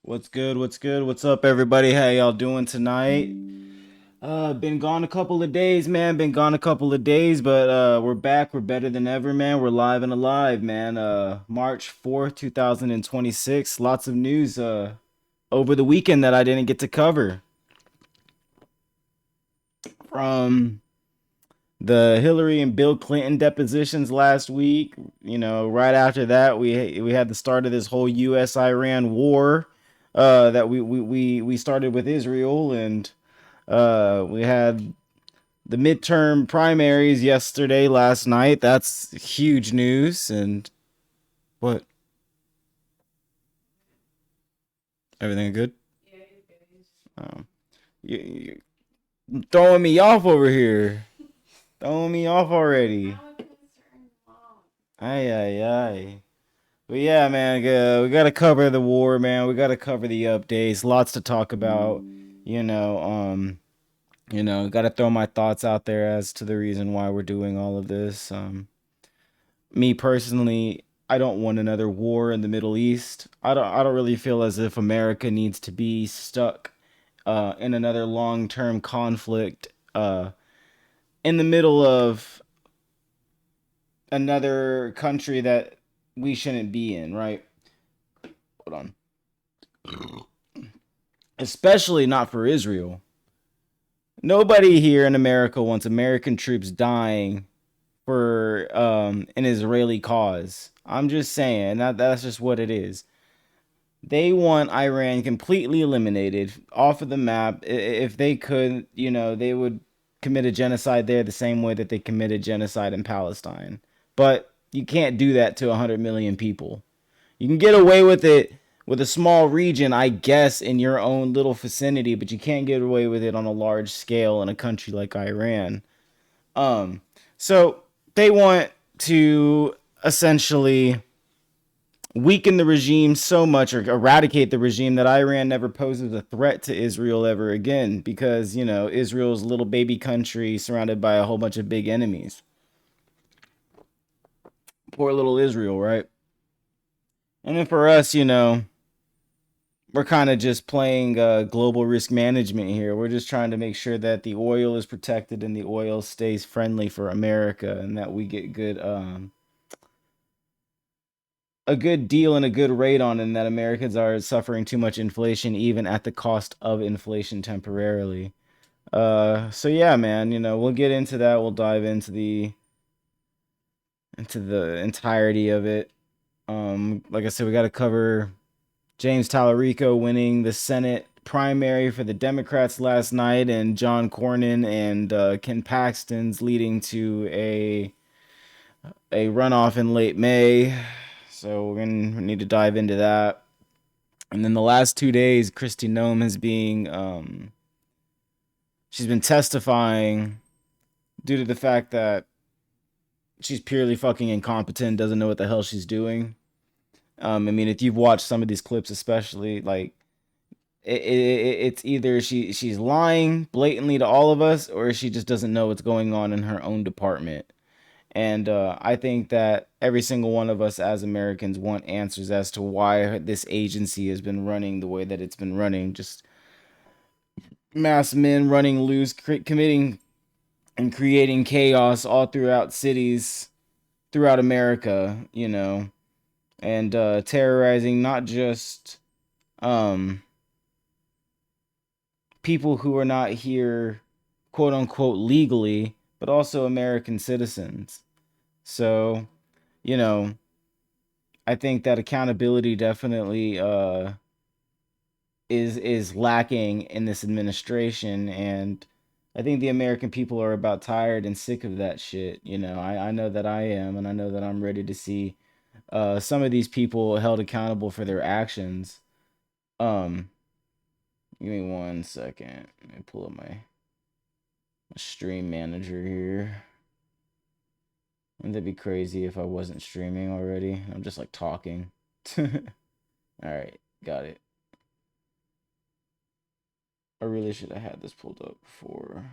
What's good? What's good? What's up, everybody? How y'all doing tonight? Been gone a couple of days, man. Been gone a couple of days, but we're back. We're better than ever, man. We're live and alive, man. March 4th, 2026. Lots of news over the weekend that I didn't get to cover. From the Hillary and Bill Clinton depositions last week, right after that, we had the start of this whole U.S.-Iran war that we started with Israel, and we had the midterm primaries yesterday, last night. That's huge news. And what? Everything good? Um, you throwing me off over here. Throwing me off already. Ay, ay, ay. But yeah, man, we gotta cover the war, man. We gotta cover the updates. Lots to talk about. You know, um, gotta throw my thoughts out there as to the reason why we're doing all of this. Me personally, I don't want another war in the Middle East. I don't really feel as if America needs to be stuck in another long-term conflict in the middle of another country that we shouldn't be in, right? Hold on. Especially not for Israel. Nobody here in America wants American troops dying for an Israeli cause. I'm just saying that's just what it is. They want Iran completely eliminated off of the map. If they could, they would commit a genocide there the same way that they committed genocide in Palestine. But you can't do that to 100 million people. You can get away with it with a small region, I guess, in your own little vicinity, but you can't get away with it on a large scale in a country like Iran. Um, so they want to essentially weaken the regime so much or eradicate the regime that Iran never poses a threat to Israel ever again because, Israel's a little baby country surrounded by a whole bunch of big enemies. Poor little Israel, right? And then for us, we're kind of just playing global risk management here. We're just trying to make sure that the oil is protected and the oil stays friendly for America and that we get a good deal and a good rate on, and that Americans are suffering too much inflation, even at the cost of inflation temporarily. So yeah, man, we'll get into that. We'll dive into the entirety of it. Like I said, we got to cover James Talarico winning the Senate primary for the Democrats last night, and John Cornyn and Ken Paxton's leading to a runoff in late May. So we're gonna need to dive into that. And then the last 2 days, Krisiti Noem has being she's been testifying due to the fact that she's purely fucking incompetent, doesn't know what the hell she's doing. I mean, if you've watched some of these clips, especially like it's either she's lying blatantly to all of us, or she just doesn't know what's going on in her own department. And I think that every single one of us as Americans want answers as to why this agency has been running the way that it's been running. Just mass men running loose, committing and creating chaos all throughout cities throughout America, and terrorizing not just um, people who are not here, quote unquote, legally, but also American citizens. So, you know, I think that accountability definitely is lacking in this administration, and I think the American people are about tired and sick of that shit. I know that I am, and I know that I'm ready to see some of these people held accountable for their actions. Um, Give me 1 second. Let me pull up my stream manager here. Wouldn't that be crazy if I wasn't streaming already? I'm just like talking. All right, got it. I really should have had this pulled up before.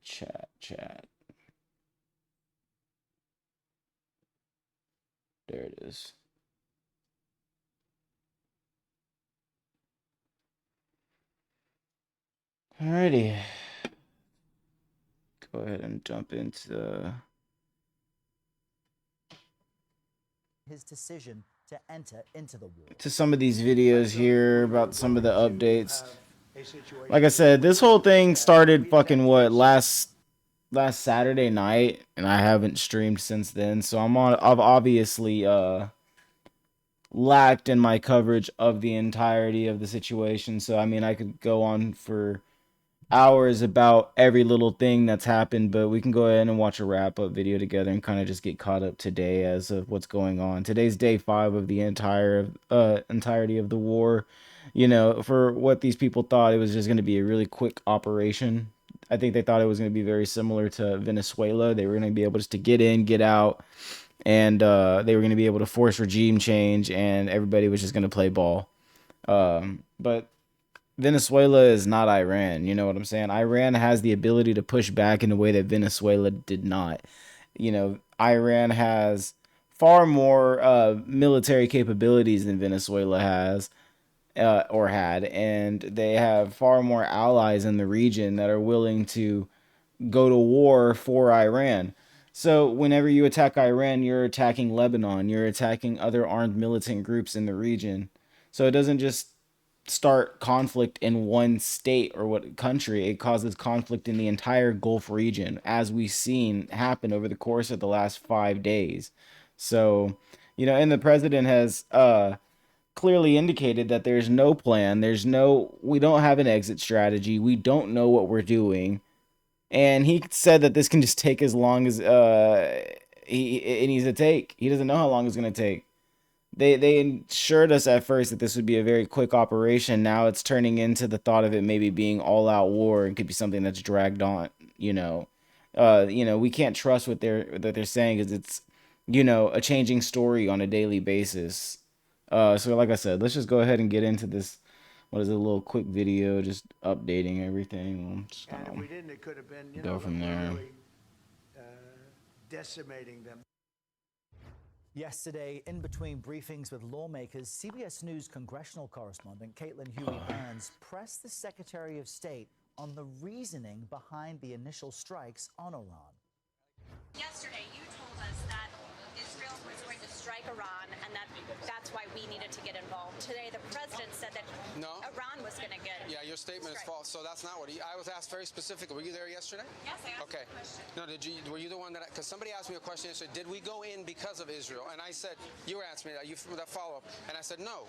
Chat. There it is. Alrighty. Go ahead and jump into his decision to enter into the war. To some of these videos here about some of the updates. Like I said, this whole thing started fucking what, last Saturday night, and I haven't streamed since then. So I've obviously lacked in my coverage of the entirety of the situation. So I mean, I could go on for hours about every little thing that's happened, but we can go ahead and watch a wrap up video together and kind of just get caught up today as of what's going on. Today's day 5 of the entirety of the war. You know, for what these people thought, it was just going to be a really quick operation. I think they thought it was going to be very similar to Venezuela. They were going to be able just to get in, get out, and they were going to be able to force regime change, and everybody was just going to play ball. But Venezuela is not Iran. You know what I'm saying? Iran has the ability to push back in a way that Venezuela did not. You know, Iran has far more military capabilities than Venezuela has or had, and they have far more allies in the region that are willing to go to war for Iran. So whenever you attack Iran, you're attacking Lebanon, you're attacking other armed militant groups in the region. So it doesn't just start conflict in one state or what country, it causes conflict in the entire Gulf region, as we've seen happen over the course of the last 5 days. So, you know, and the president has clearly indicated that there's no plan, we don't have an exit strategy, we don't know what we're doing, and he said that this can just take as long as it needs to take. He doesn't know how long it's going to take. They assured us at first that this would be a very quick operation. Now it's turning into the thought of it maybe being all out war and could be something that's dragged on. We can't trust what they're saying because it's a changing story on a daily basis. So like I said, let's just go ahead and get into this. What is it, a little quick video just updating everything. Just, and if we didn't, it could have been go from there. Really, decimating them. Yesterday, in between briefings with lawmakers, CBS News congressional correspondent Caitlin Huey-Burns pressed the Secretary of State on the reasoning behind the initial strikes on Iran. Yesterday, you told us that Israel was going to strike Iran and that's why we needed to get involved. Today, the president said that Iran was going to get Yeah, your statement is false. So that's not what I was asked very specifically. Were you there yesterday? Yes, I asked okay. the question. No, were you the one that, because somebody asked me a question yesterday, did we go in because of Israel? And I said, you asked me that follow-up. And I said, no.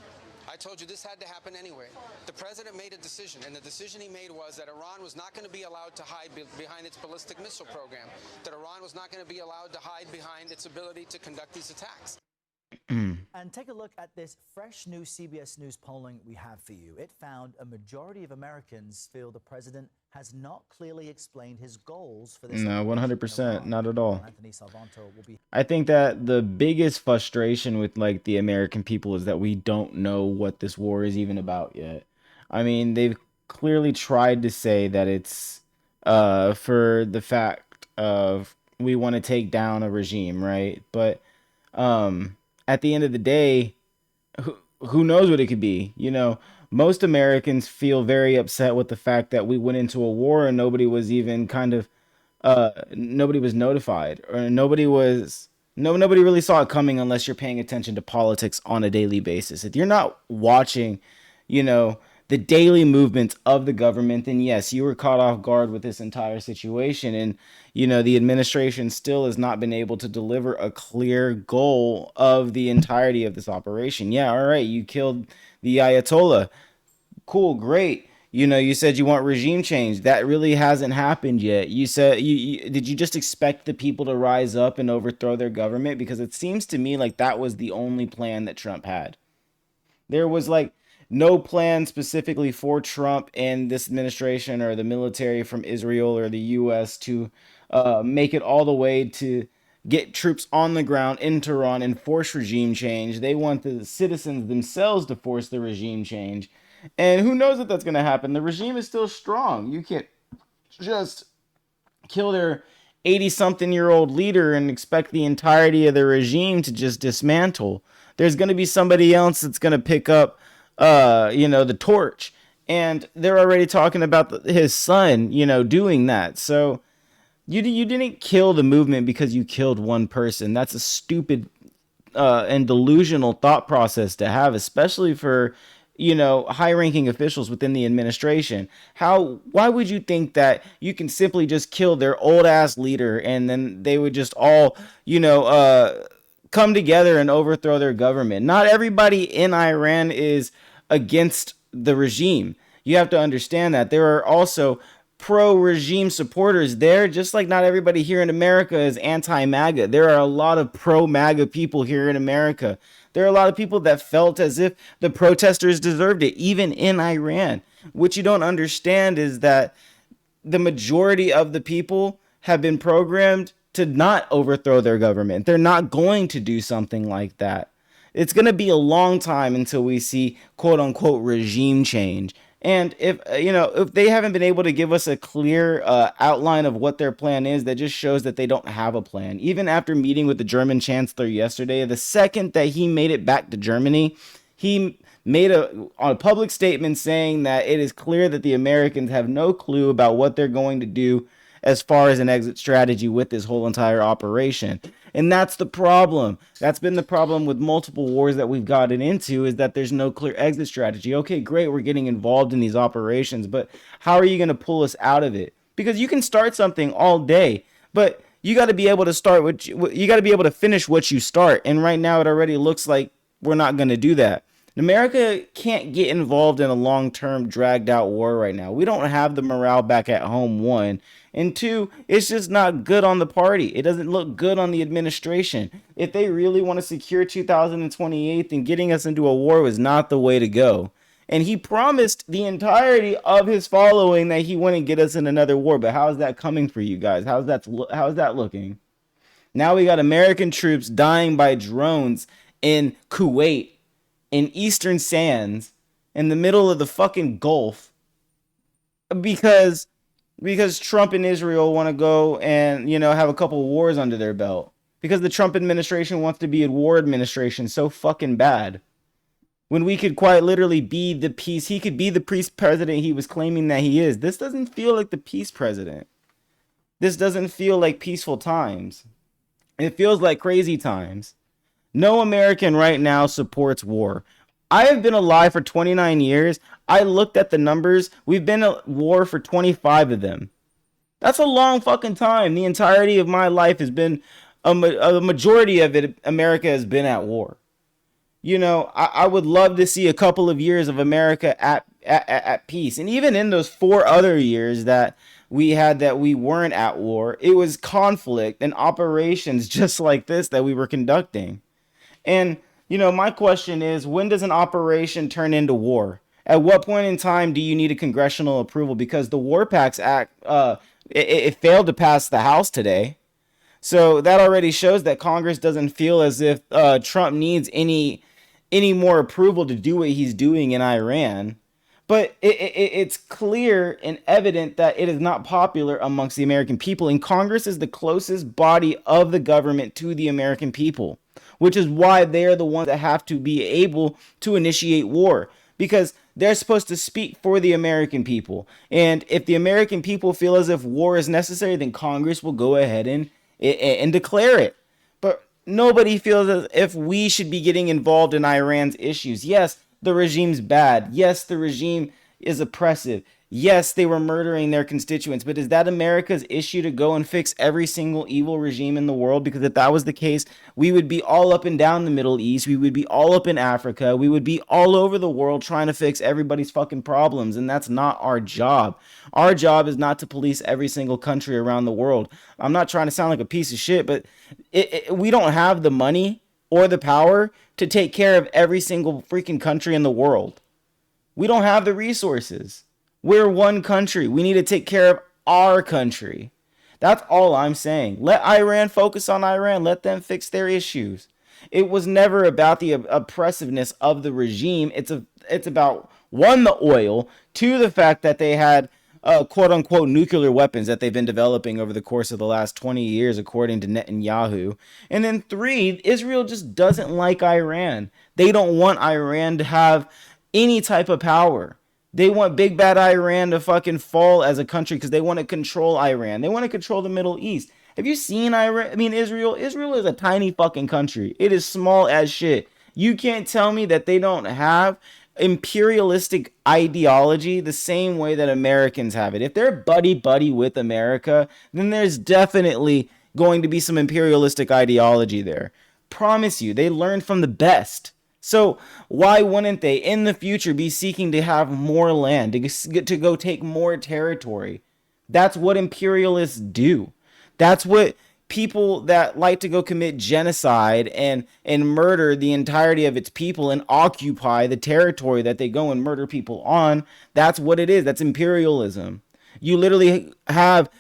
I told you this had to happen anyway. The president made a decision, and the decision he made was that Iran was not going to be allowed to hide behind its ballistic missile program, that Iran was not going to be allowed to hide behind its ability to conduct these attacks. And take a look at this fresh new CBS News polling we have for you. It found a majority of Americans feel the president has not clearly explained his goals for this. No, 100%, not at all. Anthony Salvanto will be. I think that the biggest frustration with like the American people is that we don't know what this war is even about yet. I mean, they've clearly tried to say that it's for the fact of we want to take down a regime, right? But at the end of the day, who knows what it could be? You know, most Americans feel very upset with the fact that we went into a war and nobody was even nobody was notified, or nobody really saw it coming unless you're paying attention to politics on a daily basis. If you're not watching, the daily movements of the government, then yes, you were caught off guard with this entire situation. And, the administration still has not been able to deliver a clear goal of the entirety of this operation. Yeah, all right, you killed the Ayatollah. Cool, great. You said you want regime change. That really hasn't happened yet. You said, did you just expect the people to rise up and overthrow their government? Because it seems to me like that was the only plan that Trump had. There was like no plan specifically for Trump and this administration or the military from Israel or the U.S. to make it all the way to get troops on the ground in Tehran and force regime change. They want the citizens themselves to force the regime change. And who knows if that's going to happen? The regime is still strong. You can't just kill their 80-something-year-old leader and expect the entirety of the regime to just dismantle. There's going to be somebody else that's going to pick up, the torch. And they're already talking about his son, doing that. So you didn't kill the movement because you killed one person. That's a stupid and delusional thought process to have, especially for high-ranking officials within the administration. Why would you think that you can simply just kill their old ass leader and then they would just all come together and overthrow their government? Not everybody in Iran is against the regime. You have to understand that there are also pro-regime supporters there, just like not everybody here in America is anti-MAGA. There are a lot of pro-MAGA people here in America. There are a lot of people that felt as if the protesters deserved it, even in Iran. What you don't understand is that the majority of the people have been programmed to not overthrow their government. They're not going to do something like that. It's going to be a long time until we see quote unquote regime change. And if they haven't been able to give us a clear outline of what their plan is, that just shows that they don't have a plan. Even after meeting with the German chancellor yesterday, the second that he made it back to Germany, he made a public statement saying that it is clear that the Americans have no clue about what they're going to do as far as an exit strategy with this whole entire operation. And that's the problem. That's been the problem with multiple wars that we've gotten into, is that there's no clear exit strategy. Okay, great, we're getting involved in these operations, but how are you going to pull us out of it? Because you can start something all day, but you got to be able to you got to be able to finish what you start. And right now it already looks like we're not going to do that. America can't get involved in a long-term dragged out war right now. We don't have the morale back at home, one. And two, it's just not good on the party. It doesn't look good on the administration. If they really want to secure 2028, then getting us into a war was not the way to go. And he promised the entirety of his following that he wouldn't get us in another war. But how is that coming for you guys? How's that looking? Now we got American troops dying by drones in Kuwait, in Eastern Sands, in the middle of the fucking Gulf, because Trump and Israel want to go and have a couple wars under their belt, because the Trump administration wants to be a war administration so fucking bad, when we could quite literally be the peace. He could be the peace president he was claiming that he is. This doesn't feel like the peace president. This doesn't feel like peaceful times. It feels like crazy times. No American right now supports war. I have been alive for 29 years. I looked at the numbers. We've been at war for 25 of them. That's a long fucking time. The entirety of my life has been, a majority of it, America has been at war. I would love to see a couple of years of America at peace. And even in those 4 other years that we had that we weren't at war, it was conflict and operations just like this that we were conducting. And, my question is, when does an operation turn into war? At what point in time do you need a congressional approval? Because the War Pacts Act, it failed to pass the House today. So that already shows that Congress doesn't feel as if Trump needs any more approval to do what he's doing in Iran. But it's clear and evident that it is not popular amongst the American people. And Congress is the closest body of the government to the American people, which is why they're the ones that have to be able to initiate war, because they're supposed to speak for the American people. And if the American people feel as if war is necessary, then Congress will go ahead and declare it. But nobody feels as if we should be getting involved in Iran's issues. Yes, the regime's bad. Yes, the regime is oppressive. Yes, they were murdering their constituents, but is that America's issue to go and fix every single evil regime in the world? Because if that was the case, we would be all up and down the Middle East. We would be all up in Africa. We would be all over the world trying to fix everybody's fucking problems. And that's not our job. Our job is not to police every single country around the world. I'm not trying to sound like a piece of shit, but we don't have the money or the power to take care of every single freaking country in the world. We don't have the resources. We're one country. We need to take care of our country. That's all I'm saying. Let Iran focus on Iran. Let them fix their issues. It was never about the oppressiveness of the regime. It's about, one, the oil, two, the fact that they had quote unquote nuclear weapons that they've been developing over the course of the last 20 years, according to Netanyahu. And then three, Israel just doesn't like Iran. They don't want Iran to have any type of power. They want big bad Iran to fucking fall as a country because they want to control Iran. They want to control the Middle East. Have you seen Iran? I mean, Israel. Israel is a tiny fucking country. It is small as shit. You can't tell me that they don't have imperialistic ideology the same way that Americans have it. If they're buddy buddy with America, then there's definitely going to be some imperialistic ideology there. Promise you, they learned from the best. So why wouldn't they in the future be seeking to have more land, to go take more territory? That's what imperialists do. That's what people that like to go commit genocide and murder the entirety of its people and occupy the territory that they go and murder people on. That's what it is. That's imperialism. You literally have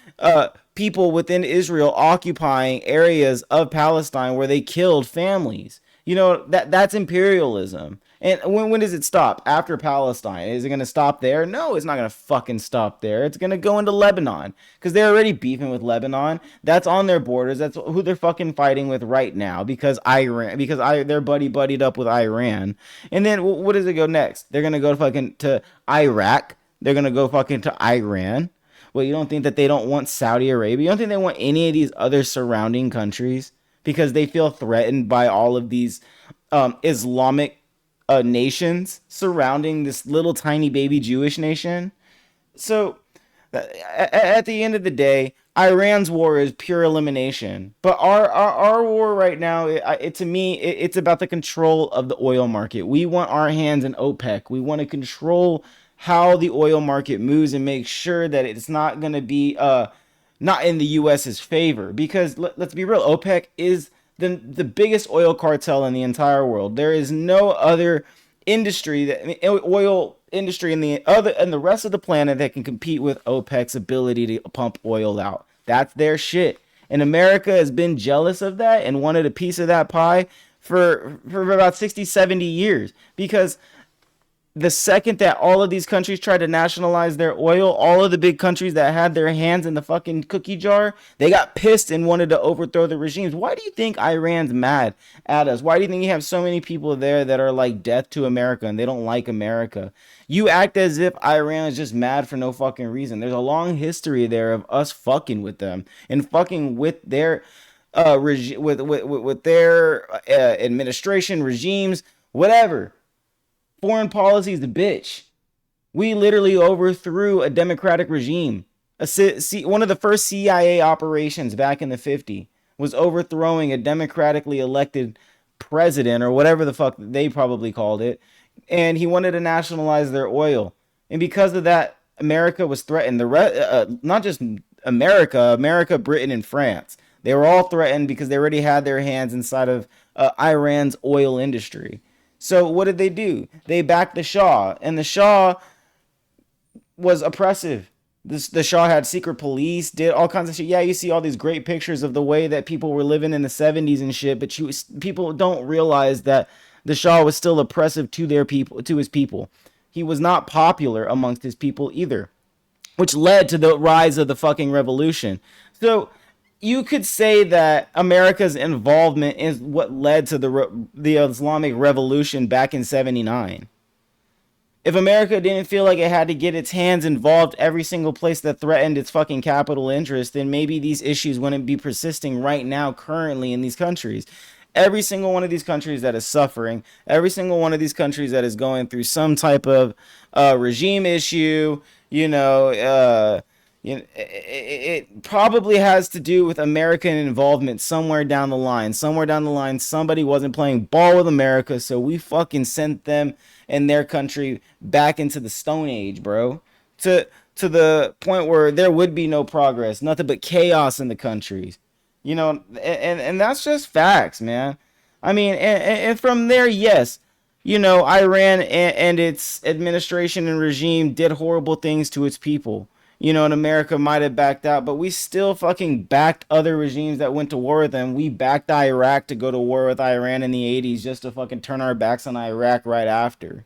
people within Israel occupying areas of Palestine where they killed families. You know, that's imperialism. And when does it stop? After Palestine. Is it going to stop there? No, it's not going to fucking stop there. It's going to go into Lebanon because they're already beefing with Lebanon. That's on their borders. That's who they're fucking fighting with right now because they're buddied up with Iran. And then what does it go next? They're going to go fucking to Iraq. They're going to go fucking to Iran. Well, you don't think that they don't want Saudi Arabia? You don't think they want any of these other surrounding countries because they feel threatened by all of these Islamic nations surrounding this little tiny baby Jewish nation? So at the end of the day, Iran's war is pure elimination. But our war right now, to me, it's about the control of the oil market. We want our hands in OPEC. We want to control how the oil market moves and make sure that it's not going to be not in the US's favor. Because let's be real, OPEC is the biggest oil cartel in the entire world. There is no other industry oil industry in the rest of the planet that can compete with OPEC's ability to pump oil out. That's their shit. And America has been jealous of that and wanted a piece of that pie for about 60, 70 years. Because the second that all of these countries tried to nationalize their oil, all of the big countries that had their hands in the fucking cookie jar, they got pissed and wanted to overthrow the regimes. Why do you think Iran's mad at us? Why do you think you have so many people there that are like death to America and they don't like America? You act as if Iran is just mad for no fucking reason. There's a long history there of us fucking with them and fucking with their with their administration, regimes, whatever. Foreign policy is the bitch. We literally overthrew a democratic regime. One of the first CIA operations back in the 50s was overthrowing a democratically elected president or whatever the fuck they probably called it. And he wanted to nationalize their oil. And because of that, America was threatened. Not just America, Britain, and France. They were all threatened because they already had their hands inside of Iran's oil industry. So what did they do? They backed the Shah, and the Shah was oppressive. The Shah had secret police, did all kinds of shit. Yeah, you see all these great pictures of the way that people were living in the 70s and shit, but people don't realize that the Shah was still oppressive to his people. He was not popular amongst his people either, which led to the rise of the fucking revolution. So you could say that America's involvement is what led to the Islamic Revolution back in 79. If America didn't feel like it had to get its hands involved every single place that threatened its fucking capital interest, then maybe these issues wouldn't be persisting right now, currently in these countries. Every single one of these countries that is suffering, every single one of these countries that is going through some type of regime issue, it probably has to do with American involvement somewhere down the line. Somewhere down the line, somebody wasn't playing ball with America, so we fucking sent them and their country back into the Stone Age, bro. To the point where there would be no progress, nothing but chaos in the countries. And that's just facts, man. I mean, and from there, yes, Iran and its administration and regime did horrible things to its people. And America might have backed out, but we still fucking backed other regimes that went to war with them. We backed Iraq to go to war with Iran in the 80s just to fucking turn our backs on Iraq right after.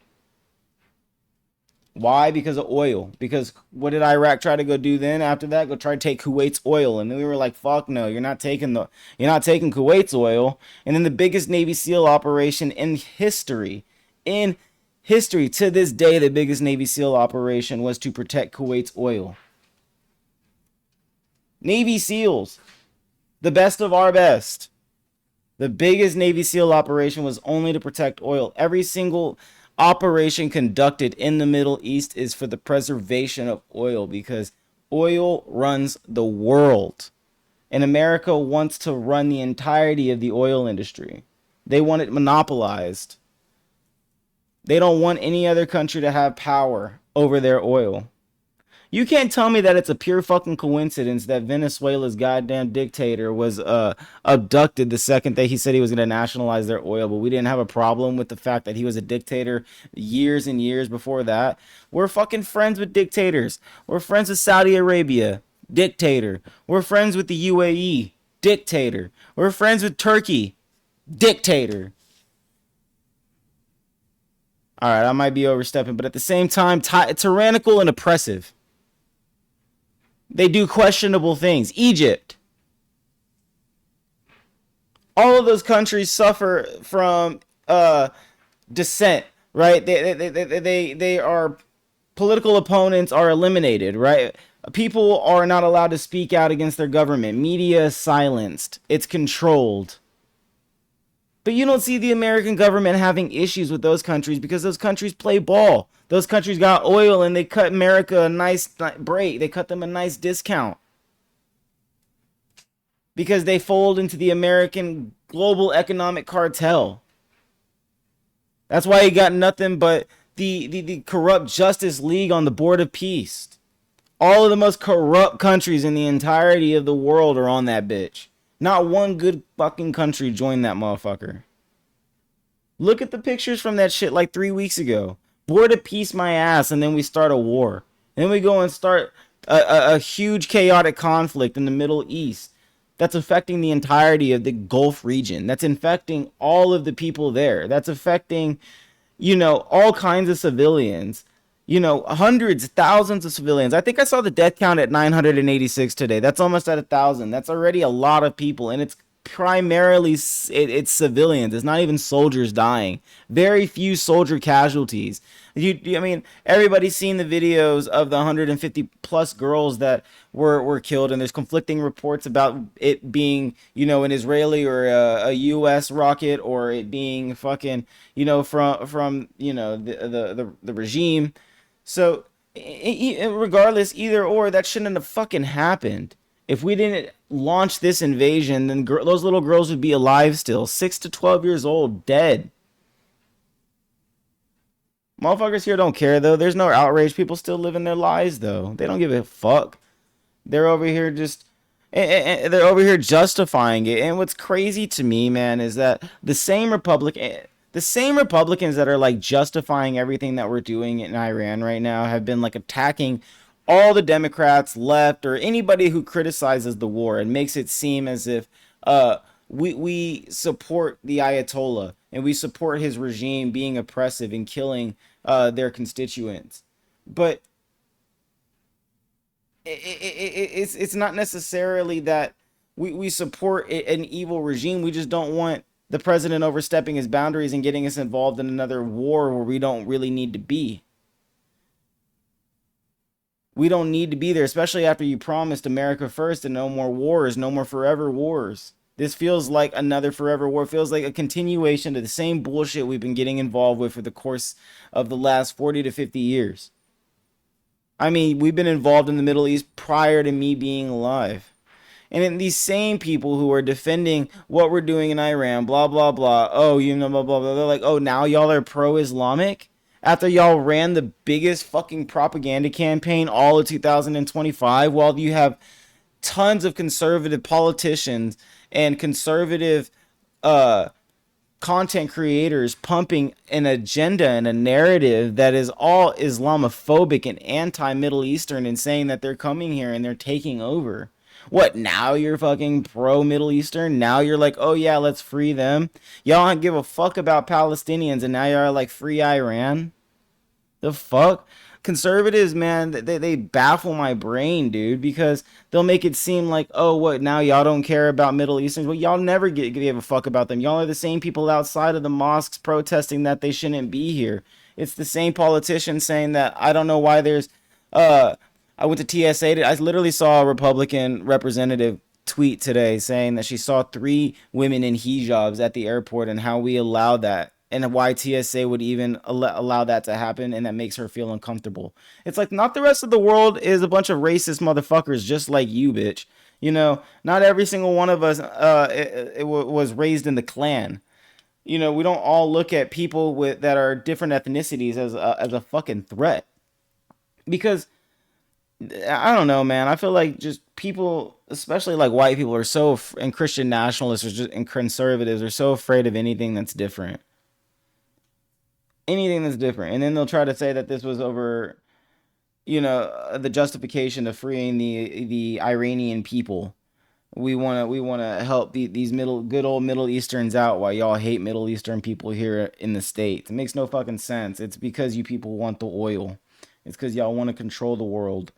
Why? Because of oil. Because what did Iraq try to go do then after that? Go try to take Kuwait's oil. And then we were like, fuck no, you're not taking Kuwait's oil. And then the biggest Navy SEAL operation in history History, to this day, the biggest Navy SEAL operation was to protect Kuwait's oil. Navy SEALs, the best of our best. The biggest Navy SEAL operation was only to protect oil. Every single operation conducted in the Middle East is for the preservation of oil, because oil runs the world. And America wants to run the entirety of the oil industry. They want it monopolized. They don't want any other country to have power over their oil. You can't tell me that it's a pure fucking coincidence that Venezuela's goddamn dictator was abducted the second that he said he was going to nationalize their oil, but we didn't have a problem with the fact that he was a dictator years and years before that. We're fucking friends with dictators. We're friends with Saudi Arabia, dictator. We're friends with the UAE, dictator. We're friends with Turkey, dictator. All right, I might be overstepping, but at the same time, tyrannical and oppressive. They do questionable things. Egypt. All of those countries suffer from dissent, right? They are, political opponents are eliminated, right? People are not allowed to speak out against their government. Media is silenced. It's controlled. But you don't see the American government having issues with those countries because those countries play ball. Those countries got oil and they cut America a nice break. They cut them a nice discount because they fold into the American global economic cartel. That's why you got nothing but the corrupt Justice League on the Board of Peace. All of the most corrupt countries in the entirety of the world are on that bitch. Not one good fucking country joined that motherfucker. Look at the pictures from that shit like 3 weeks ago. Board of Peace my ass, and then we start a war. Then we go and start a huge chaotic conflict in the Middle East that's affecting the entirety of the Gulf region. That's infecting all of the people there. That's affecting, all kinds of civilians. Hundreds, thousands of civilians. I think I saw the death count at 986 today. That's almost at 1,000. That's already a lot of people, and it's primarily it's civilians. It's not even soldiers dying. Very few soldier casualties. I mean, everybody's seen the videos of the 150 plus girls that were killed, and there's conflicting reports about it being, an Israeli or a U.S. rocket, or it being fucking, from the regime. So, regardless, either or, that shouldn't have fucking happened. If we didn't launch this invasion, then those little girls would be alive still. 6 to 12 years old, dead. Motherfuckers here don't care, though. There's no outrage. People still living their lives, though. They don't give a fuck. They're over here they're over here justifying it. And what's crazy to me, man, is that the same Republicans that are like justifying everything that we're doing in Iran right now have been like attacking all the Democrats, left, or anybody who criticizes the war and makes it seem as if we support the Ayatollah and we support his regime being oppressive and killing their constituents. But it's not necessarily that we support an evil regime. We just don't want the president overstepping his boundaries and getting us involved in another war where we don't really need to be. We don't need to be there, especially after you promised America first and no more wars, no more forever wars. This feels like another forever war. It feels like a continuation of the same bullshit we've been getting involved with for the course of the last 40 to 50 years. I mean, we've been involved in the Middle East prior to me being alive. And then these same people who are defending what we're doing in Iran, blah, blah, blah. Oh, blah, blah, blah. They're like, oh, now y'all are pro-Islamic? After y'all ran the biggest fucking propaganda campaign all of 2025, while you have tons of conservative politicians and conservative content creators pumping an agenda and a narrative that is all Islamophobic and anti-Middle Eastern and saying that they're coming here and they're taking over. What, now you're fucking pro-Middle Eastern? Now you're like, oh yeah, let's free them? Y'all don't give a fuck about Palestinians and now you're like, free Iran? The fuck? conservatives, man, they baffle my brain, dude, because they'll make it seem like, oh, what, now y'all don't care about Middle Easterns? Well, y'all never give a fuck about them. Y'all are the same people outside of the mosques protesting that they shouldn't be here. It's the same politicians saying that I don't know why there's, I went to TSA. I literally saw a Republican representative tweet today saying that she saw 3 women in hijabs at the airport and how we allow that and why TSA would even allow that to happen, and that makes her feel uncomfortable. It's like, not the rest of the world is a bunch of racist motherfuckers just like you, bitch. You know, not every single one of us was raised in the Klan. You know, we don't all look at people that are different ethnicities as a fucking threat. Because I don't know, man. I feel like just people, especially like white people, are so, and Christian nationalists and conservatives are so afraid of anything that's different. Anything that's different. And then they'll try to say that this was over, you know, the justification of freeing the Iranian people. We want to help these good old Middle Easterns out while y'all hate Middle Eastern people here in the States. It makes no fucking sense. It's because you people want the oil. It's because y'all want to control the world.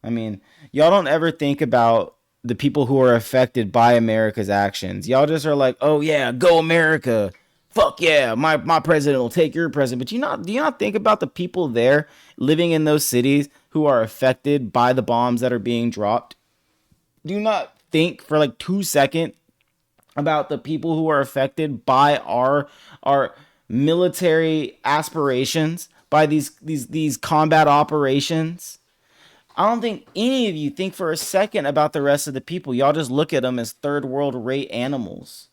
I mean, y'all don't ever think about the people who are affected by America's actions. Y'all just are like, oh yeah, go America. Fuck yeah, my president will take your president. But do you not think about the people there living in those cities who are affected by the bombs that are being dropped? Do you not think for like 2 seconds about the people who are affected by our military aspirations, by these combat operations? I don't think any of you think for a second about the rest of the people. Y'all just look at them as third world rate animals.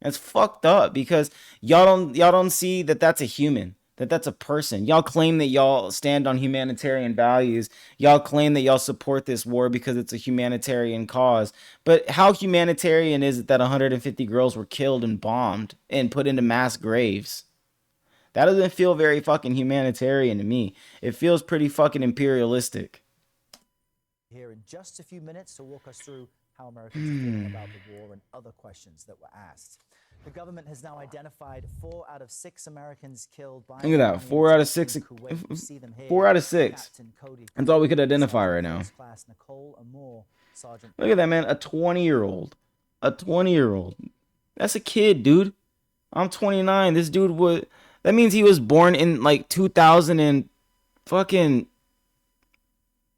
It's fucked up because y'all don't see that that's a human, that that's a person. Y'all claim that y'all stand on humanitarian values. Y'all claim that y'all support this war because it's a humanitarian cause. But how humanitarian is it that 150 girls were killed and bombed and put into mass graves? That doesn't feel very fucking humanitarian to me. It feels pretty fucking imperialistic. Here in just a few minutes to walk us through how Americans are feeling about the war and other questions that were asked. The government has now identified 4 out of 6 Americans killed by. Look at that, 4 out of 6. 4 out of 6. That's all we could identify right now. Look at that, man. A 20-year-old. A 20-year-old. That's a kid, dude. I'm 29. This dude would. That means he was born in like 2000 and fucking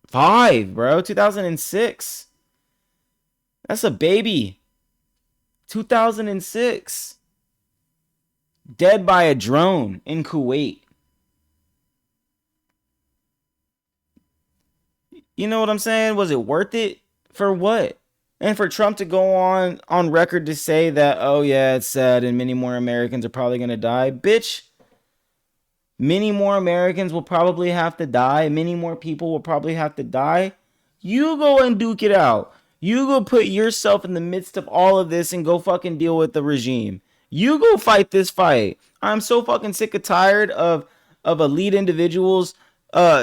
5, bro. 2006. That's a baby. 2006. Dead by a drone in Kuwait. You know what I'm saying? Was it worth it? For what? And for Trump to go on record to say that, oh yeah, it's sad and many more Americans are probably going to die. Bitch, many more Americans will probably have to die. Many more people will probably have to die. You go and duke it out. You go put yourself in the midst of all of this and go fucking deal with the regime. You go fight this fight. I'm so fucking sick and tired of elite individuals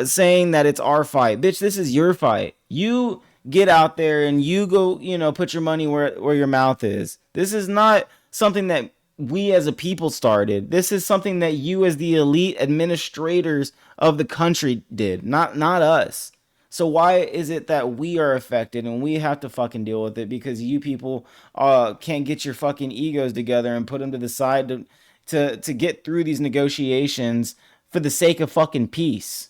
saying that it's our fight. Bitch, this is your fight. You get out there and you go, put your money where your mouth is. This is not something that we as a people started. This is something that you as the elite administrators of the country did, not us. So why is it that we are affected and we have to fucking deal with it because you people can't get your fucking egos together and put them to the side to get through these negotiations for the sake of fucking peace?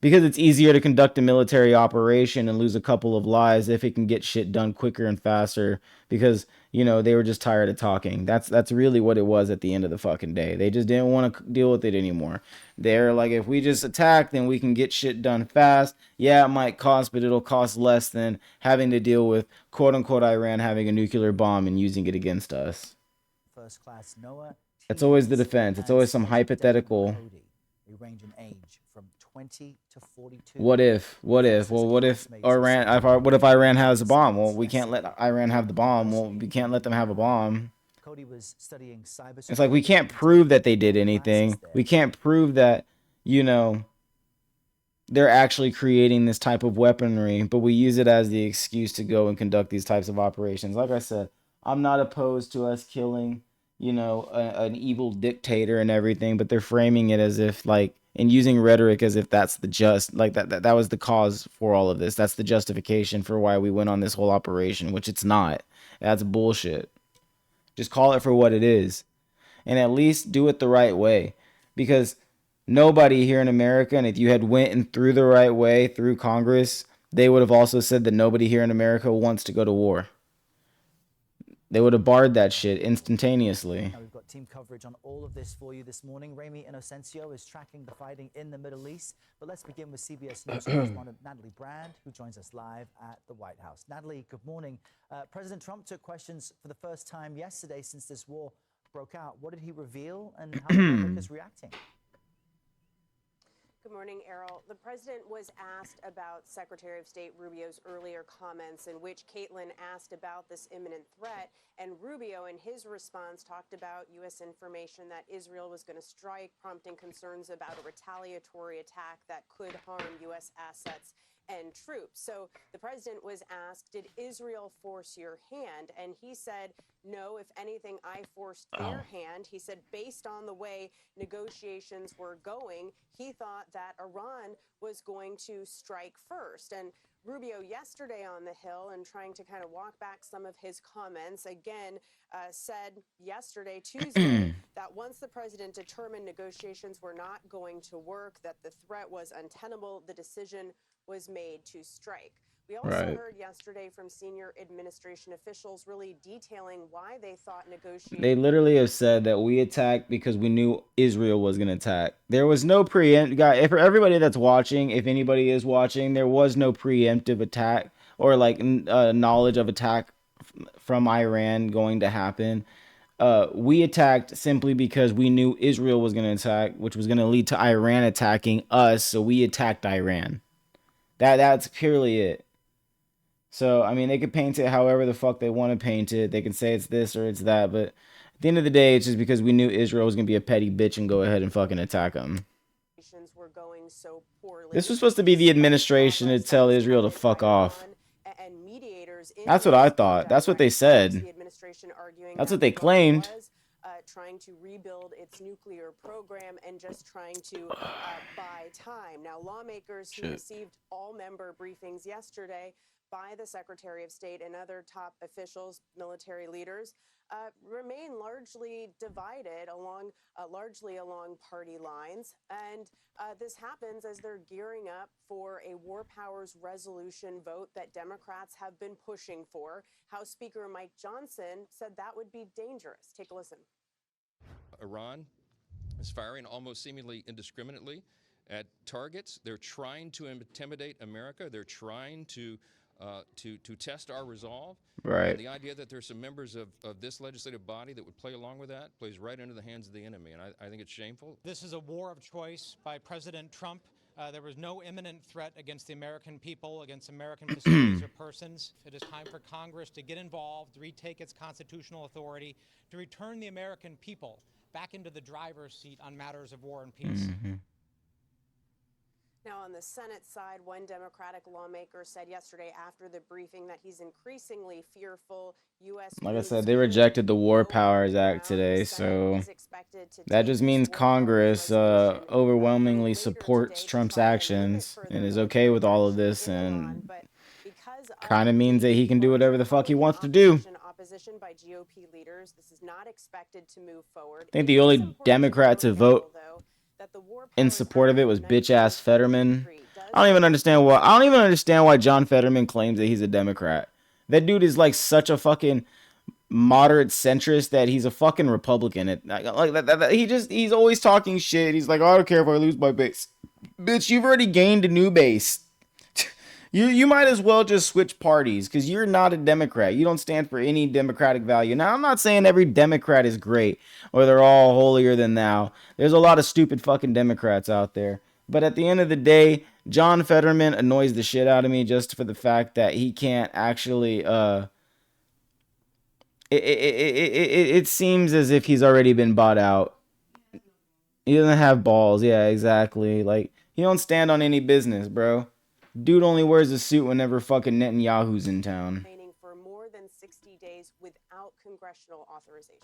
Because it's easier to conduct a military operation and lose a couple of lives if it can get shit done quicker and faster because, they were just tired of talking. That's really what it was at the end of the fucking day. They just didn't want to deal with it anymore. They're like, if we just attack, then we can get shit done fast. Yeah, it might cost, but it'll cost less than having to deal with, quote unquote, Iran having a nuclear bomb and using it against us. First class Noah. That's always the defense. It's always some hypothetical. They range in age from 20 to 42. What if? Well, what if Iran has a bomb? Well, we can't let Iran have the bomb. Well, we can't let them have a bomb. Cody was studying cyber. It's like we can't prove that they did anything. We can't prove that, they're actually creating this type of weaponry, but we use it as the excuse to go and conduct these types of operations. Like I said, I'm not opposed to us killing, an evil dictator and everything, but they're framing it as if like and using rhetoric as if that's the that was the cause for all of this. That's the justification for why we went on this whole operation, which it's not. That's bullshit. Just call it for what it is, and at least do it the right way, because nobody here in America, and if you had went and through the right way through Congress, they would have also said that nobody here in America wants to go to war. They would have barred that shit instantaneously. Now, we've got team coverage on all of this for you this morning. Remy Inocencio is tracking the fighting in the Middle East. But let's begin with CBS News correspondent Natalie Brand, who joins us live at the White House. Natalie, good morning. President Trump took questions for the first time yesterday since this war broke out. What did he reveal, and how are lawmakers reacting? Good morning, Errol. The president was asked about Secretary of State Rubio's earlier comments, in which Caitlin asked about this imminent threat, and Rubio, in his response, talked about U.S. information that Israel was going to strike, prompting concerns about a retaliatory attack that could harm U.S. assets and troops. So the president was asked, did Israel force your hand? And he said, no, if anything, I forced their hand. He said, based on the way negotiations were going, he thought that Iran was going to strike first. And Rubio yesterday on the Hill, and trying to kind of walk back some of his comments, again said yesterday, Tuesday, that once the president determined negotiations were not going to work, that the threat was untenable, the decision was made to strike. We also heard yesterday from senior administration officials really detailing why they thought negotiations... They literally have said that we attacked because we knew Israel was going to attack. There was no preempt... For everybody that's watching, if anybody is watching, there was no preemptive attack or like knowledge of attack from Iran going to happen. We attacked simply because we knew Israel was going to attack, which was going to lead to Iran attacking us, so we attacked Iran. That's purely it. So, I mean, they could paint it however the fuck they want to paint it. They can say it's this or it's that, but at the end of the day, it's just because we knew Israel was going to be a petty bitch and go ahead and fucking attack them. Were going so poorly. This was supposed to be the administration to tell Israel to fuck off. And mediators That's what I thought. That's what they said. The administration arguing that's what they claimed. Trying to rebuild its nuclear program and just trying to buy time. Now, lawmakers who received all-member briefings yesterday by the Secretary of State and other top officials, military leaders, remain largely divided largely along party lines. And this happens as they're gearing up for a war powers resolution vote that Democrats have been pushing for. House Speaker Mike Johnson said that would be dangerous. Take a listen. Iran is firing almost seemingly indiscriminately at targets. They're trying to intimidate America. They're trying to test our resolve. Right. And the idea that there's some members of this legislative body that would play along with that plays right into the hands of the enemy, and I think it's shameful. This is a war of choice by President Trump. There was no imminent threat against the American people, against American facilities or persons. It is time for Congress to get involved, retake its constitutional authority, to return the American people back into the driver's seat on matters of war and peace. Now, on the Senate side, one Democratic lawmaker said yesterday after the briefing that he's increasingly fearful U.S. Like I said, they rejected the War Powers Act today, so that just means Congress overwhelmingly supports Trump's actions and is okay with all of this, and kind of means that he can do whatever the fuck he wants to do. Opposition by GOP leaders, this is not expected to move forward. I think the only Democrat to vote in support of it was bitch ass Fetterman. I don't even understand why John Fetterman claims that he's a Democrat. That dude is like such a fucking moderate centrist that he's a fucking Republican. He's always talking shit. He's like, oh, I don't care if I lose my base. Bitch, you've already gained a new base. You might as well just switch parties, because you're not a Democrat. You don't stand for any democratic value. Now, I'm not saying every Democrat is great or they're all holier than thou. There's a lot of stupid fucking Democrats out there. But at the end of the day, John Fetterman annoys the shit out of me just for the fact that he can't actually... It seems as if he's already been bought out. He doesn't have balls. Yeah, exactly. Like, he don't stand on any business, bro. Dude only wears a suit whenever fucking Netanyahu's in town. For more than 60 days without congressional authorization.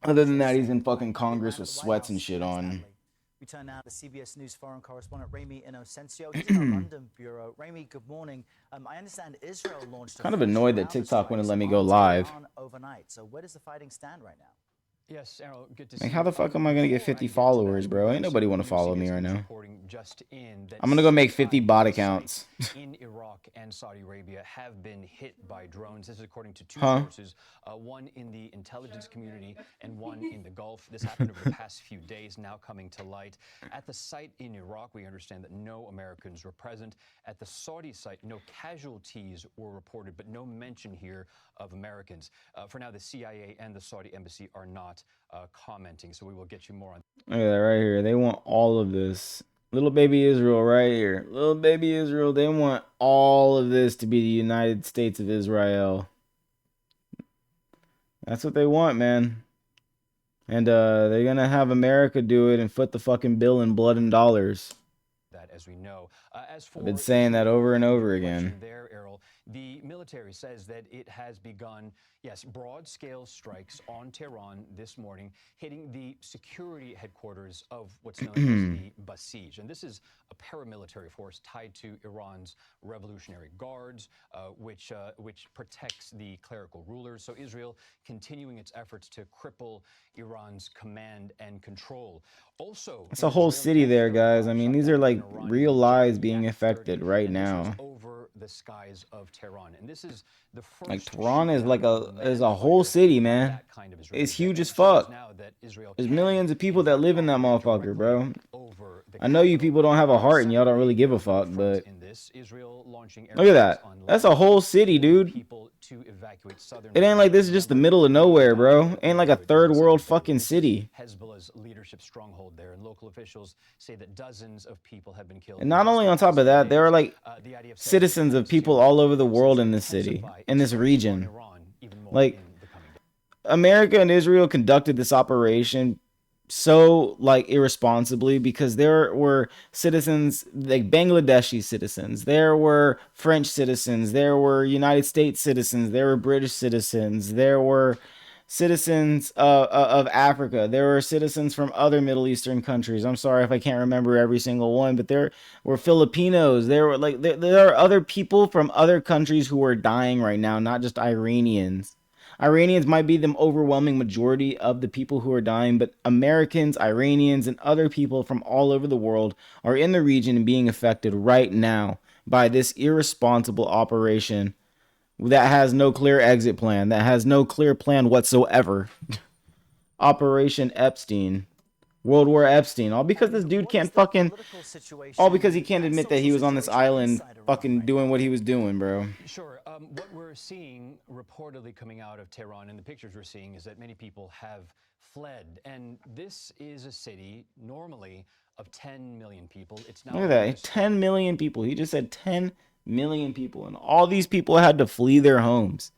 Other than that, he's in fucking Congress with sweats and shit on. We turn now to CBS News foreign correspondent Remy Inocencio. He's in our London bureau. Remy, good morning. I understand Israel launched a Kind of first annoyed that round of TikTok wouldn't strikes let me go on live. Tehran overnight. So where does the fighting stand right now? Yes, Errol, good to Like, see how you. the fuck am I gonna get 50 followers, bro? Ain't nobody want to follow me right now. Reporting just in that I'm gonna go make 6 50 bot IDF accounts. sites in Iraq and Saudi Arabia have been hit by drones. This is according to two Huh? sources, one in the intelligence community and one in the Gulf. This happened over the past few days, now coming to light. At the site in Iraq, we understand that no Americans were present. At the Saudi site, no casualties were reported, but no mention here of Americans. For now, the CIA and the Saudi embassy are not commenting, so we will get you more on. Look at that right here. They want all of this. Little baby Israel right here. Little baby Israel. They want all of this to be the United States of Israel. That's what they want, man. And they're gonna have America do it and foot the fucking bill in blood and dollars. That, as we know, as for I've been saying that over and over again. There, Errol, the military says that it has begun, yes, broad-scale strikes on Tehran this morning, hitting the security headquarters of what's known as the Basij. And this is a paramilitary force tied to Iran's Revolutionary Guards, which protects the clerical rulers. So Israel continuing its efforts to cripple Iran's command and control. Also, it's a whole city there, guys. I mean, these are like real lives being affected right now. Over the skies of Tehran, and this is the first like Tehran is like a whole city, man. It's huge as fuck. There's millions of people that live in that motherfucker, bro. I know you people don't have a heart and y'all don't really give a fuck, but look at that. That's a whole city, dude. It ain't like this is just the middle of nowhere, bro. Ain't like a third world fucking city. Hezbollah's leadership stronghold there, and local officials say that dozens of people have been killed. And not only on top of that, there are like citizens of people all over the world in this city, in this region. Like, America and Israel conducted this operation so like irresponsibly because there were citizens, like Bangladeshi citizens, there were French citizens, there were United States citizens, there were British citizens, there were citizens of Africa, there were citizens from other Middle Eastern countries. I'm sorry if I can't remember every single one, but there were Filipinos, there were like there are other people from other countries who are dying right now, not just Iranians. Iranians might be the overwhelming majority of the people who are dying, but Americans, Iranians, and other people from all over the world are in the region and being affected right now by this irresponsible operation that has no clear exit plan, that has no clear plan whatsoever. Operation Epstein. World War Epstein. All because this dude can't fucking... All because he can't admit that he was on this island fucking doing what he was doing, bro. Sure. What we're seeing reportedly coming out of Tehran, and the pictures we're seeing, is that many people have fled. And this is a city normally of 10 million people. It's now... Look at that. 10 million people. He just said 10 million people. And all these people had to flee their homes.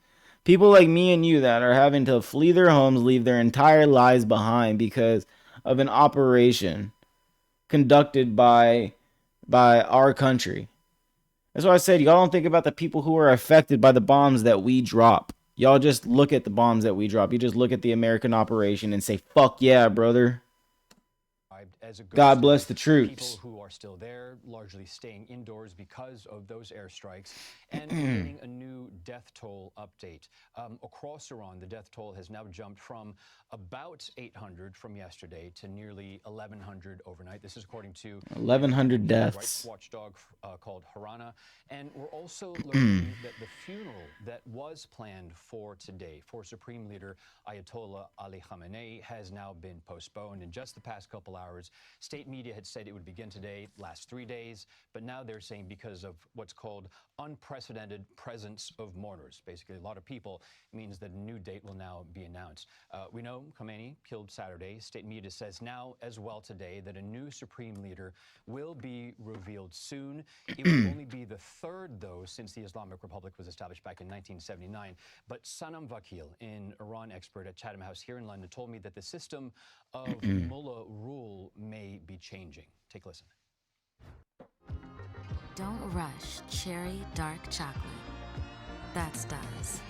People like me and you that are having to flee their homes, leave their entire lives behind because of an operation conducted by our country. That's why I said y'all don't think about the people who are affected by the bombs that we drop. Y'all just look at the bombs that we drop. You just look at the American operation and say, fuck yeah, brother. God bless the troops. People who are still there, largely staying indoors because of those airstrikes, and getting a new death toll update. Across Iran, the death toll has now jumped from about 800 from yesterday to nearly 1,100 overnight. This is according to 1,100 deaths. Rights watchdog called Harana. And we're also learning that the funeral that was planned for today for Supreme Leader Ayatollah Ali Khamenei has now been postponed. In just the past couple hours, state media had said it would begin today, last 3 days, but now they're saying because of what's called unprecedented presence of mourners, basically a lot of people, means that a new date will now be announced. We know Khamenei killed Saturday. State media says now as well today that a new supreme leader will be revealed soon. It will only be the third, though, since the Islamic Republic was established back in 1979. But Sanam Vakil, an Iran expert at Chatham House here in London, told me that the system of mullah rule may be changing. Take a listen. Don't rush cherry dark chocolate. That styes.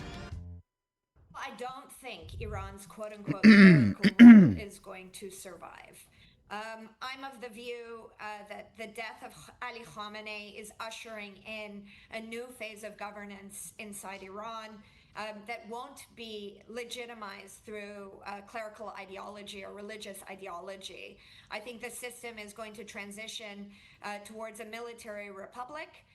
I don't think Iran's quote-unquote miracle rule is going to survive. I'm of the view that the death of Ali Khamenei is ushering in a new phase of governance inside Iran that won't be legitimized through clerical ideology or religious ideology. I think the system is going to transition towards a military republic.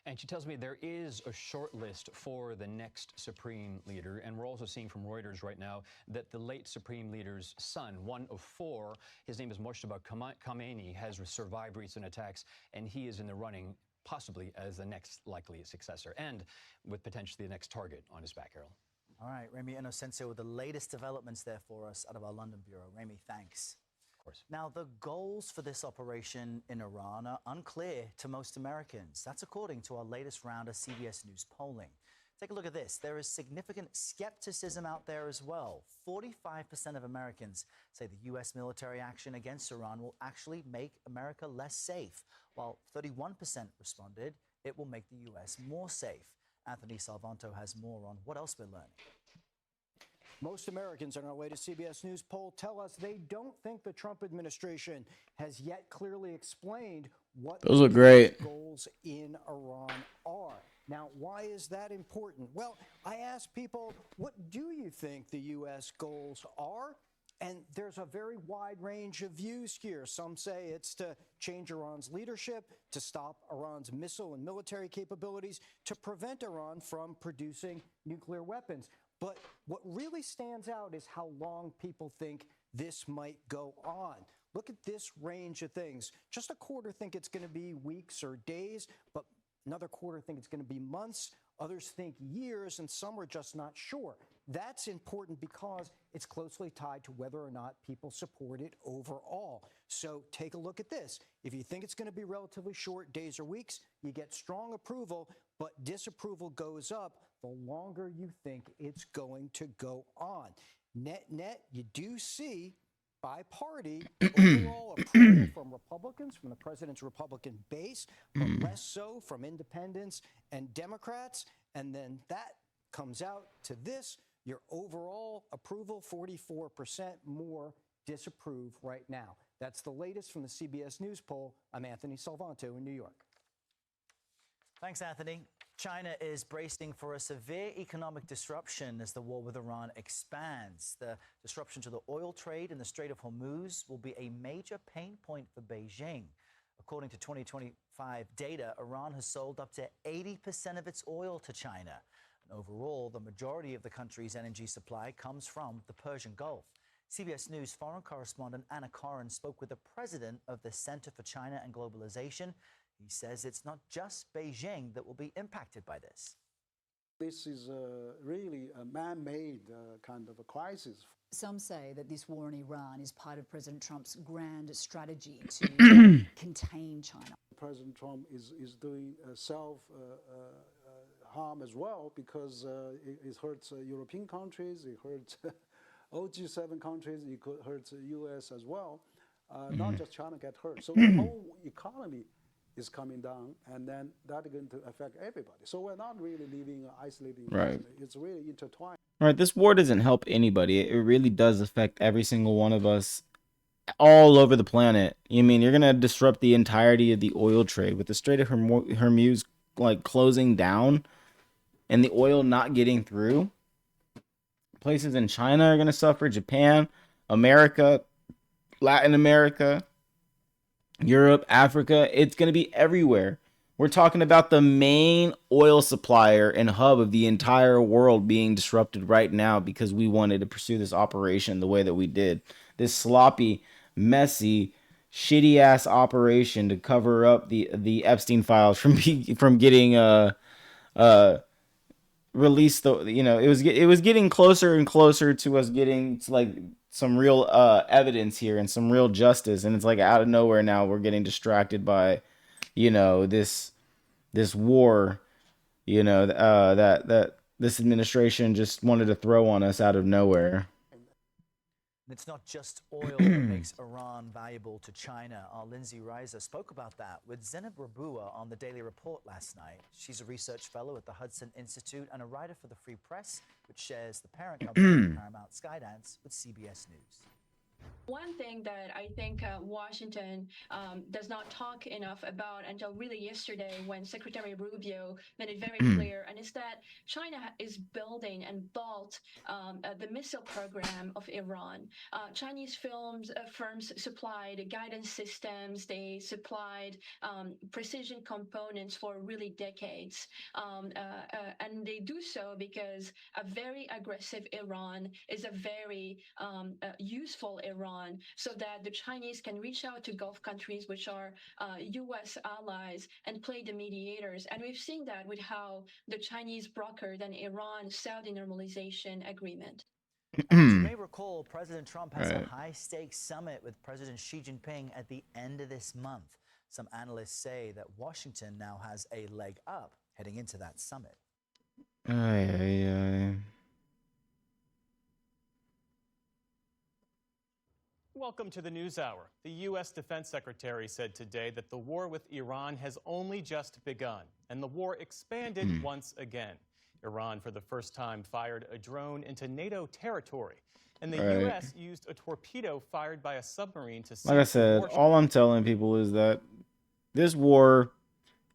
And she tells me there is a short list for the next Supreme Leader. And we're also seeing from Reuters right now that the late Supreme Leader's son, one of four, his name is Moshtaba Khamenei, has survived recent attacks, and he is in the running possibly as the next likely successor and with potentially the next target on his back, Errol. All right, Remy Inocencio with the latest developments there for us out of our London bureau. Remy, thanks. Now, the goals for this operation in Iran are unclear to most Americans. That's according to our latest round of CBS News polling. Take a look at this. There is significant skepticism out there as well. 45% of Americans say the U.S. military action against Iran will actually make America less safe, while 31% responded it will make the U.S. more safe. Anthony Salvanto has more on what else we're learning. Most Americans in our latest CBS News poll tell us they don't think the Trump administration has yet clearly explained what Those look great. goals in Iran are. Now, why is that important? Well, I asked people, what do you think the U.S. goals are? And there's a very wide range of views here. Some say it's to change Iran's leadership, to stop Iran's missile and military capabilities, to prevent Iran from producing nuclear weapons. But what really stands out is how long people think this might go on. Look at this range of things. Just a quarter think it's going to be weeks or days, but another quarter think it's going to be months. Others think years, and some are just not sure. That's important because it's closely tied to whether or not people support it overall. So take a look at this. If you think it's going to be relatively short, days or weeks, you get strong approval, but disapproval goes up the longer you think it's going to go on. Net, you do see by party overall approval from Republicans, from the president's Republican base, but less so from independents and Democrats. And then that comes out to this, your overall approval, 44% more disapprove right now. That's the latest from the CBS News poll. I'm Anthony Salvanto in New York. Thanks, Anthony. China is bracing for a severe economic disruption as the war with Iran expands. The disruption to the oil trade in the Strait of Hormuz will be a major pain point for Beijing. According to 2025 data, Iran has sold up to 80% of its oil to China. And overall, the majority of the country's energy supply comes from the Persian Gulf. CBS News foreign correspondent Anna Coren spoke with the president of the Center for China and Globalization. He says it's not just Beijing that will be impacted by this. This is really a man-made kind of a crisis. Some say that this war in Iran is part of President Trump's grand strategy to contain China. President Trump is doing self-harm as well because it hurts European countries, it hurts all G7 countries, it hurts the U.S. as well. Not just China get hurt. So the whole economy is coming down, and then that's going to affect everybody. So we're not really living isolating. Right. It's really intertwined. All right, this war doesn't help anybody. It really does affect every single one of us all over the planet. You mean you're going to disrupt the entirety of the oil trade with the Strait of Hormuz like closing down and the oil not getting through? Places in China are going to suffer, Japan, America, Latin America, Europe, Africa. It's going to be everywhere. We're talking about the main oil supplier and hub of the entire world being disrupted right now because we wanted to pursue this operation the way that we did. This sloppy, messy, shitty ass operation to cover up the Epstein files from getting released. It was getting closer and closer to us getting to like some real evidence here and some real justice, and it's like out of nowhere now we're getting distracted by this war that this administration just wanted to throw on us out of nowhere. It's not just oil that makes Iran valuable to China. Our Lindsay Reiser spoke about that with Zenab Rabua on the Daily Report last night. She's a research fellow at the Hudson Institute and a writer for the Free Press, which shares the parent company Paramount Skydance with CBS News. One thing that I think Washington does not talk enough about until really yesterday when Secretary Rubio made it very clear, and is that China is building and bought the missile program of Iran. Chinese firms supplied guidance systems, they supplied precision components for really decades. And they do so because a very aggressive Iran is a very useful Iran, so that the Chinese can reach out to Gulf countries, which are U.S. allies, and play the mediators. And we've seen that with how the Chinese brokered an Iran-Saudi normalization agreement. As you may recall, President Trump has a Right. high-stakes summit with President Xi Jinping at the end of this month. Some analysts say that Washington now has a leg up heading into that summit. Ay, ay, ay. Welcome to the News Hour. The U.S. Defense Secretary said today that the war with Iran has only just begun, and the war expanded once again. Iran, for the first time, fired a drone into NATO territory, and the Right. U.S. used a torpedo fired by a submarine to sink Like I the said, warship. all I'm telling people is that this war,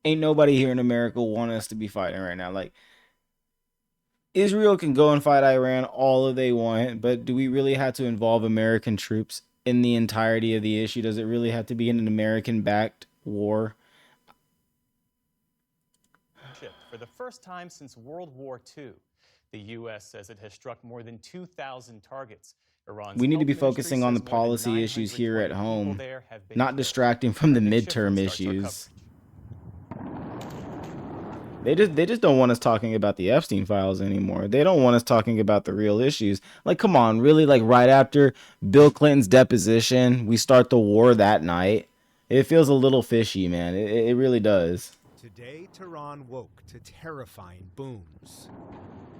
ain't nobody here in America want us to be fighting right now. Like, Israel can go and fight Iran all that they want, but do we really have to involve American troops in the entirety of the issue? Does it really have to be an American-backed war? For the first time since World War II, the U.S. says it has struck more than 2,000 targets. Iran's We need to be health ministry focusing on the says more than policy issues here at 920 people home, there have been not killed. distracting from the Nick Shifrin midterm starts our issues. They just don't want us talking about the Epstein files anymore. They don't want us talking about the real issues. Like, come on, really? Like, right after Bill Clinton's deposition, we start the war that night. It feels a little fishy, man. It really does. Today, Tehran woke to terrifying booms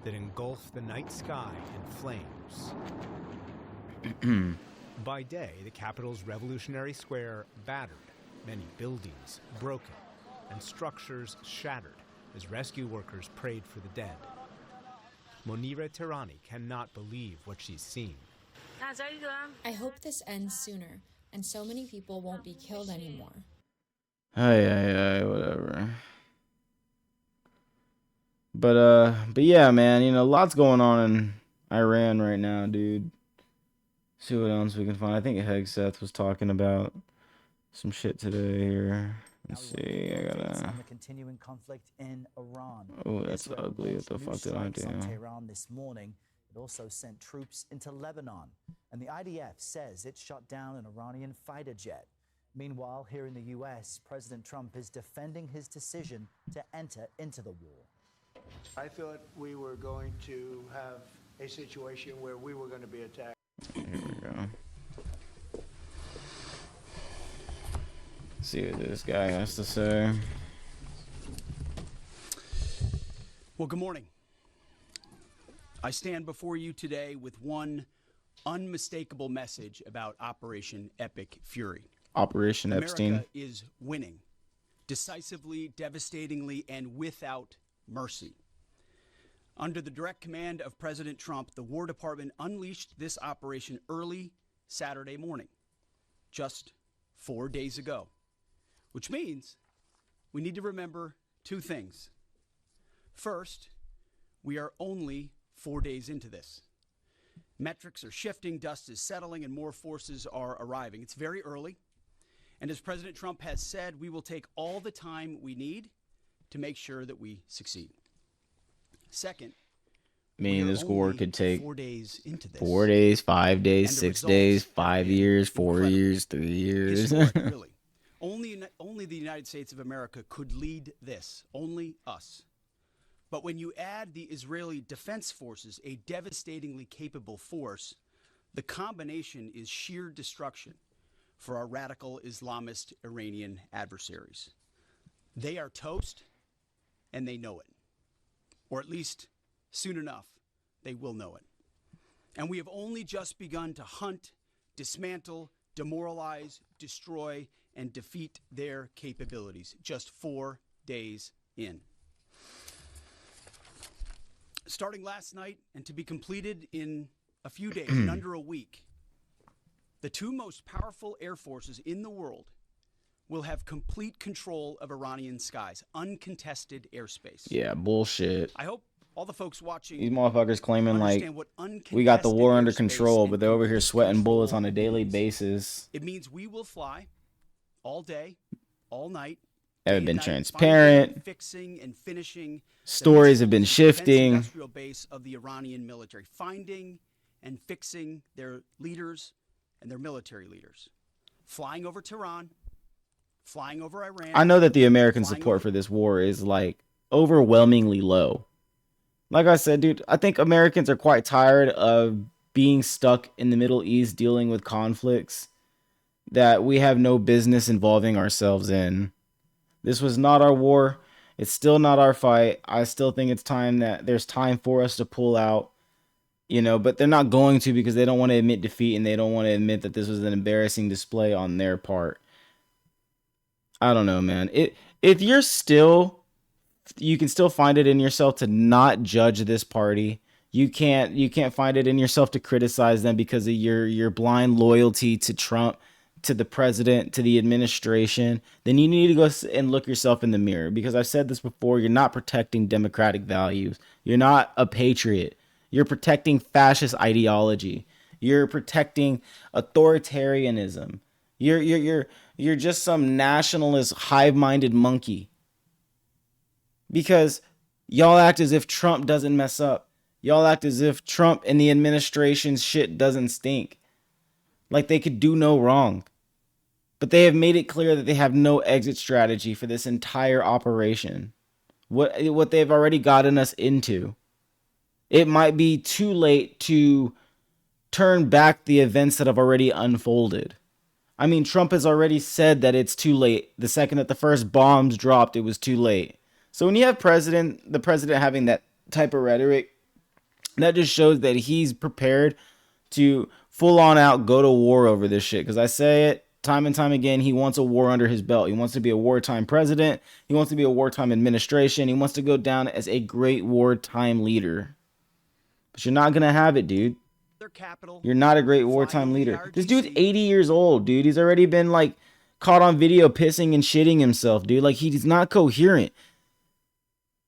that engulfed the night sky in flames. By day, the capital's Revolutionary Square battered, many buildings broken, and structures shattered as rescue workers prayed for the dead. Monira Tehrani cannot believe what she's seen. I hope this ends sooner, and so many people won't be killed anymore. Whatever. But yeah, man, you know, lots going on in Iran right now, dude. See what else we can find. I think Hegseth was talking about some shit today here. Let's see. I gotta. On the continuing conflict in Iran. Oh, that's Israel ugly. What launched the new fuck did I strikes on do? Tehran this morning. It also sent troops into Lebanon, and the IDF says it shot down an Iranian fighter jet. Meanwhile, here in the U.S., President Trump is defending his decision to enter into the war. I thought we were going to have a situation where we were going to be attacked. Here we go. See what this guy has to say. Well, good morning. I stand before you today with one unmistakable message about Operation Epic Fury. Operation Epstein. America is winning decisively, devastatingly, and without mercy. Under the direct command of President Trump, the War Department unleashed this operation early Saturday morning, just 4 days ago, which means we need to remember two things. First, we are only 4 days into this. Metrics are shifting, dust is settling, and more forces are arriving. It's very early, and as President Trump has said, we will take all the time we need to make sure that we succeed. Second, Meaning this war could take 4 days into this. 4 days, 5 days, And the 6 results days, have 5 been years, 4 incredible. years, 3 years. Historic, really. Only the United States of America could lead this. Only us. But when you add the Israeli Defense Forces, a devastatingly capable force, the combination is sheer destruction for our radical Islamist Iranian adversaries. They are toast, and they know it. Or at least, soon enough, they will know it. And we have only just begun to hunt, dismantle, demoralize, destroy, and defeat their capabilities, just 4 days in. Starting last night and to be completed in a few days, in under a week, the two most powerful air forces in the world will have complete control of Iranian skies, uncontested airspace. Yeah, bullshit. I hope all the folks watching These motherfuckers claiming like understand what we got the uncontested war under airspace control, but and they're over here complete sweating bullets control on a daily means. basis. It means we will fly all day, all night. Haven't been night, transparent. finding, fixing and finishing Stories the have been missiles and defense shifting. industrial base of the Iranian military, finding and fixing their leaders and their military leaders, flying over Tehran, flying over Iran. I know that the American flying support over- for this war is like overwhelmingly low. Like I said, dude, I think Americans are quite tired of being stuck in the Middle East dealing with conflicts that we have no business involving ourselves in. This was not our war. It's still not our fight. I still think it's time that there's time for us to pull out, you know, but they're not going to because they don't want to admit defeat and they don't want to admit that this was an embarrassing display on their part. I don't know, man. If you're still, you can still find it in yourself to not judge this party. You can't find it in yourself to criticize them because of your blind loyalty to Trump, to the president, to the administration. Then you need to go and look yourself in the mirror, because I've said this before. You're not protecting democratic values. You're not a patriot. You're protecting fascist ideology. You're protecting authoritarianism. You're just some nationalist, hive-minded monkey. Because y'all act as if Trump doesn't mess up. Y'all act as if Trump and the administration's shit doesn't stink. Like they could do no wrong. But they have made it clear that they have no exit strategy for this entire operation. What they've already gotten us into. It might be too late to turn back the events that have already unfolded. I mean, Trump has already said that it's too late. The second that the first bombs dropped, it was too late. So when you have the president having that type of rhetoric, that just shows that he's prepared to full on out go to war over this shit. Because I say it time and time again, he wants a war under his belt. He wants to be a wartime president. He wants to be a wartime administration. He wants to go down as a great wartime leader. But you're not going to have it, dude. You're not a great wartime leader. This dude's 80 years old, dude. He's already been like caught on video pissing and shitting himself, dude. Like he's not coherent.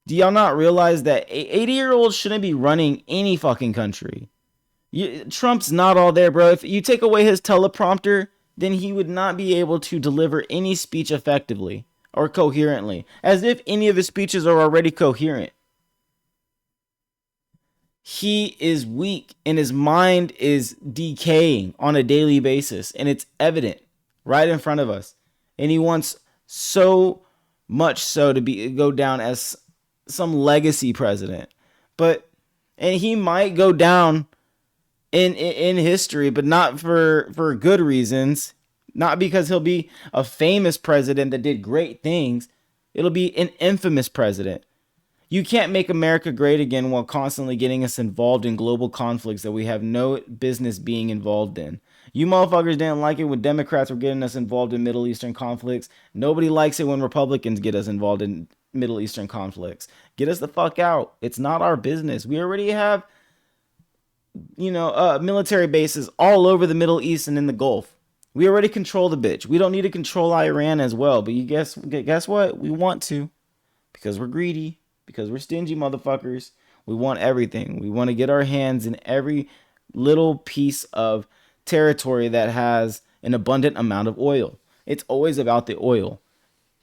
Do y'all not realize that 80-year-olds shouldn't be running any fucking country? Trump's not all there, bro. If you take away his teleprompter, then he would not be able to deliver any speech effectively or coherently, as if any of his speeches are already coherent. He is weak and his mind is decaying on a daily basis, and it's evident right in front of us. And he wants so much so to go down as some legacy president. And he might go down in history, but not for good reasons. Not because he'll be a famous president that did great things. It'll be an infamous president. You can't make America great again while constantly getting us involved in global conflicts that we have no business being involved in. You motherfuckers didn't like it when Democrats were getting us involved in Middle Eastern conflicts. Nobody likes it when Republicans get us involved in Middle Eastern conflicts. Get us the fuck out. It's not our business. We already have, military bases all over the Middle East and in the Gulf. We already control the bitch. We don't need to control Iran as well. But you guess what? We want to, because we're greedy. Because we're stingy motherfuckers. We want everything. We want to get our hands in every little piece of territory that has an abundant amount of oil. It's always about the oil.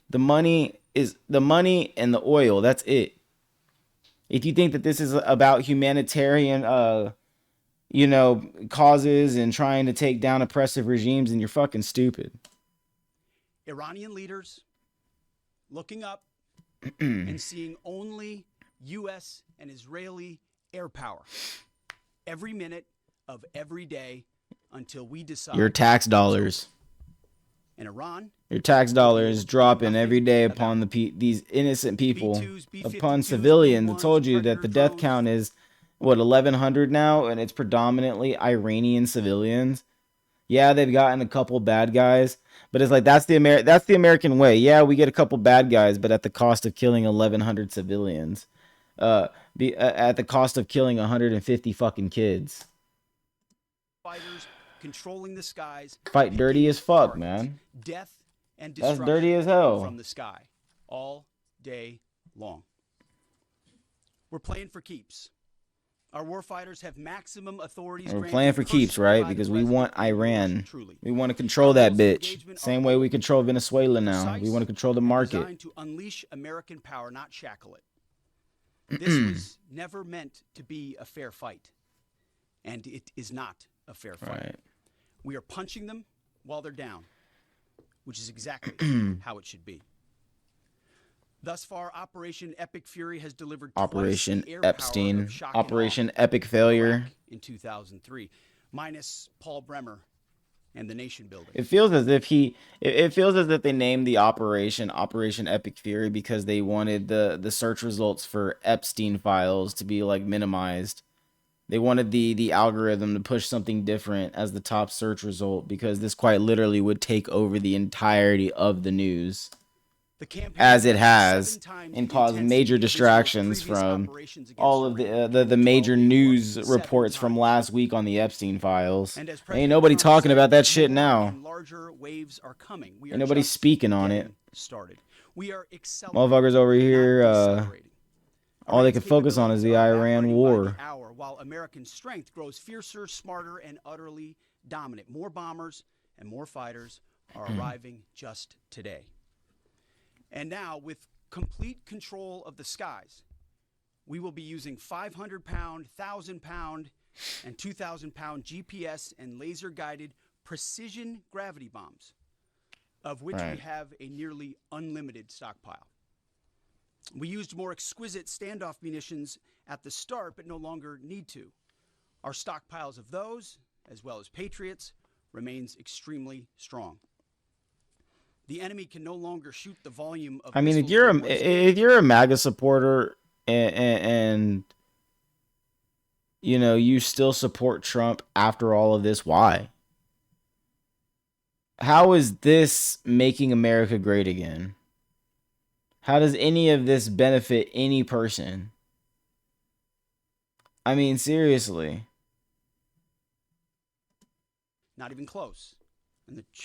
The money and the oil. That's it. If you think that this is about humanitarian, causes and trying to take down oppressive regimes, then you're fucking stupid. Iranian leaders looking up and seeing only U.S. and Israeli air power every minute of every day until we decide. Your tax dollars. In Iran, your tax dollars dropping every day upon these innocent people, upon civilians. I told you that the death count is 1,100 now, and it's predominantly Iranian civilians. Yeah, they've gotten a couple bad guys, but it's like that's the American way. Yeah, we get a couple bad guys, but at the cost of killing 1,100 civilians, at the cost of killing 150 fucking kids. Fighters controlling the skies, Fight dirty as fuck, targets, man. death and That's destruction dirty as hell. from the sky all day long. We're playing for keeps. Our warfighters have maximum authorities. We're playing for keeps, right? Because we want Iran. Truly. We want to control that bitch. Same way we control Venezuela now. We want to control the market. Designed to unleash American power, not shackle it. This was never meant to be a fair fight, and it is not a fair fight. Right. We are punching them while they're down, which is exactly how it should be. Thus far, Operation Epic Fury has delivered Operation twice the air power Epstein, of shock and Operation awe Epic Failure. in 2003, minus Paul Bremer and the nation building. It feels as if they named the Operation Epic Fury because they wanted the search results for Epstein files to be like minimized. They wanted the algorithm to push something different as the top search result because this quite literally would take over the entirety of the news. As it has, and cause major distractions from all of the major news reports from last week on the Epstein files. Ain't nobody talking about that shit now. Larger waves are coming. Ain't nobody speaking on it. Started. We are Motherfuckers over here, all they can focus on is the Iran war. While American strength grows fiercer, smarter, and utterly dominant. More bombers and more fighters are arriving just today. And now, with complete control of the skies, we will be using 500-pound, 1,000-pound, and 2,000-pound GPS and laser-guided precision gravity bombs, of which we have a nearly unlimited stockpile. We used more exquisite standoff munitions at the start, but no longer need to. Our stockpiles of those, as well as Patriots, remains extremely strong. The enemy can no longer shoot the volume of. I mean, if you're a MAGA supporter and you know you still support Trump after all of this, why? How is this making America great again? How does any of this benefit any person? I mean, seriously. Not even close.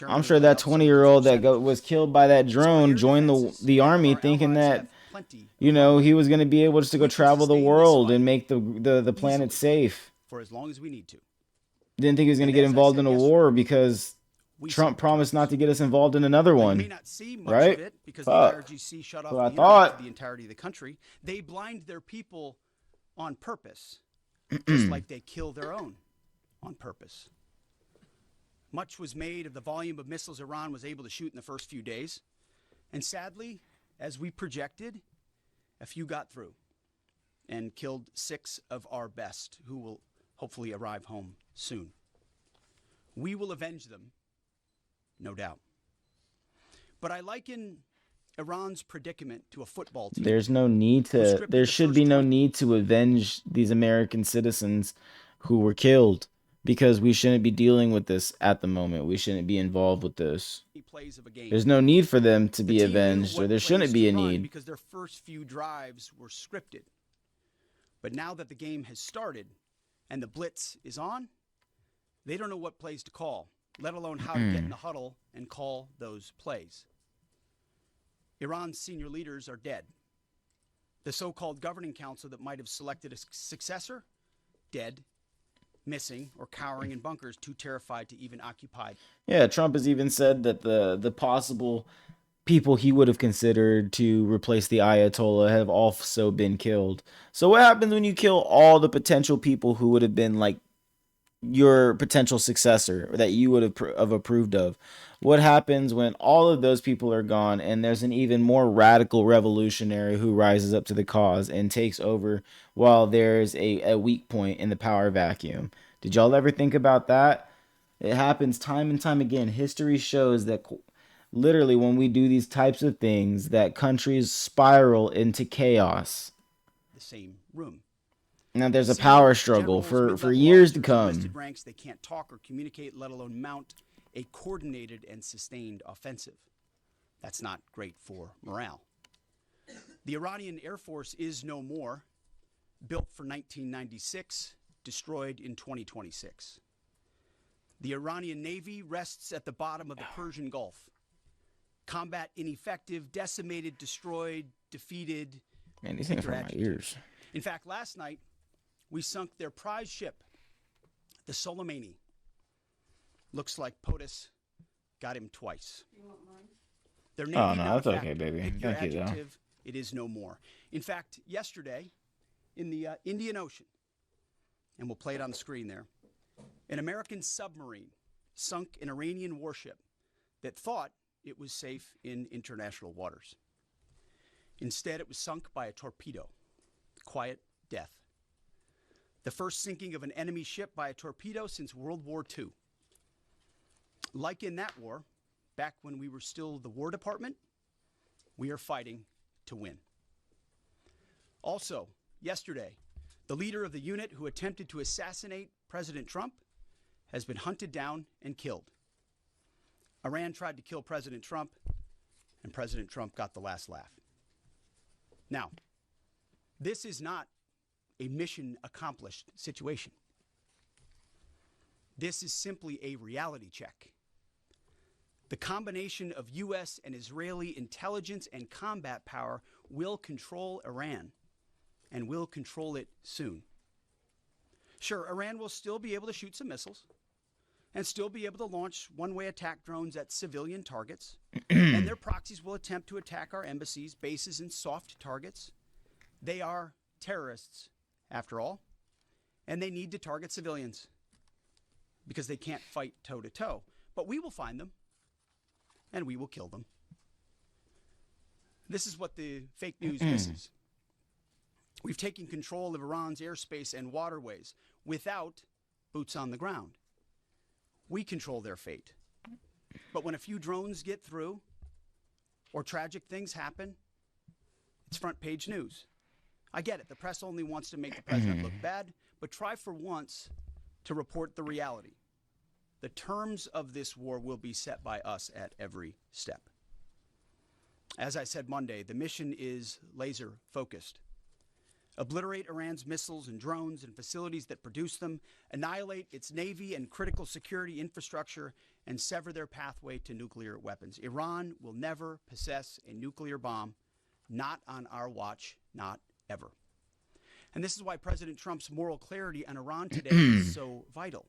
I'm sure that 20-year-old that was killed by that drone joined the army thinking that, you know, he was going to be able just to go travel the world and make the planet safe. For as long as we need to. Didn't think he was going to get involved in a war because Trump promised not to get us involved in another one. You may not see much right? of it because Fuck. the IRGC shut off So I the internet thought. to the entirety of the country. They blind their people on purpose, just like they kill their own on purpose. Much was made of the volume of missiles Iran was able to shoot in the first few days. And sadly, as we projected, a few got through and killed 6 of our best, who will hopefully arrive home soon. We will avenge them, no doubt. But I liken Iran's predicament to a football team. There should be no need to avenge these American citizens who were killed. Because we shouldn't be dealing with this at the moment. We shouldn't be involved with this. There's no need for them to be avenged, or there shouldn't be a need. Because their first few drives were scripted. But now that the game has started and the blitz is on, they don't know what plays to call, let alone how to get in the huddle and call those plays. Iran's senior leaders are dead. The so-called governing council that might have selected a successor, dead. Missing or cowering in bunkers, too terrified to even occupy. Yeah, Trump has even said that the possible people he would have considered to replace the Ayatollah have also been killed. So what happens when you kill all the potential people who would have been like your potential successor that you would have approved of? What happens when all of those people are gone and there's an even more radical revolutionary who rises up to the cause and takes over while there's a weak point in the power vacuum? Did y'all ever think about that? It happens time and time again. History shows that literally when we do these types of things, that countries spiral into chaos. The same room. Now there's a power struggle for years to come. Ranks, they can't talk or communicate, let alone mount a coordinated and sustained offensive. That's not great for morale. The Iranian Air Force is no more, built for 1996, destroyed in 2026. The Iranian Navy rests at the bottom of the Persian Gulf. Combat ineffective, decimated, destroyed, defeated. Man, these things hurt my ears. In fact, last night, we sunk their prize ship, the Soleimani. Looks like POTUS got him twice. Their Navy, Oh, no, not that's a okay, fact. baby. Pick your Thank you, though. adjective, it is no more. In fact, yesterday, in the Indian Ocean, and we'll play it on the screen there, an American submarine sunk an Iranian warship that thought it was safe in international waters. Instead, it was sunk by a torpedo. Quiet death. The first sinking of an enemy ship by a torpedo since World War II. Like in that war, back when we were still the War Department, we are fighting to win. Also, yesterday, the leader of the unit who attempted to assassinate President Trump has been hunted down and killed. Iran tried to kill President Trump, and President Trump got the last laugh. Now, this is not a mission accomplished situation. This is simply a reality check. The combination of U.S. and Israeli intelligence and combat power will control Iran, and will control it soon. Sure, Iran will still be able to shoot some missiles and still be able to launch one-way attack drones at civilian targets, and their proxies will attempt to attack our embassies, bases, and soft targets. They are terrorists, after all, and they need to target civilians because they can't fight toe-to-toe. But we will find them, and we will kill them. This is what the fake news misses. We've taken control of Iran's airspace and waterways without boots on the ground. We control their fate. But when a few drones get through or tragic things happen, it's front page news. I get it. The press only wants to make the president look bad, but try for once to report the reality. The terms of this war will be set by us at every step. As I said Monday, the mission is laser focused. Obliterate Iran's missiles and drones and facilities that produce them, annihilate its navy and critical security infrastructure, and sever their pathway to nuclear weapons. Iran will never possess a nuclear bomb, not on our watch, not ever. And this is why President Trump's moral clarity on Iran today is so vital.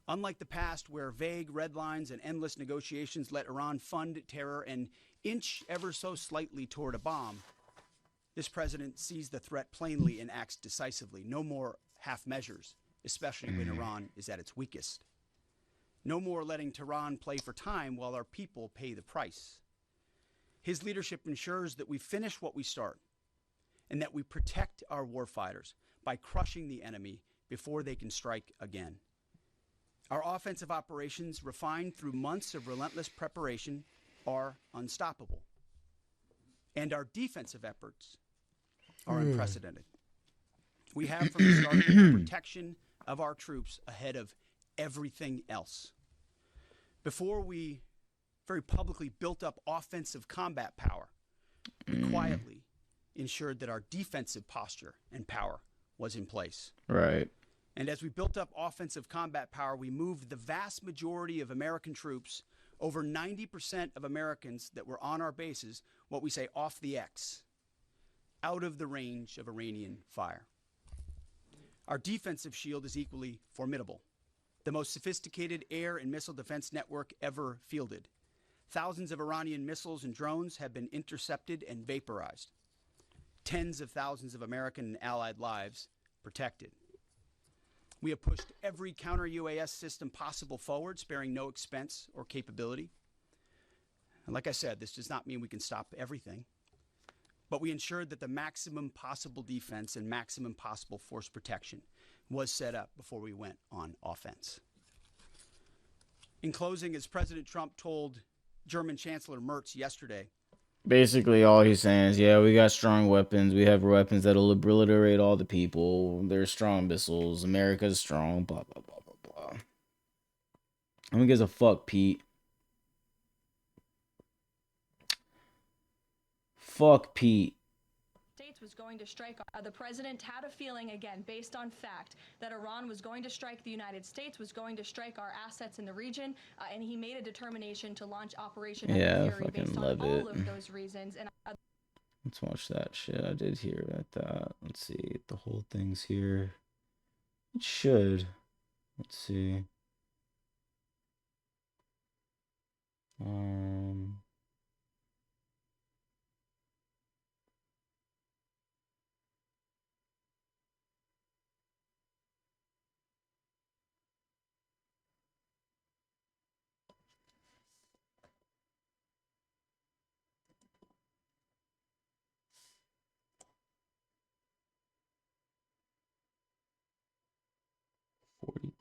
Unlike the past, where vague red lines and endless negotiations let Iran fund terror and inch ever so slightly toward a bomb, this president sees the threat plainly and acts decisively. No more half measures, especially when Iran is at its weakest. No more letting Tehran play for time while our people pay the price. His leadership ensures that we finish what we start and that we protect our warfighters by crushing the enemy before they can strike again. Our offensive operations, refined through months of relentless preparation, are unstoppable. And our defensive efforts are unprecedented. We have from the start the protection of our troops ahead of everything else. Before we very publicly built up offensive combat power, we quietly ensured that our defensive posture and power was in place. Right. And as we built up offensive combat power, we moved the vast majority of American troops, over 90% of Americans that were on our bases, what we say off the X, out of the range of Iranian fire. Our defensive shield is equally formidable, the most sophisticated air and missile defense network ever fielded. Thousands of Iranian missiles and drones have been intercepted and vaporized. Tens of thousands of American and allied lives protected. We have pushed every counter-UAS system possible forward, sparing no expense or capability. And like I said, this does not mean we can stop everything, but we ensured that the maximum possible defense and maximum possible force protection was set up before we went on offense. In closing, as President Trump told German Chancellor Merz yesterday, Basically, all he's saying is, yeah, we got strong weapons. We have weapons that'll obliterate all the people. There's strong missiles. America's strong. Blah, blah, blah, blah, blah. Who gives a fuck, Pete? Fuck Pete. States was going to strike. The president had a feeling, again, based on fact, that Iran was going to strike the United States, was going to strike our assets in the region, and he made a determination to launch Operation Yeah, Fury fucking based on love it. all of those reasons. And Let's watch that shit. I did hear about that. Let's see. The whole thing's here. It should. Let's see. Um.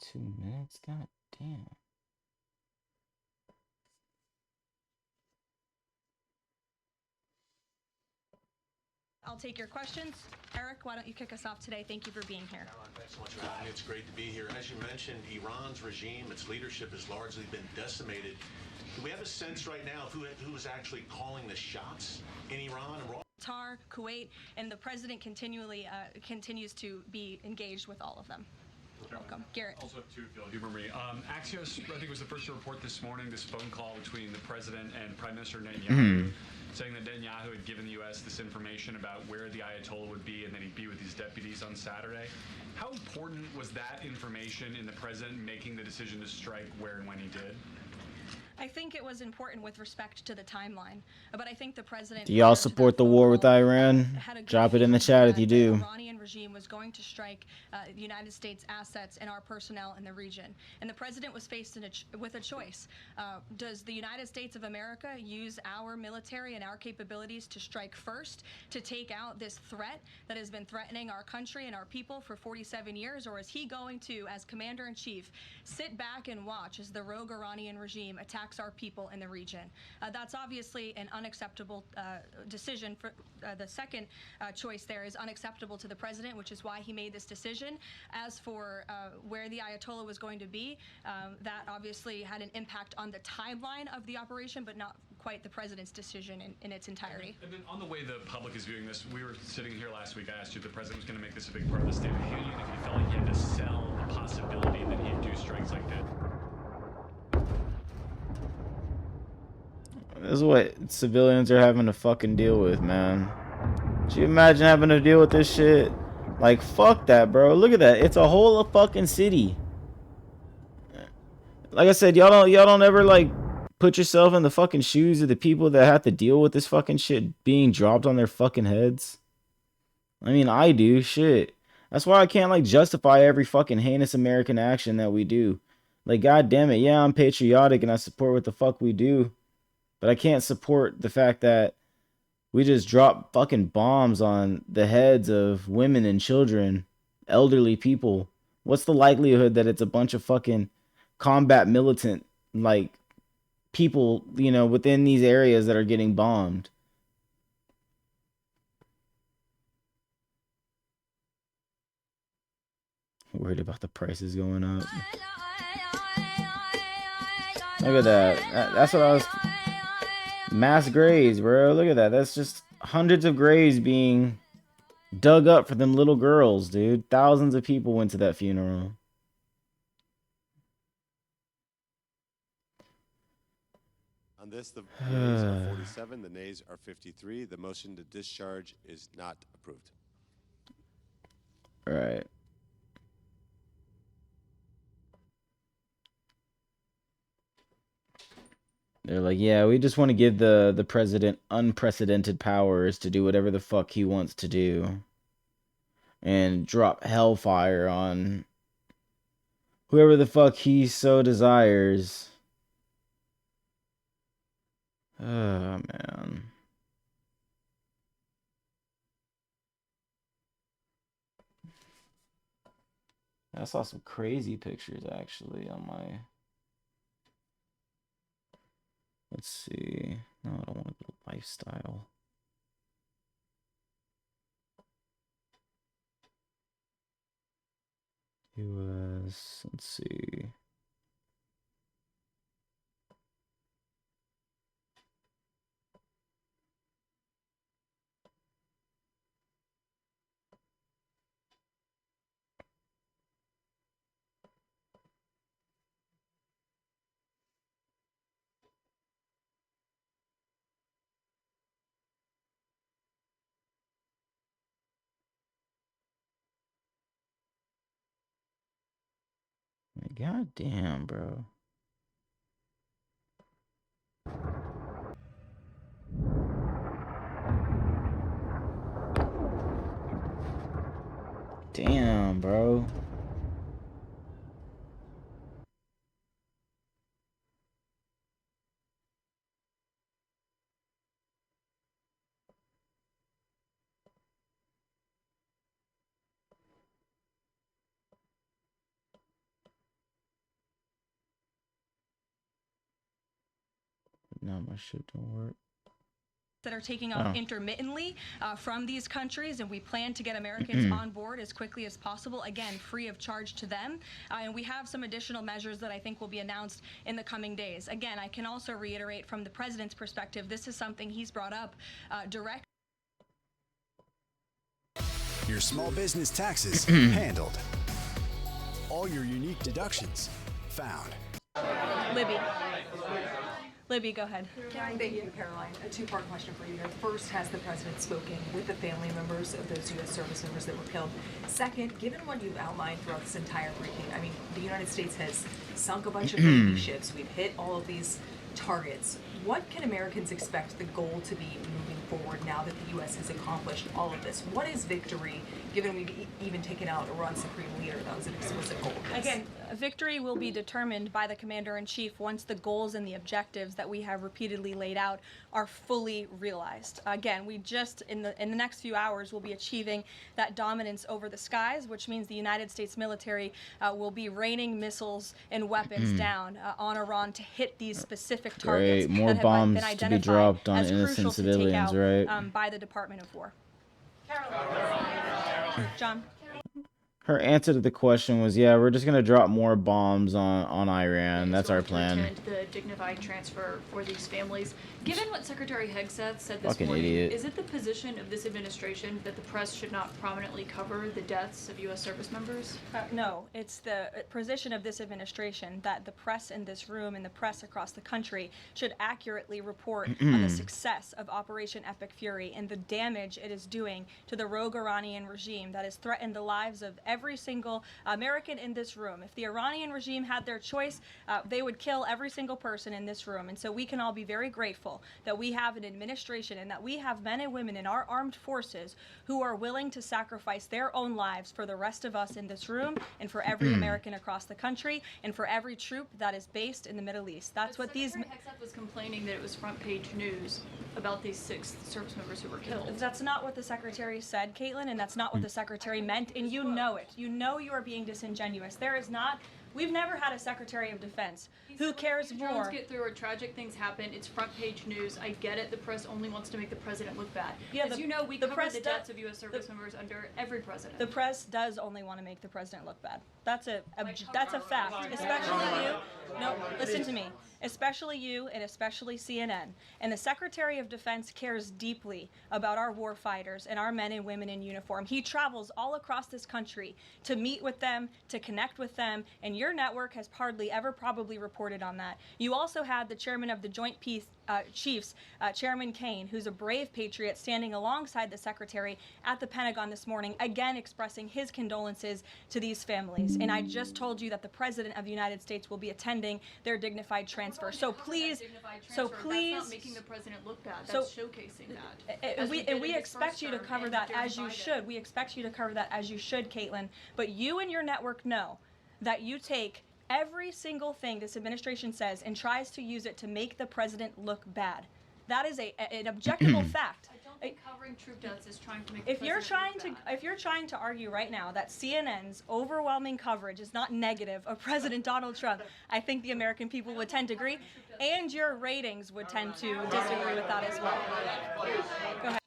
$42. God damn. I'll take your questions. Eric, why don't you kick us off today? Thank you for being here. Thanks so much for having me. It's great to be here. As you mentioned, Iran's regime, its leadership has largely been decimated. Do we have a sense right now of who is actually calling the shots in Iran? Qatar, Kuwait, and the president continues to be engaged with all of them. Welcome. Garrett. Also have two, if you'll humor me. Axios, I think, was the first to report this morning this phone call between the president and Prime Minister Netanyahu, saying that Netanyahu had given the U.S. this information about where the Ayatollah would be and that he'd be with his deputies on Saturday. How important was that information in the president making the decision to strike where and when he did? I think it was important with respect to the timeline, but I think the president. Do y'all support the war with Iran? Drop it in the chat if you do. The Iranian regime was going to strike the United States assets and our personnel in the region, and the president was faced with a choice. Does the United States of America use our military and our capabilities to strike first to take out this threat that has been threatening our country and our people for 47 years, or is he going to, as commander-in-chief, sit back and watch as the rogue Iranian regime attacks our people in the region? That's obviously an unacceptable decision. For the second choice there is unacceptable to the president, which is why he made this decision. As for where the Ayatollah was going to be, that obviously had an impact on the timeline of the operation, but not quite the president's decision in its entirety. And then on the way the public is viewing this, we were sitting here last week. I asked you if the president was going to make this a big part of the State of the Union, if you felt like he had to sell the possibility that he'd do strikes like that. This is what civilians are having to fucking deal with, man. Could you imagine having to deal with this shit? Like, fuck that, bro. Look at that. It's a whole fucking city. Like I said, y'all don't ever, like, put yourself in the fucking shoes of the people that have to deal with this fucking shit being dropped on their fucking heads. I mean, I do. Shit. That's why I can't, like, justify every fucking heinous American action that we do. Like, god damn it. Yeah, I'm patriotic and I support what the fuck we do. But I can't support the fact that we just drop fucking bombs on the heads of women and children, elderly people. What's the likelihood that it's a bunch of fucking combat militant, like, people, you know, within these areas that are getting bombed? Worried about the prices going up. Look at that. That's what I was... Mass graves, bro. Look at that. That's just hundreds of graves being dug up for them little girls, dude. Thousands of people went to that funeral. On this, the yeas are 47, the nays are 53. The motion to discharge is not approved. All right. They're like, yeah, we just want to give the president unprecedented powers to do whatever the fuck he wants to do. And drop hellfire on whoever the fuck he so desires. Oh, man. I saw some crazy pictures, actually, on my... Let's see. No, I don't want to go to lifestyle. US, let's see. God damn, bro. Damn, bro. No, my shit don't work. That are taking off intermittently from these countries, and we plan to get Americans on board as quickly as possible, again, free of charge to them. And we have some additional measures that I think will be announced in the coming days. Again, I can also reiterate from the president's perspective, this is something he's brought up direct. Your small business taxes handled. All your unique deductions found. Libby, go ahead. Thank you, Caroline. A two-part question for you. First, has the president spoken with the family members of those U.S. service members that were killed? Second, given what you've outlined throughout this entire briefing, I mean, the United States has sunk a bunch of Navy ships. We've hit all of these targets. What can Americans expect the goal to be moving forward now that the U.S. has accomplished all of this? What is victory, given we've even taken out Iran's supreme leader? That was an explicit goal. Again, victory will be determined by the commander-in-chief once the goals and the objectives that we have repeatedly laid out are fully realized. Again, we just, in the next few hours, will be achieving that dominance over the skies, which means the United States military will be raining missiles and weapons down on Iran to hit these specific targets. Great, more that bombs been to be identified dropped on as innocent crucial to take civilians, out, right? by the Department of War. John? Her answer to the question was, yeah, we're just gonna drop more bombs on Iran. That's our plan. The dignified transfer for these families. Given what Secretary Hegseth said this Fucking morning, idiot. is it the position of this administration that the press should not prominently cover the deaths of U.S. service members? No, it's the position of this administration that the press in this room and the press across the country should accurately report on the success of Operation Epic Fury and the damage it is doing to the rogue Iranian regime that has threatened the lives of every single American in this room. If the Iranian regime had their choice, they would kill every single person in this room. And so we can all be very grateful that we have an administration and that we have men and women in our armed forces who are willing to sacrifice their own lives for the rest of us in this room and for every American across the country and for every troop that is based in the Middle East. That's what these... Secretary Hegseth was complaining that it was front page news about these 6 service members who were killed. That's not what the Secretary said, Caitlin, and that's not what the Secretary meant, and you know it. You know you are being disingenuous. There is not... We've never had a Secretary of Defense who cares more. Drones get through or tragic things happen. It's front page news. I get it. The press only wants to make the president look bad. Yeah, As you know, we cover the deaths of U.S. service the- members under every president. The press does only want to make the president look bad. That's a fact. Especially you. No, listen to me. Especially you and especially CNN. And the Secretary of Defense cares deeply about our war fighters and our men and women in uniform. He travels all across this country to meet with them, to connect with them, and your network has hardly ever probably reported on that. You also had the chairman of the Joint Chiefs, Chairman Kane, who's a brave patriot, standing alongside the Secretary at the Pentagon this morning, again expressing his condolences to these families. And I just told you that the President of the United States will be attending their dignified transfer. So please, That's not making the president look bad. That's showcasing that. And we expect you to cover that as you should. We expect you to cover that as you should, Caitlin. But you and your network know that you take every single thing this administration says and tries to use it to make the president look bad. That is an objectable fact. I don't think covering troop deaths is trying to make If you're trying to argue right now that CNN's overwhelming coverage is not negative of President Donald Trump, I think the American people would tend to agree, and your ratings would tend to disagree with that as well. Go ahead.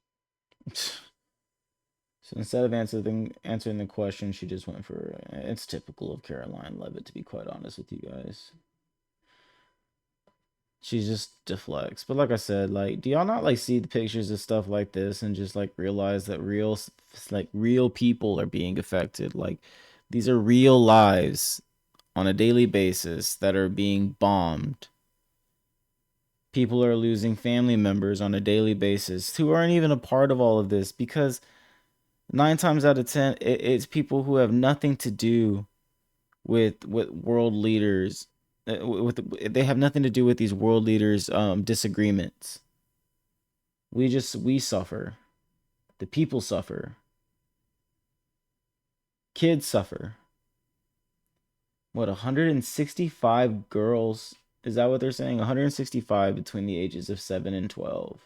So instead of answering the question, she just went for... It's typical of Caroline Levitt, to be quite honest with you guys. She just deflects. But like I said, like, do y'all not like see the pictures of stuff like this and just like realize that real people are being affected? Like, these are real lives on a daily basis that are being bombed. People are losing family members on a daily basis who aren't even a part of all of this, because 9 times out of 10, it's people who have nothing to do with world leaders. They have nothing to do with these world leaders' disagreements. We suffer. The people suffer. Kids suffer. What, 165 girls? Is that what they're saying? 165 between the ages of 7 and 12.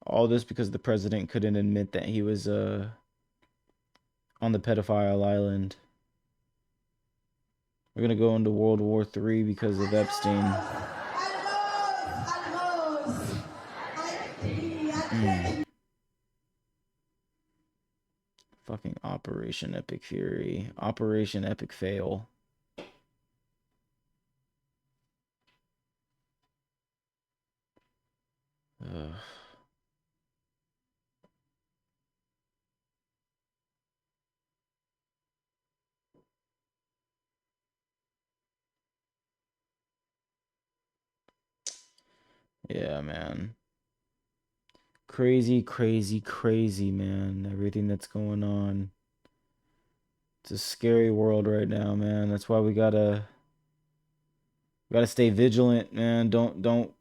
All this because the president couldn't admit that he was on the pedophile island. We're gonna go into World War III because of Epstein. Fucking Operation Epic Fury. Operation Epic Fail. Ugh. Yeah, man. Crazy, crazy, crazy, man. Everything that's going on. It's a scary world right now, man. That's why we gotta stay vigilant, man. Don't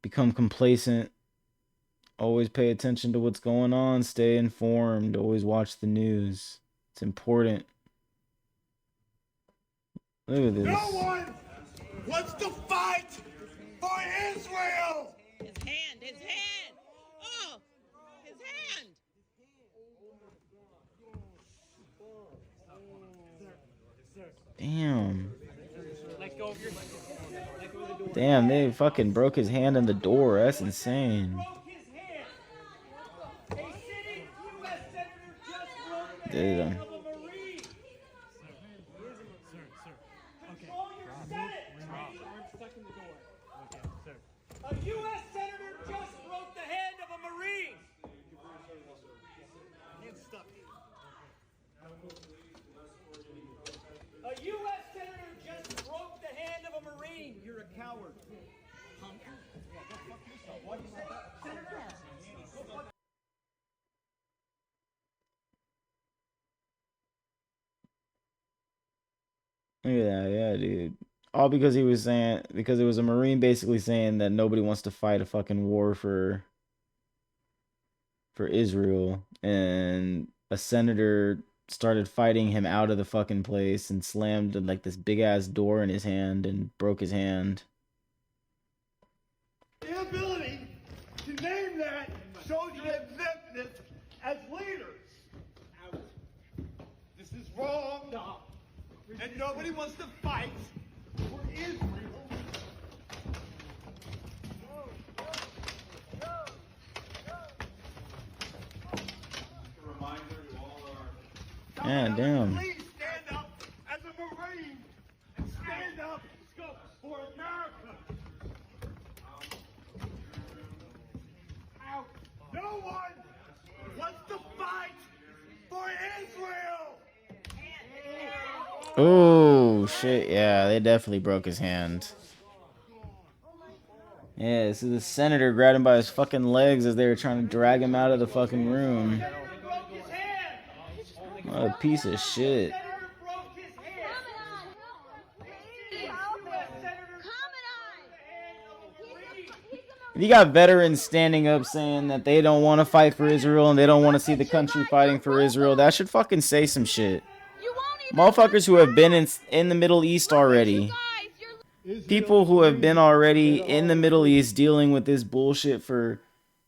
become complacent. Always pay attention to what's going on. Stay informed. Always watch the news. It's important. Look at this. No one wants to fight for Israel! His hand! Oh! His hand! Damn. Damn, they fucking broke his hand in the door. That's insane. Dude. A U.S. senator just broke the hand of a Marine. A U.S. senator just broke the hand of a Marine. You're a coward. Look at that, yeah, dude. All because he was saying, because it was a Marine basically saying that nobody wants to fight a fucking war for Israel, and a senator started fighting him out of the fucking place and slammed like this big ass door in his hand and broke his hand. The inability to name that shows your exemptness as leaders. This is wrong, and nobody wants to fight for Israel. Yeah, damn. Please stand up as a Marine and stand up for America. No one wants to fight for Israel. Oh shit, yeah, they definitely broke his hand. Yeah, this is the senator grabbed him by his fucking legs as they were trying to drag him out of the fucking room. What a piece of shit. You got veterans standing up saying that they don't want to fight for Israel and they don't want to see the country fighting for Israel. That should fucking say some shit. Motherfuckers who have been in the Middle East already. People who have been already in the Middle East dealing with this bullshit for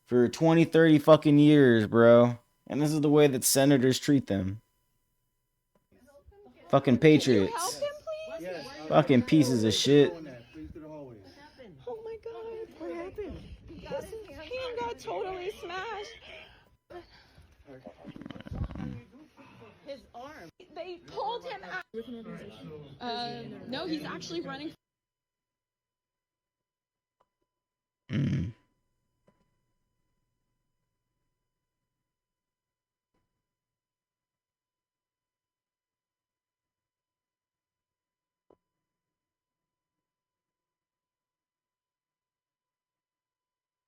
20, 30 fucking years, bro. And this is the way that senators treat them. Fucking patriots. Fucking pieces of shit. Oh my God, what happened? His hand got totally smashed. actually running. Mm.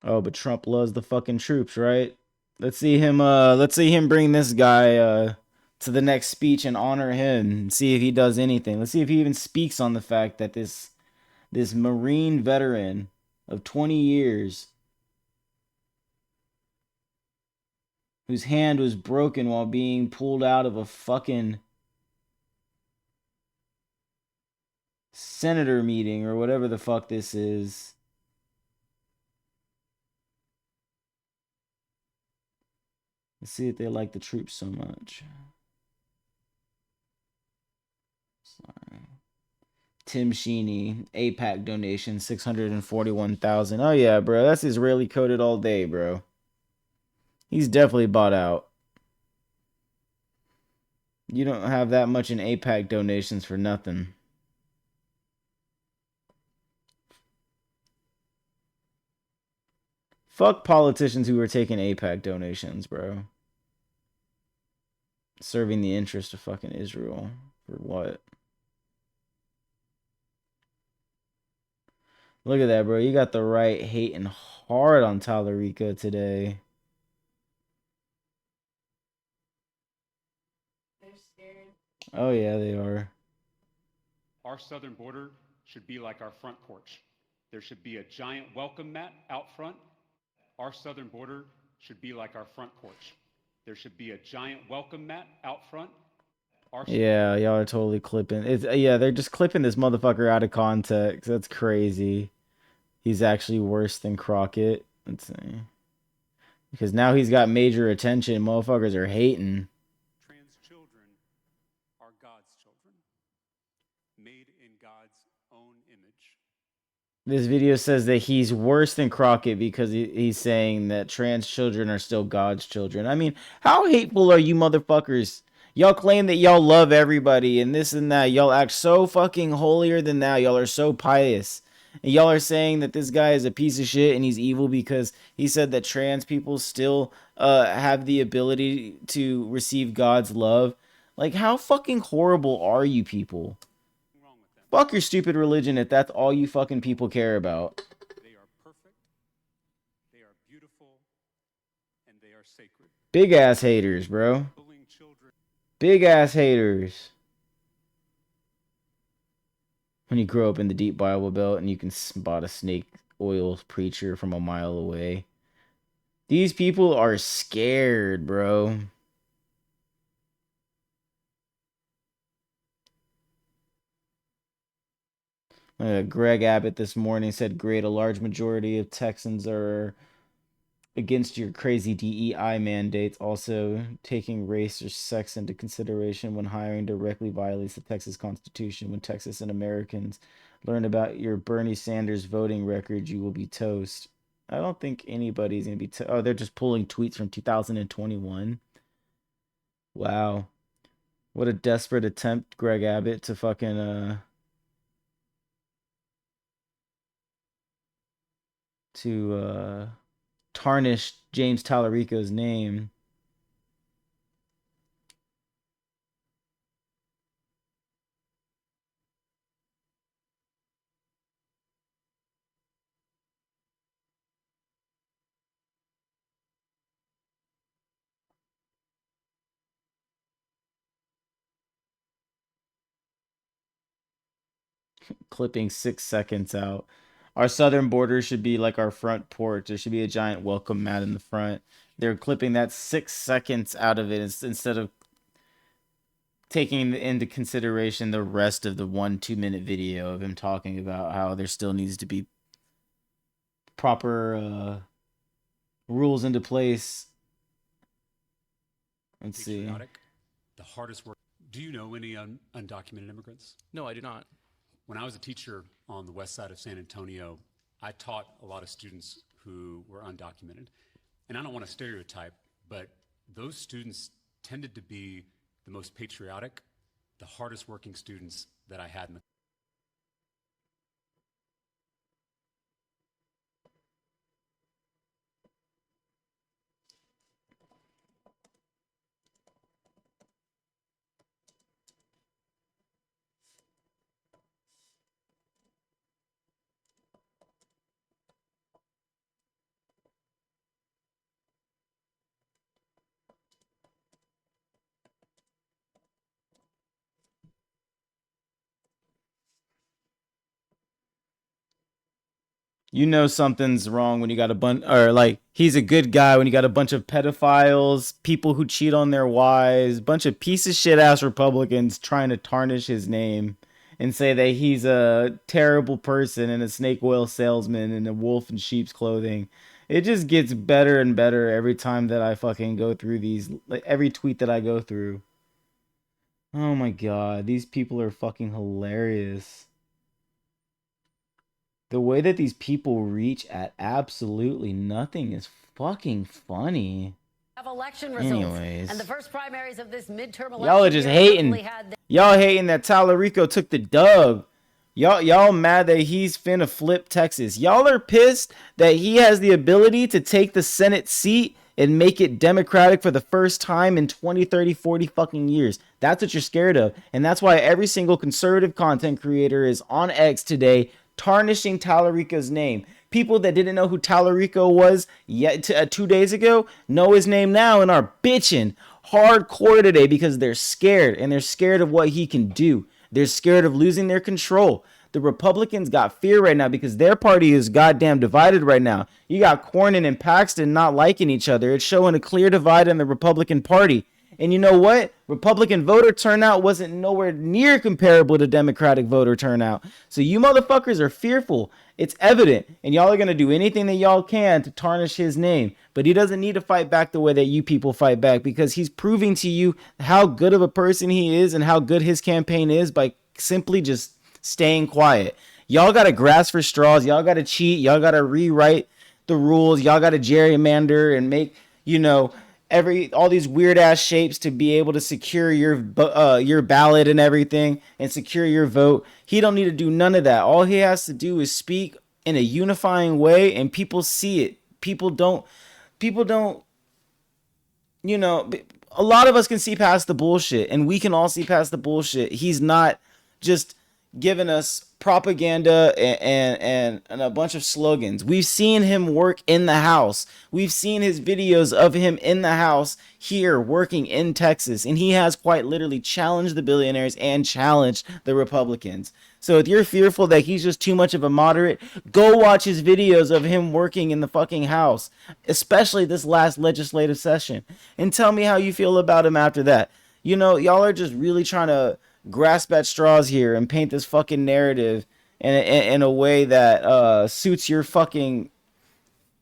Oh, but Trump loves the fucking troops, right? Let's see him bring this guy to the next speech and honor him and see if he does anything. Let's see if he even speaks on the fact that this Marine veteran of 20 years whose hand was broken while being pulled out of a fucking senator meeting or whatever the fuck this is. Let's see if they like the troops so much. Sorry. Tim Sheeny, APAC donation, 641,000. Oh yeah, bro. That's Israeli coded all day, bro. He's definitely bought out. You don't have that much in APAC donations for nothing. Fuck politicians who are taking APAC donations, bro. Serving the interest of fucking Israel. For what? Look at that, bro. You got the right hating hard on Talarico today. They're scared. Oh, yeah, they are. Our southern border should be like our front porch. There should be a giant welcome mat out front. Our southern border should be like our front porch. There should be a giant welcome mat out front. Yeah, y'all are totally clipping. Yeah, they're just clipping this motherfucker out of context. That's crazy. He's actually worse than Crockett. Let's see. Because now he's got major attention. Motherfuckers are hating. Trans children are God's children, made in God's own image. This video says that he's worse than Crockett because he's saying that trans children are still God's children. I mean, how hateful are you motherfuckers? Y'all claim that y'all love everybody and this and that. Y'all act so fucking holier than thou. Y'all are so pious. And y'all are saying that this guy is a piece of shit and he's evil because he said that trans people still have the ability to receive God's love. Like, how fucking horrible are you people? Fuck your stupid religion if that's all you fucking people care about. They are perfect, they are beautiful, and they are sacred. Big ass haters, bro. Big ass haters. When you grow up in the deep Bible Belt and you can spot a snake oil preacher from a mile away. These people are scared, bro. Greg Abbott this morning said, great, a large majority of Texans are against your crazy DEI mandates. Also, taking race or sex into consideration when hiring directly violates the Texas Constitution. When Texas and Americans learn about your Bernie Sanders voting record, you will be toast. I don't think anybody's going to be oh, they're just pulling tweets from 2021. Wow. What a desperate attempt, Greg Abbott, to fucking tarnish James Talarico's name. Clipping 6 seconds out. Our southern border should be like our front porch. There should be a giant welcome mat in the front. They're clipping that 6 seconds out of it instead of taking into consideration the rest of the 1-2 minute video of him talking about how there still needs to be proper rules into place. Let's see. The hardest work. Do you know any undocumented immigrants? No, I do not. When I was a teacher on the west side of San Antonio, I taught a lot of students who were undocumented. And I don't want to stereotype, but those students tended to be the most patriotic, the hardest working students that I had in the You know something's wrong when you got a bunch, or like he's a good guy when you got a bunch of pedophiles, people who cheat on their wives, bunch of piece of shit ass Republicans trying to tarnish his name and say that he's a terrible person and a snake oil salesman and a wolf in sheep's clothing. It just gets better and better every time that I fucking go through these, like every tweet that I go through. Oh my god, these people are fucking hilarious. The way that these people reach at absolutely nothing is fucking funny. Of election results. Anyways. And the first primaries of this midterm election. Y'all are just year hating. only had Y'all hating that Talarico took the dub. Y'all mad that he's finna flip Texas. Y'all are pissed that he has the ability to take the Senate seat and make it Democratic for the first time in 20, 30, 40 fucking years. That's what you're scared of. And that's why every single conservative content creator is on X today tarnishing Talarico's name. People that didn't know who Talarico was yet 2 days ago know his name now and are bitching hardcore today because they're scared, and they're scared of what he can do. They're scared of losing their control. The Republicans got fear right now because their party is goddamn divided right now. You got Cornyn and Paxton not liking each other. It's showing a clear divide in the Republican Party. And you know what? Republican voter turnout wasn't nowhere near comparable to Democratic voter turnout. So you motherfuckers are fearful. It's evident. And y'all are going to do anything that y'all can to tarnish his name. But he doesn't need to fight back the way that you people fight back, because he's proving to you how good of a person he is and how good his campaign is by simply just staying quiet. Y'all got to grasp for straws. Y'all got to cheat. Y'all got to rewrite the rules. Y'all got to gerrymander and make, all these weird ass shapes to be able to secure your ballot and everything and secure your vote. He don't need to do none of that. All he has to do is speak in a unifying way, and people see it. People don't, a lot of us can see past the bullshit, and we can all see past the bullshit. He's not just giving us propaganda and a bunch of slogans. We've seen him work in the House. We've seen his videos of him in the House here working in Texas, and he has quite literally challenged the billionaires and challenged the Republicans. So if you're fearful that he's just too much of a moderate, go watch his videos of him working in the fucking House, especially this last legislative session, and tell me how you feel about him after that. Y'all are just really trying to grasp at straws here and paint this fucking narrative in a way that suits your fucking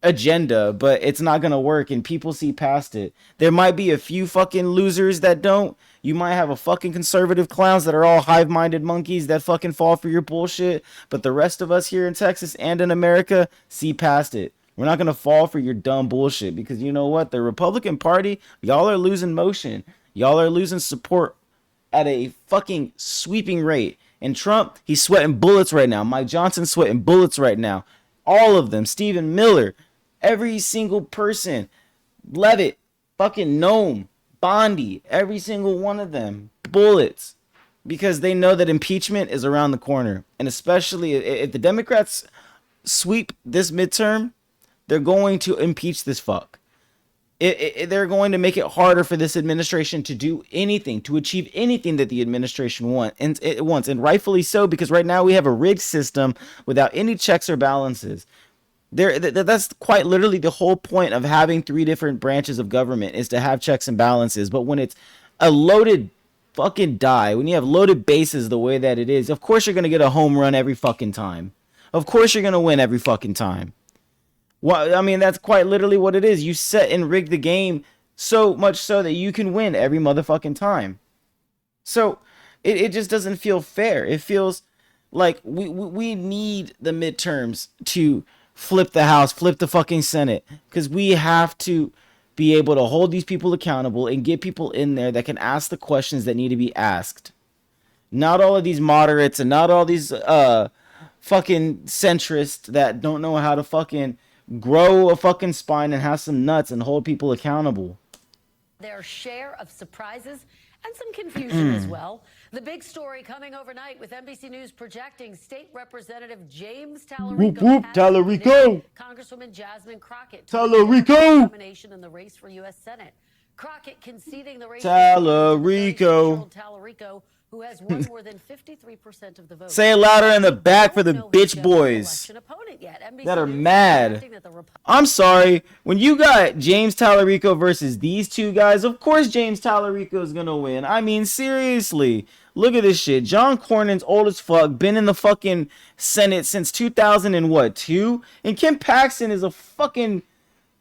agenda, but it's not gonna work, and people see past it. There might be a few fucking losers that don't. You might have a fucking conservative clowns that are all hive-minded monkeys that fucking fall for your bullshit, but the rest of us here in Texas and in America see past it. We're not gonna fall for your dumb bullshit, because you know what? The Republican Party, y'all are losing motion. Y'all are losing support at a fucking sweeping rate. And Trump, he's sweating bullets right now. Mike Johnson's sweating bullets right now. All of them. Stephen Miller. Every single person. Levitt. Fucking Noem. Bondi. Every single one of them. Bullets. Because they know that impeachment is around the corner. And especially if the Democrats sweep this midterm, they're going to impeach this fuck. They're going to make it harder for this administration to do anything, to achieve anything that the administration wants, and rightfully so, because right now we have a rigged system without any checks or balances. That's quite literally the whole point of having three different branches of government, is to have checks and balances. But when it's a loaded fucking die, when you have loaded bases the way that it is, of course you're going to get a home run every fucking time. Of course you're going to win every fucking time. Well, I mean, that's quite literally what it is. You set and rig the game so much so that you can win every motherfucking time. So it just doesn't feel fair. It feels like we need the midterms to flip the House, flip the fucking Senate, because we have to be able to hold these people accountable and get people in there that can ask the questions that need to be asked. Not all of these moderates and not all these fucking centrists that don't know how to fucking grow a fucking spine and have some nuts and hold people accountable. Their share of surprises and some confusion as well. The big story coming overnight with NBC News projecting State Representative James Talarico. Whoop, whoop, Talarico. Congresswoman Jasmine Crockett. Talarico. Nomination in the race for U.S. Senate. Crockett conceding the race. Talarico. Talarico, who has won more than 53% of the vote. Say it louder in the back for the bitch boys. Opponent yet. that are mad. I'm sorry. When you got James Talarico versus these two guys, of course James Talarico is going to win. I mean, seriously. Look at this shit. John Cornyn's old as fuck, been in the fucking Senate since 2002, and Ken Paxton is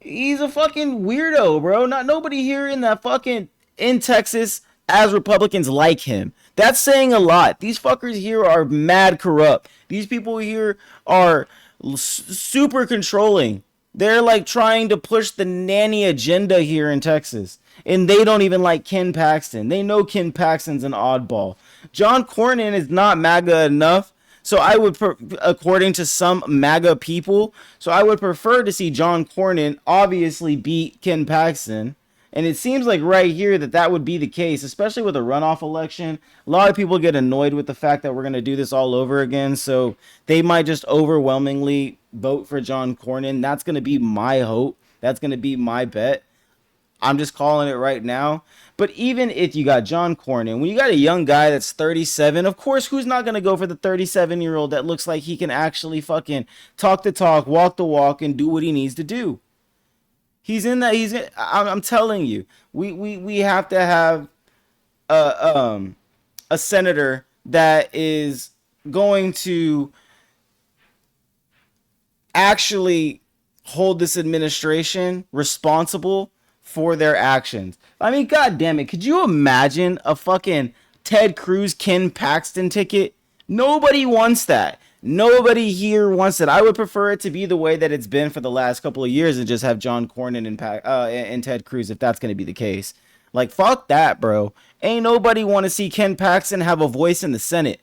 he's a fucking weirdo, bro. Not nobody here in Texas as Republicans like him. That's saying a lot. These fuckers here are mad corrupt. These people here are super controlling. They're like trying to push the nanny agenda here in Texas. And they don't even like Ken Paxton. They know Ken Paxton's an oddball. John Cornyn is not MAGA enough. So I would, according to some MAGA people, so I would prefer to see John Cornyn obviously beat Ken Paxton. And it seems like right here that would be the case, especially with a runoff election. A lot of people get annoyed with the fact that we're going to do this all over again. So they might just overwhelmingly vote for John Cornyn. That's going to be my hope. That's going to be my bet. I'm just calling it right now. But even if you got John Cornyn, when you got a young guy that's 37, of course, who's not going to go for the 37-year-old that looks like he can actually fucking talk the talk, walk the walk, and do what he needs to do? I'm telling you, we have to have a senator that is going to actually hold this administration responsible for their actions. I mean, god damn it, could you imagine a fucking Ted Cruz Ken Paxton ticket? Nobody wants that. Nobody here wants it. I would prefer it to be the way that it's been for the last couple of years and just have John Cornyn and Ted Cruz if that's going to be the case. Like, fuck that, bro. Ain't nobody want to see Ken Paxton have a voice in the Senate.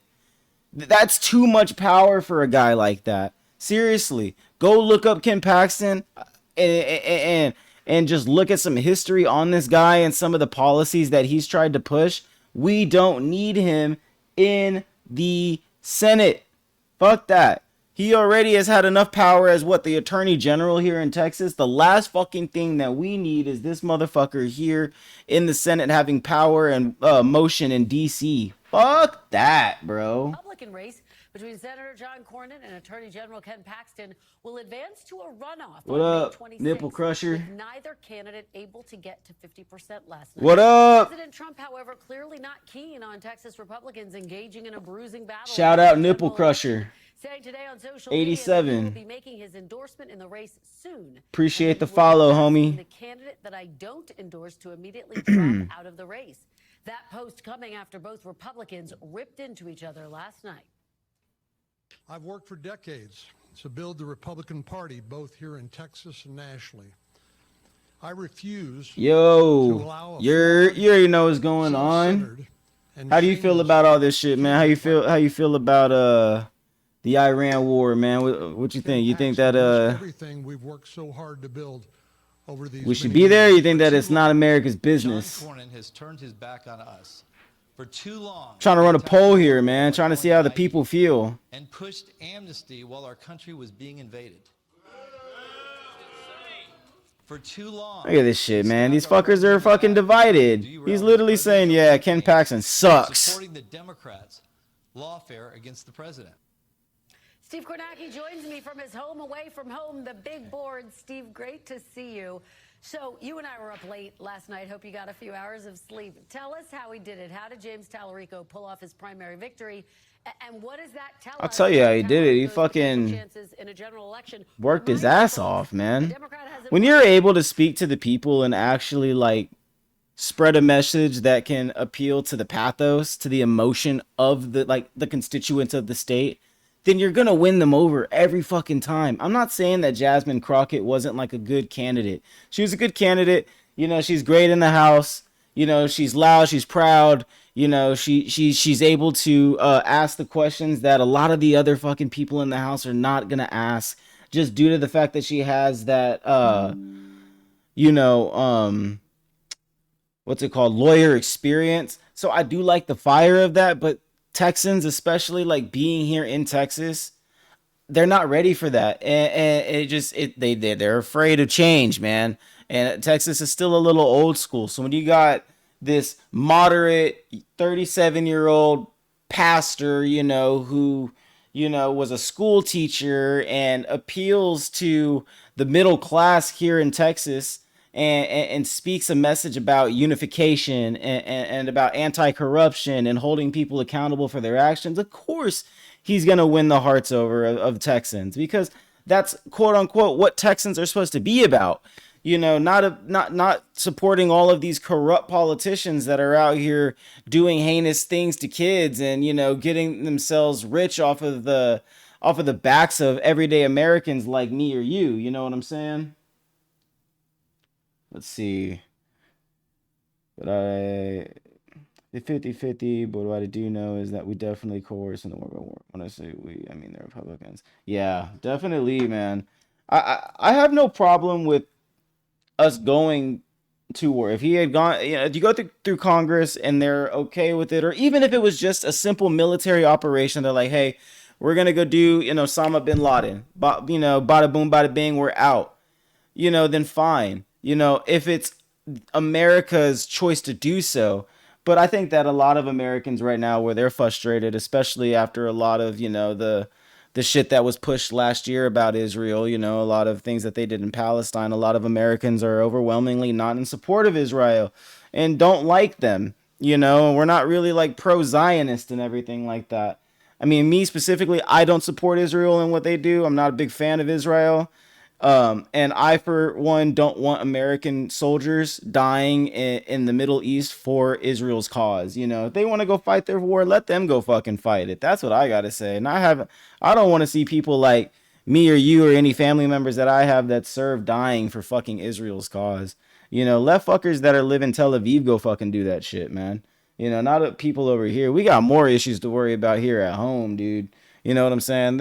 That's too much power for a guy like that. Seriously, go look up Ken Paxton and just look at some history on this guy and some of the policies that he's tried to push. We don't need him in the Senate. Fuck that. He already has had enough power as the attorney general here in Texas. The last fucking thing that we need is this motherfucker here in the Senate having power and motion in DC. Fuck that, bro. Republican race between Senator John Cornyn and Attorney General Ken Paxton will advance to a runoff What on up, May 26th, nipple crusher? with neither candidate able to get to 50% last night. What up? President Trump, however, clearly not keen on Texas Republicans engaging in a bruising battle. Shout out nipple crusher. Saying today on social 87. media, he will be making his endorsement in the race soon. Appreciate the follow, homie. The candidate that I don't endorse to immediately drop out of the race. That post coming after both Republicans ripped into each other last night. I've worked for decades to build the Republican Party, both here in Texas and nationally. I refuse to allow you already know what's going on. How do you feel about all this shit, man? How you feel about the Iran war, man? What you think? You think that everything we've worked so hard to build over these we should be there? Or you think that it's not America's business? John Cornyn has turned his back on us for too long. Trying to run a poll here, man. Trying to see how the people feel. And pushed amnesty while our country was being invaded. For too long. Look at this shit, man. These fuckers are fucking divided. He's literally saying, yeah, Ken Paxton sucks. Supporting the Democrats' lawfare against the president. Steve Kornacki joins me from his home away from home, the big board. Steve, great to see you. So you and I were up late last night. Hope you got a few hours of sleep. Tell us how he did it. How did James Talarico pull off his primary victory? And what does that tell us? I'll tell you how he did it. He fucking worked his ass off, man. When you're able to speak to the people and actually like spread a message that can appeal to the pathos, to the emotion of the constituents of the state, then you're going to win them over every fucking time. I'm not saying that Jasmine Crockett wasn't like a good candidate. She was a good candidate. You know, she's great in the House. You know, she's loud, she's proud. You know, she's able to ask the questions that a lot of the other fucking people in the House are not going to ask, just due to the fact that she has that, what's it called? Lawyer experience. So I do like the fire of that, but Texans, especially like being here in Texas, they're not ready for that. And they're afraid of change, man. And Texas is still a little old school. So when you got this moderate 37-year-old pastor, who, was a school teacher and appeals to the middle class here in Texas and speaks a message about unification and about anti-corruption and holding people accountable for their actions, of course he's going to win the hearts over of Texans, because that's quote unquote what Texans are supposed to be about. Not supporting all of these corrupt politicians that are out here doing heinous things to kids and, getting themselves rich off of the backs of everyday Americans like me or you. You know what I'm saying? Let's see. But the 50-50, but what I do know is that we definitely coerce in the war. When I say we, I mean the Republicans. Yeah, definitely, man. I have no problem with us going to war. If he had gone, if you go through Congress and they're okay with it, or even if it was just a simple military operation, they're like, hey, we're gonna go do, Osama bin Laden, bada boom, bada bing, we're out. Then fine. If it's America's choice to do so. But I think that a lot of Americans right now, where they're frustrated, especially after a lot of, the shit that was pushed last year about Israel, a lot of things that they did in Palestine, a lot of Americans are overwhelmingly not in support of Israel and don't like them. We're not really like pro-Zionist and everything like that. I mean, me specifically, I don't support Israel and what they do. I'm not a big fan of Israel. And I, for one, don't want American soldiers dying in the Middle East for Israel's cause. If they want to go fight their war, let them go fucking fight it. That's what I gotta say. And I don't want to see people like me or you or any family members that I have that serve dying for fucking Israel's cause. Let fuckers that are living in Tel Aviv go fucking do that shit, man. Not people over here. We got more issues to worry about here at home, dude. You know what I'm saying?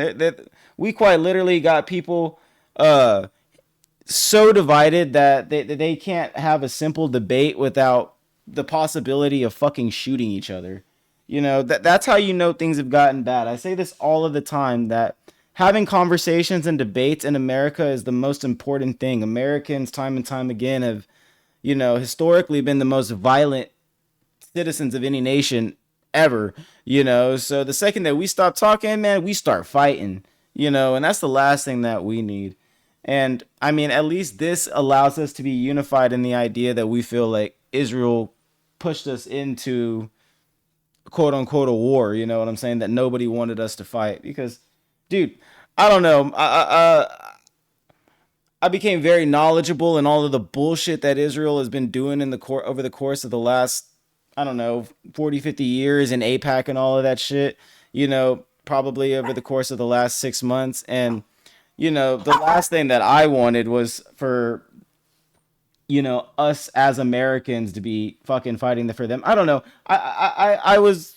We quite literally got people so divided that they can't have a simple debate without the possibility of fucking shooting each other. That's how things have gotten bad. I say this all of the time, that having conversations and debates in America is the most important thing. Americans, time and time again, have, historically been the most violent citizens of any nation ever. So the second that we stop talking, man, we start fighting, and that's the last thing that we need. And I mean, at least this allows us to be unified in the idea that we feel like Israel pushed us into quote unquote a war. You know what I'm saying? That nobody wanted us to fight, because, dude, I don't know. I became very knowledgeable in all of the bullshit that Israel has been doing over the course of the last, I don't know, 40, 50 years in AIPAC and all of that shit, probably over the course of the last 6 months. And the last thing that I wanted was for, us as Americans to be fucking fighting for them. I don't know. I was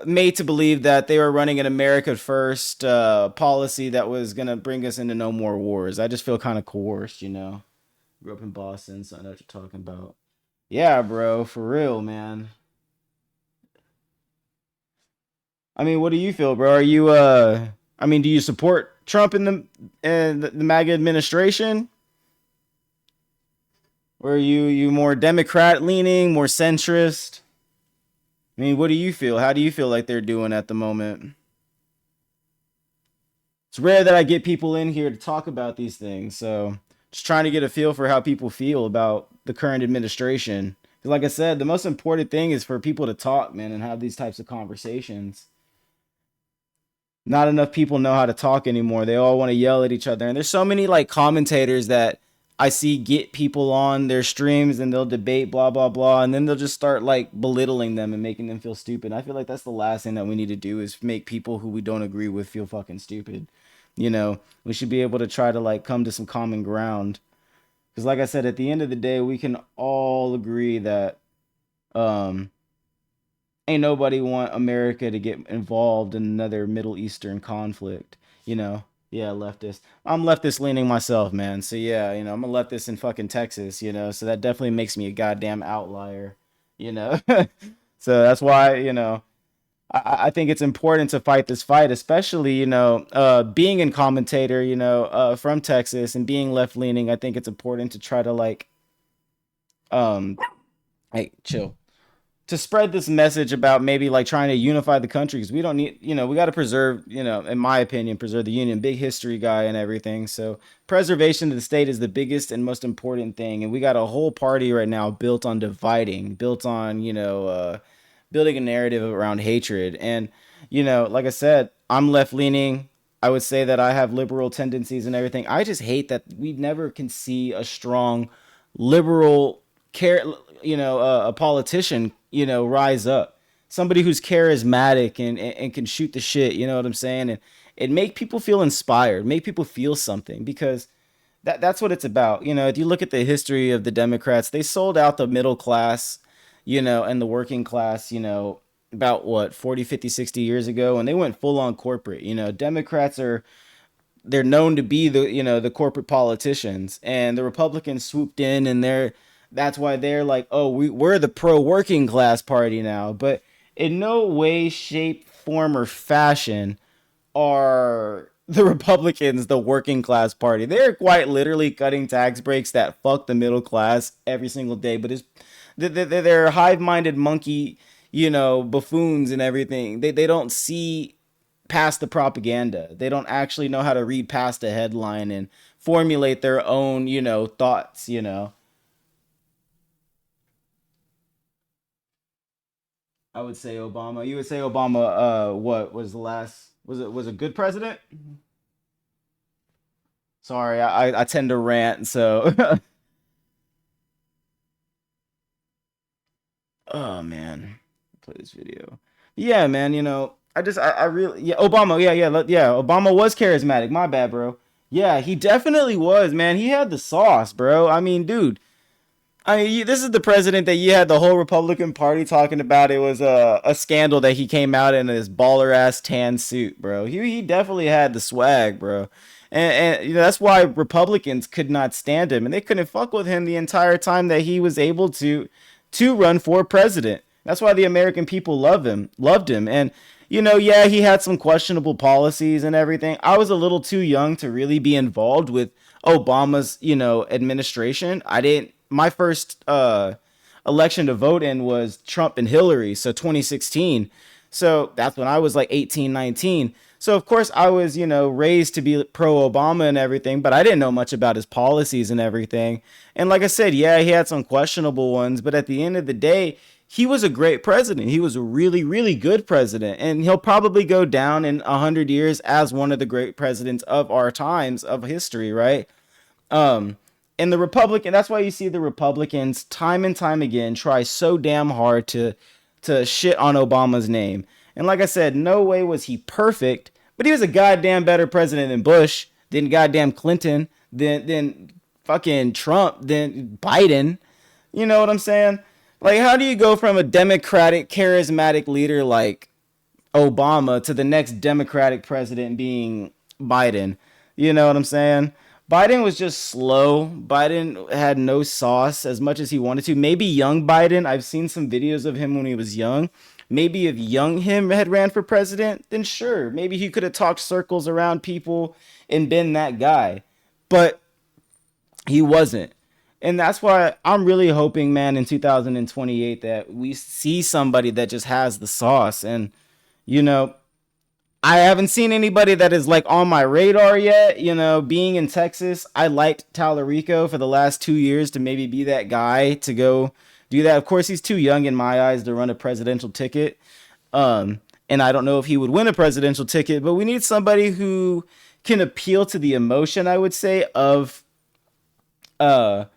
made to believe that they were running an America First policy that was going to bring us into no more wars. I just feel kind of coerced, Grew up in Boston, so I know what you're talking about. Yeah, bro, for real, man. I mean, what do you feel, bro? Are you do you support Trump in the MAGA administration? Or are you more Democrat leaning, more centrist? I mean, what do you feel? How do you feel like they're doing at the moment? It's rare that I get people in here to talk about these things, so just trying to get a feel for how people feel about the current administration. Because like I said, the most important thing is for people to talk, man, and have these types of conversations. Not enough people know how to talk anymore. They all want to yell at each other. And there's so many like commentators that I see get people on their streams and they'll debate blah, blah, blah. And then they'll just start like belittling them and making them feel stupid. I feel like that's the last thing that we need to do, is make people who we don't agree with feel fucking stupid. We should be able to try to like come to some common ground. Because like I said, at the end of the day, we can all agree that ain't nobody want America to get involved in another Middle Eastern conflict, Yeah, leftist. I'm leftist leaning myself, man. So yeah, I'm a leftist in fucking Texas, so that definitely makes me a goddamn outlier, So that's why, I think it's important to fight this fight, especially, being a commentator, from Texas and being left leaning. I think it's important to try to like, hey, chill. to spread this message about maybe like trying to unify the country, because we don't need, we got to preserve, in my opinion, preserve the union. Big history guy and everything. So preservation of the state is the biggest and most important thing. And we got a whole party right now built on dividing, built on, building a narrative around hatred. And, like I said, I'm left leaning. I would say that I have liberal tendencies and everything. I just hate that we never can see a strong liberal a politician, rise up. Somebody who's charismatic and can shoot the shit, you know what I'm saying? And make people feel inspired, make people feel something, because that's what it's about. If you look at the history of the Democrats, they sold out the middle class, and the working class, about what, 40, 50, 60 years ago, and they went full on corporate. Democrats they're known to be the corporate politicians, and the Republicans swooped in, and that's why they're like, oh, we're the pro working class party now. But in no way, shape, form, or fashion are the Republicans the working class party. They're quite literally cutting tax breaks that fuck the middle class every single day. But they're hive-minded monkey, buffoons and everything. They don't see past the propaganda. They don't actually know how to read past a headline and formulate their own, thoughts, I would say Obama. You would say Obama, what was the last, was a good president? Sorry, I tend to rant, so. Oh, man. Play this video. Yeah, man, I really, yeah, Obama, yeah, Obama was charismatic. My bad, bro. Yeah, he definitely was, man. He had the sauce, bro. I mean, dude. This is the president that you had the whole Republican Party talking about. It was a scandal that he came out in his baller ass tan suit, bro. He definitely had the swag, bro. And that's why Republicans could not stand him, and they couldn't fuck with him the entire time that he was able to run for president. That's why the American people loved him. And yeah, he had some questionable policies and everything. I was a little too young to really be involved with Obama's, administration. My first election to vote in was Trump and Hillary, so 2016. So that's when I was like 18, 19. So of course I was, raised to be pro Obama and everything, but I didn't know much about his policies and everything. And like I said, yeah, he had some questionable ones, but at the end of the day, he was a great president. He was a really, really good president, and he'll probably go down in 100 years as one of the great presidents of our times of history, right? And that's why you see the Republicans time and time again try so damn hard to shit on Obama's name. And like I said, no way was he perfect, but he was a goddamn better president than Bush, than goddamn Clinton, than fucking Trump, than Biden. You know what I'm saying? Like, how do you go from a democratic, charismatic leader like Obama to the next democratic president being Biden? You know what I'm saying? Biden was just slow. Biden had no sauce as much as he wanted to. Maybe young Biden, I've seen some videos of him when he was young. Maybe if young him had ran for president, then sure, maybe he could have talked circles around people and been that guy. But he wasn't. And that's why I'm really hoping, man, in 2028 that we see somebody that just has the sauce. And, I haven't seen anybody that is like on my radar yet. Being in Texas, I liked Talarico for the last 2 years to maybe be that guy to go do that. Of course, he's too young in my eyes to run a presidential ticket. And I don't know if he would win a presidential ticket, but we need somebody who can appeal to the emotion, I would say, of the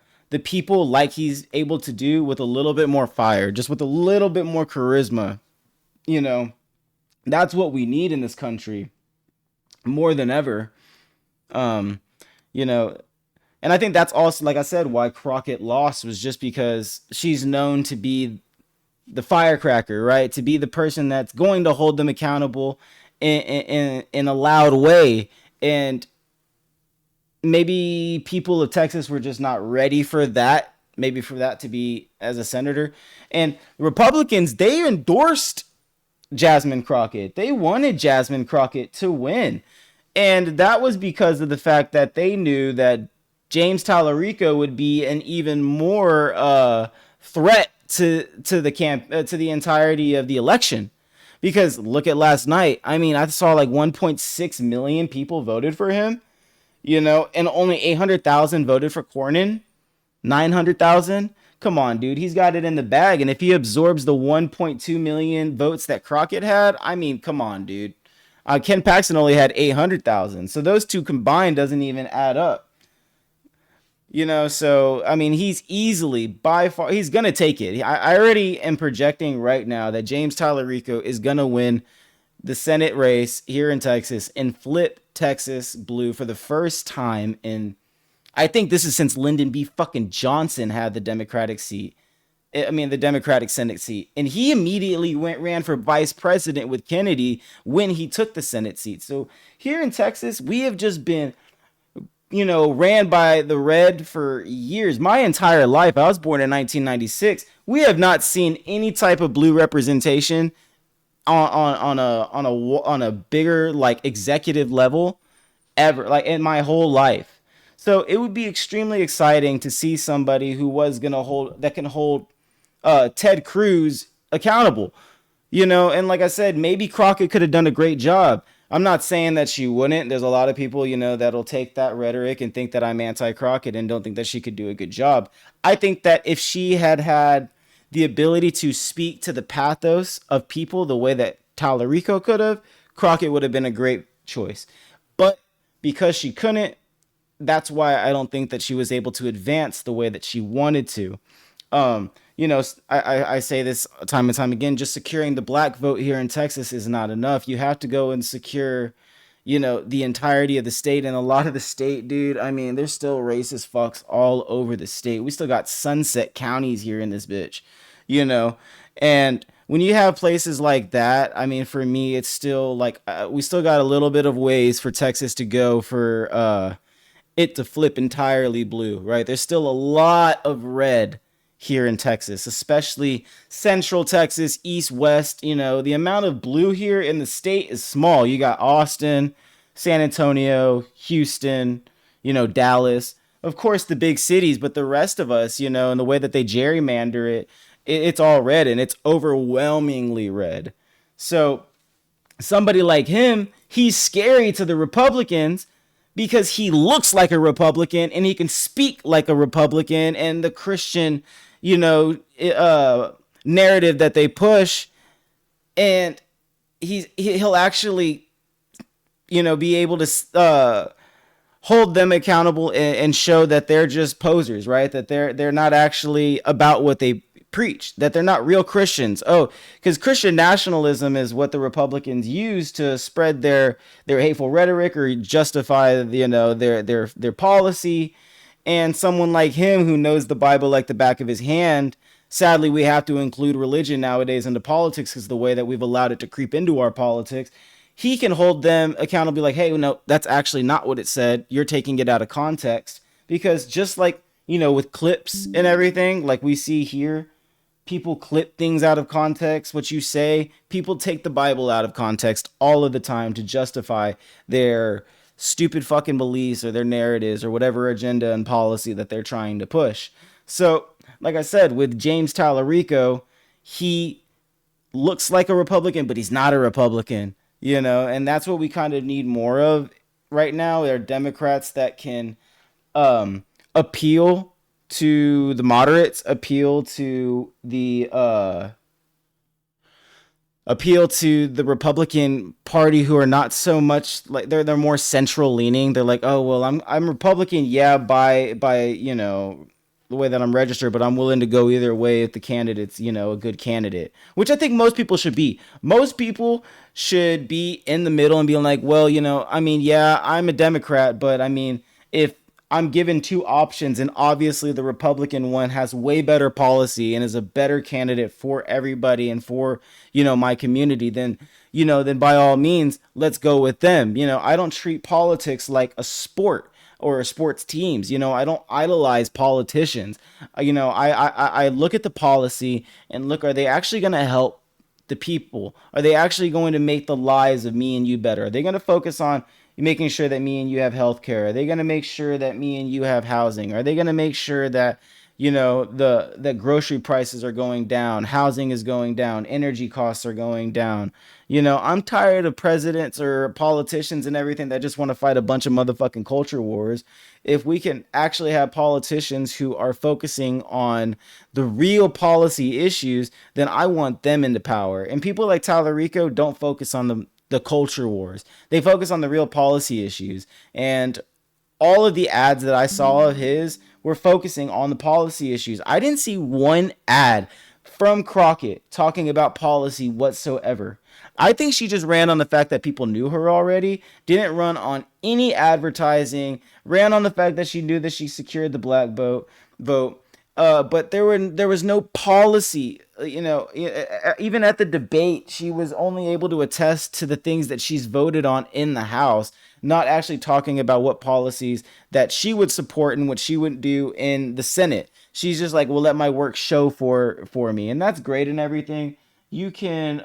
people like he's able to do, with a little bit more fire, just with a little bit more charisma. That's what we need in this country more than ever. And I think that's also, like I said, why Crockett lost, was just because she's known to be the firecracker, right? To be the person that's going to hold them accountable in a loud way. And maybe people of Texas were just not ready for that. Maybe for that to be as a senator. And Republicans, they endorsed Jasmine Crockett. They wanted Jasmine Crockett to win. And that was because of the fact that they knew that James Talarico would be an even more threat to the to the entirety of the election. Because look at last night. I mean, I saw like 1.6 million people voted for him, and only 800,000 voted for Cornyn. 900,000. Come on, dude. He's got it in the bag. And if he absorbs the 1.2 million votes that Crockett had, I mean, come on, dude. Ken Paxton only had 800,000. So those two combined doesn't even add up. So, I mean, he's easily, by far, he's going to take it. I already am projecting right now that James Talarico is going to win the Senate race here in Texas and flip Texas blue for the first time in, I think this is since Lyndon B. fucking Johnson had the Democratic seat. The Democratic Senate seat. And he immediately ran for vice president with Kennedy when he took the Senate seat. So here in Texas, we have just been, ran by the red for years. My entire life, I was born in 1996. We have not seen any type of blue representation on a bigger, like, executive level ever, like, in my whole life. So it would be extremely exciting to see somebody who can hold Ted Cruz accountable, and like I said, maybe Crockett could have done a great job. I'm not saying that she wouldn't. There's a lot of people, that'll take that rhetoric and think that I'm anti-Crockett and don't think that she could do a good job. I think that if she had the ability to speak to the pathos of people the way that Talarico could have, Crockett would have been a great choice. But because she couldn't, that's why I don't think that she was able to advance the way that she wanted to. I say this time and time again, just securing the black vote here in Texas is not enough. You have to go and secure, the entirety of the state. And a lot of the state, dude, I mean, there's still racist fucks all over the state. We still got sunset counties here in this bitch, and when you have places like that, I mean, for me, it's still like, we still got a little bit of ways for Texas to go for, it to flip entirely blue, right? There's still a lot of red here in Texas, especially central Texas, east, west. The amount of blue here in the state is small. You got Austin, San Antonio, Houston, Dallas, of course, the big cities, but the rest of us, and the way that they gerrymander it's all red, and it's overwhelmingly red. So somebody like him, he's scary to the Republicans because he looks like a Republican and he can speak like a Republican, and the Christian, narrative that they push, and he'll actually, be able to hold them accountable and show that they're just posers, right? That they're not actually about what they preach, that they're not real Christians. Because Christian nationalism is what the Republicans use to spread their hateful rhetoric or justify, their policy. And someone like him who knows the Bible like the back of his hand, sadly, we have to include religion nowadays into politics because the way that we've allowed it to creep into our politics. He can hold them accountable, like, hey, no, that's actually not what it said. You're taking it out of context. Because just like, with clips and everything, like we see here, people clip things out of context. What you say, people take the Bible out of context all of the time to justify their stupid fucking beliefs or their narratives or whatever agenda and policy that they're trying to push. So, like I said, with James Talarico, he looks like a Republican, but he's not a Republican, and that's what we kind of need more of right now. There are Democrats that can appeal to the moderates, appeal to the Republican Party, who are not so much like, they're more central leaning. They're like, oh well, I'm Republican, yeah, by the way that I'm registered, but I'm willing to go either way if the candidate's a good candidate, which I think most people should be. Most people should be in the middle and being like, well, yeah, I'm a Democrat, but if I'm given two options and obviously the Republican one has way better policy and is a better candidate for everybody and for, my community, then by all means, let's go with them. I don't treat politics like a sport or sports teams. I don't idolize politicians. I look at the policy and look, are they actually going to help the people? Are they actually going to make the lives of me and you better? Are they going to focus on making sure that me and you have health care? Are they going to make sure that me and you have housing? Are they going to make sure that, the grocery prices are going down, housing is going down, energy costs are going down. I'm tired of presidents or politicians and everything that just want to fight a bunch of motherfucking culture wars. If we can actually have politicians who are focusing on the real policy issues, then I want them into power. And people like Talarico don't focus on the culture wars. They focus on the real policy issues. And all of the ads that I saw of his were focusing on the policy issues. I didn't see one ad from Crockett talking about policy whatsoever. I think she just ran on the fact that people knew her already, didn't run on any advertising, ran on the fact that she knew that she secured the black vote. But there was no policy. Even at the debate, she was only able to attest to the things that she's voted on in the House, not actually talking about what policies that she would support and what she would do in the Senate. She's just like, well, let my work show for me. And that's great and everything. You can,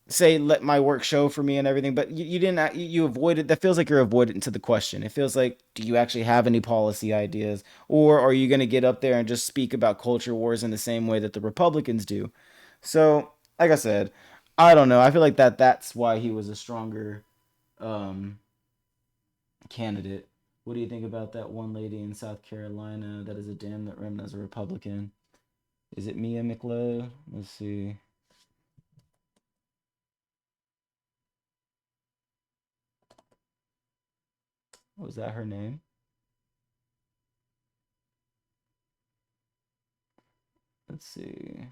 say, let my work show for me and everything, but you didn't, you avoided, that feels like you're avoidant to the question. It feels like, do you actually have any policy ideas? Or are you going to get up there and just speak about culture wars in the same way that the Republicans do? So, like I said, I don't know. I feel like that's why he was a stronger candidate. What do you think about that one lady in South Carolina that is a Dem that ran as a Republican? Is it Mia McLeod? Let's see. Was that her name? Let's see.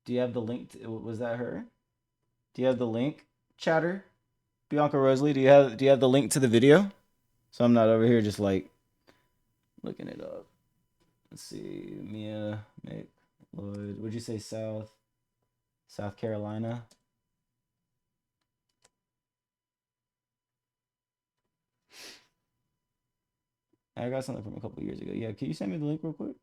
Do you have the link? Was that her? Do you have the link, chatter? Bianca Rosalie, do you have the link to the video? So I'm not over here just like looking it up. Let's see. Mia McLeod. Would you say South Carolina? I got something from a couple years ago. Yeah, can you send me the link real quick?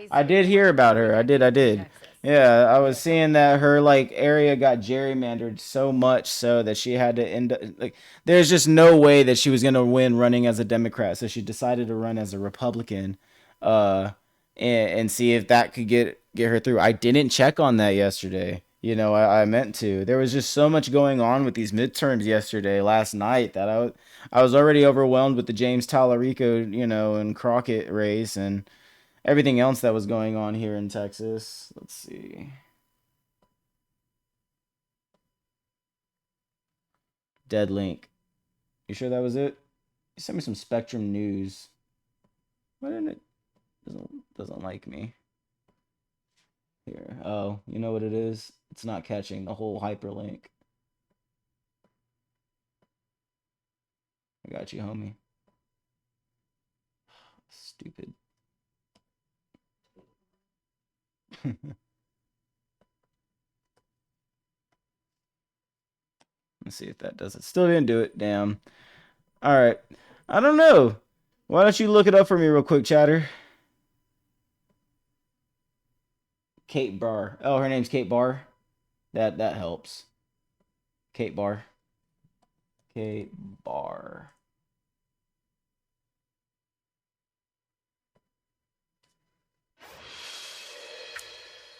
I did hear about her. I did. Yeah, I was seeing that her area got gerrymandered so much so that she had to end up there's just no way that she was gonna win running as a Democrat. So she decided to run as a Republican, and see if that could get her through. I didn't check on that yesterday. I meant to. There was just so much going on with these midterms last night, that I was already overwhelmed with the James Talarico, and Crockett race and everything else that was going on here in Texas. Let's see. Dead link. You sure that was it? You sent me some Spectrum News. Why didn't it? Doesn't like me. Here. Oh, you know what it is? It's not catching the whole hyperlink. I got you, homie. Stupid. Let's see if that does it. Still didn't do it. Damn. All right. I don't know. Why don't you look it up for me real quick, chatter? Kate Barr. Oh, her name's Kate Barr. That helps. Kate Barr. Kate Barr.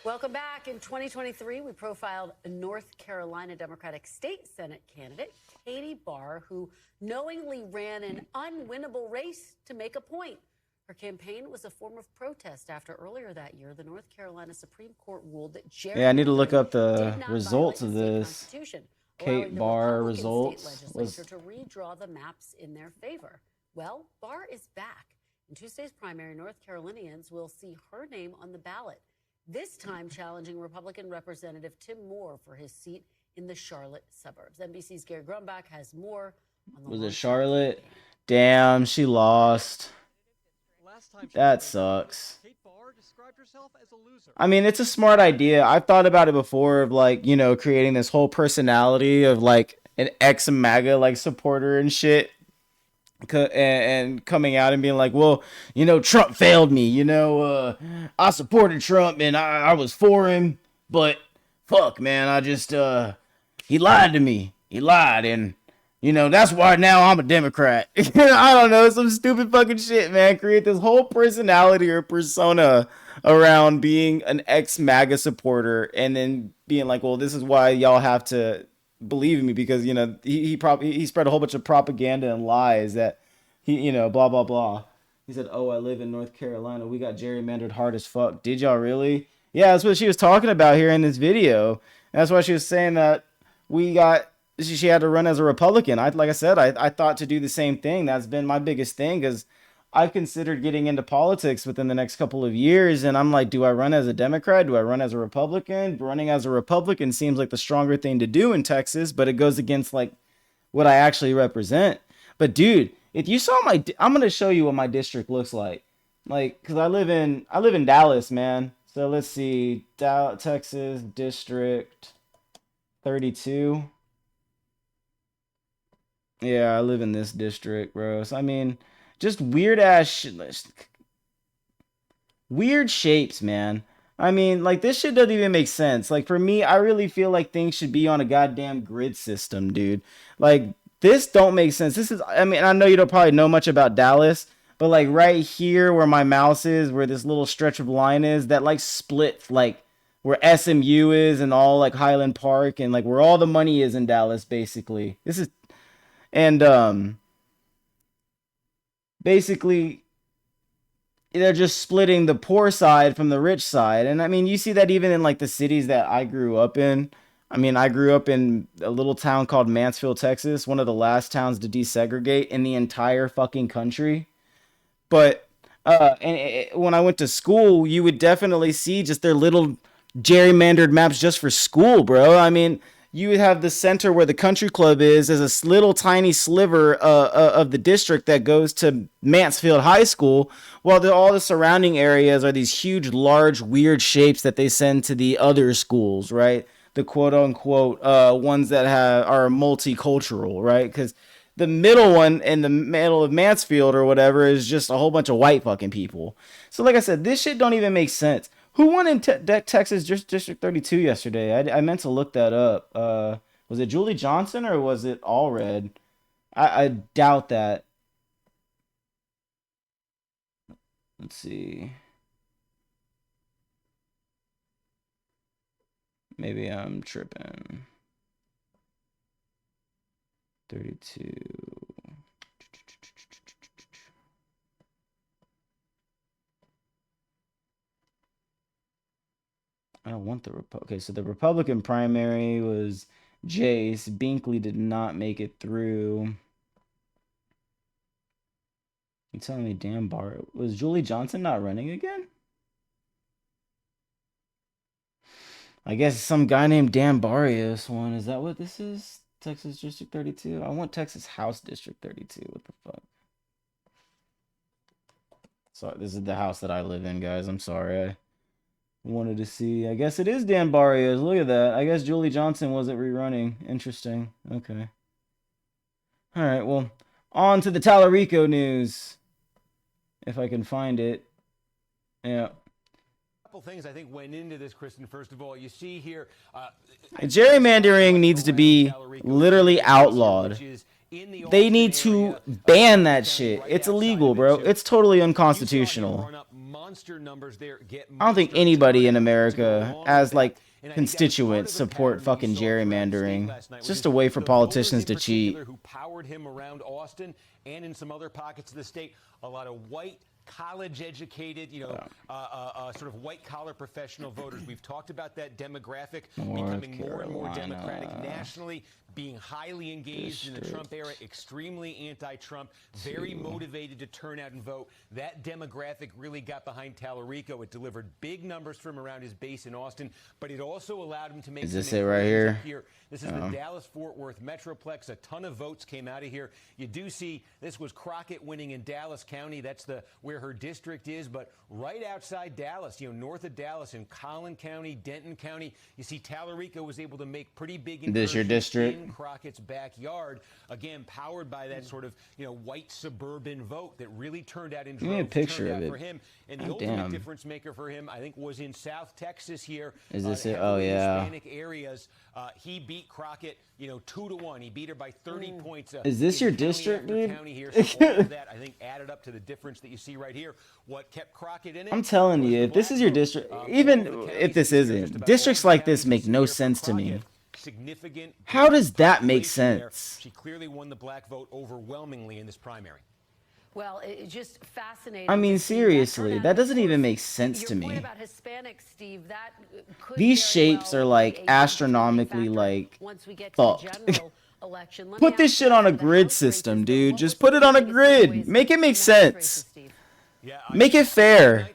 Welcome back. In 2023, we profiled a North Carolina Democratic State Senate candidate, Katie Barr, who knowingly ran an unwinnable race to make a point. Her campaign was a form of protest after earlier that year, the North Carolina Supreme Court ruled that yeah, I need to look up the results of this. Kate Barr results legislature to redraw the maps in their favor. Well, Barr is back. In Tuesday's primary, North Carolinians will see her name on the ballot, this time challenging Republican Representative Tim Moore for his seat in the Charlotte suburbs. NBC's Gary Grumbach has more on the Was it Charlotte? Damn, she lost. That sucks. I mean, it's a smart idea. I've thought about it before of creating this whole personality of an ex-MAGA supporter and shit. And coming out and being like, well, Trump failed me. I supported Trump and I was for him, but fuck, man, I just, he lied to me. He lied, and, you know, that's why now I'm a Democrat. I don't know, some stupid fucking shit, man. Create this whole personality or persona around being an ex-MAGA supporter, and then being like, well, this is why y'all have to believe in me, because, you know, he spread a whole bunch of propaganda and lies that he, you know, blah, blah, blah. He said, oh, I live in North Carolina. We got gerrymandered hard as fuck. Did y'all really? Yeah, that's what she was talking about here in this video. That's why she was saying that she had to run as a Republican. Like I said, I thought to do the same thing. That's been my biggest thing, because I've considered getting into politics within the next couple of years. And I'm like, do I run as a Democrat? Do I run as a Republican? Running as a Republican seems like the stronger thing to do in Texas, but it goes against like what I actually represent. But dude, if you saw I'm going to show you what my district looks like. Like, cause I live in Dallas, man. So let's see, Texas District 32. Yeah, I live in this district, bro. So I mean, just weird shapes, man. I mean, like, this shit doesn't even make sense. Like, for me, I really feel like things should be on a goddamn grid system, dude. Like, this don't make sense. This is, I mean, I know you don't probably know much about Dallas, but like right here where my mouse is, where this little stretch of line is, that like splits like where SMU is and all like Highland Park and like where all the money is in Dallas, basically. This is, and basically they're just splitting the poor side from the rich side. And I mean, you see that even in like the cities that I grew up in. I mean, I grew up in a little town called Mansfield, Texas, one of the last towns to desegregate in the entire fucking country. But when I went to school, you would definitely see just their little gerrymandered maps just for school, bro. I mean, you would have the center where the country club is as a little tiny sliver of the district that goes to Mansfield High School, while all the surrounding areas are these huge, large, weird shapes that they send to the other schools, right? The quote unquote ones that are multicultural, right? Because the middle one in the middle of Mansfield or whatever is just a whole bunch of white fucking people. So like I said, this shit don't even make sense. Who won in Texas District 32 yesterday? I meant to look that up. Was it Julie Johnson or was it Allred? I doubt that. Let's see. Maybe I'm tripping. 32. I don't want the okay, so the Republican primary was Jace. Binkley did not make it through. You telling me Dan Barr was Julie Johnson not running again? I guess some guy named Dan Barrios won. Is that what this is? Texas District 32? I want Texas House District 32. What the fuck? So this is the house that I live in, guys. I'm sorry. I wanted to see. I guess it is Dan Barrios. Look at that. I guess Julie Johnson wasn't rerunning. Interesting. Okay. All right. Well, on to the Talarico news. If I can find it. Yeah. Couple things I think went into this, Kristen. First of all, you see here gerrymandering needs to be literally outlawed. They need to ban that shit. It's illegal, bro. It's totally unconstitutional. I don't think anybody in America as like constituents support fucking gerrymandering. It's just a way for politicians to cheat. Who powered him around Austin and in some other pockets of the state. A lot of white, college-educated, sort of white-collar professional voters. We've talked about that demographic becoming more and more Democratic nationally, being highly engaged in the Trump era, extremely anti-Trump, very motivated to turn out and vote. That demographic really got behind Talarico. It delivered big numbers from around his base in Austin, but it also allowed him to make. Is this it right here? This is the Dallas-Fort Worth Metroplex. A ton of votes came out of here. You do see this was Crockett winning in Dallas County. That's where her district is, but right outside Dallas, north of Dallas in Collin County, Denton County, you see Talarico was able to make pretty big. This your district? in Crockett's backyard, again, powered by that sort of, white suburban vote that really turned out in Give me a droves, picture turned of out it. for him. And the God ultimate damn. difference maker for him, I think, was in South Texas here. Is this it? heavily Oh, yeah. Hispanic areas. He beat Crockett, 2-1. He beat her by 30 points. Is this in your county district, after dude? county here. So all of that, I think, added up to the difference that you see right here. What kept Crockett in it? I'm telling you, if this is your district, even if this isn't, districts like this make no sense to me. Significant. How does that make sense? She clearly won the black vote overwhelmingly in this primary. Well, it's just fascinating. I mean, to see that seriously, turnout. that doesn't even make sense Your to point me. about Hispanics, Steve, that could These very shapes well are be like a astronomically like once we get to fucked. the general election. Let me Put this ask shit you on a about the grid House system, races, dude. what Just was put the it on a biggest grid. takeaways Make it from make the House races, sense. Steve? Make it fair.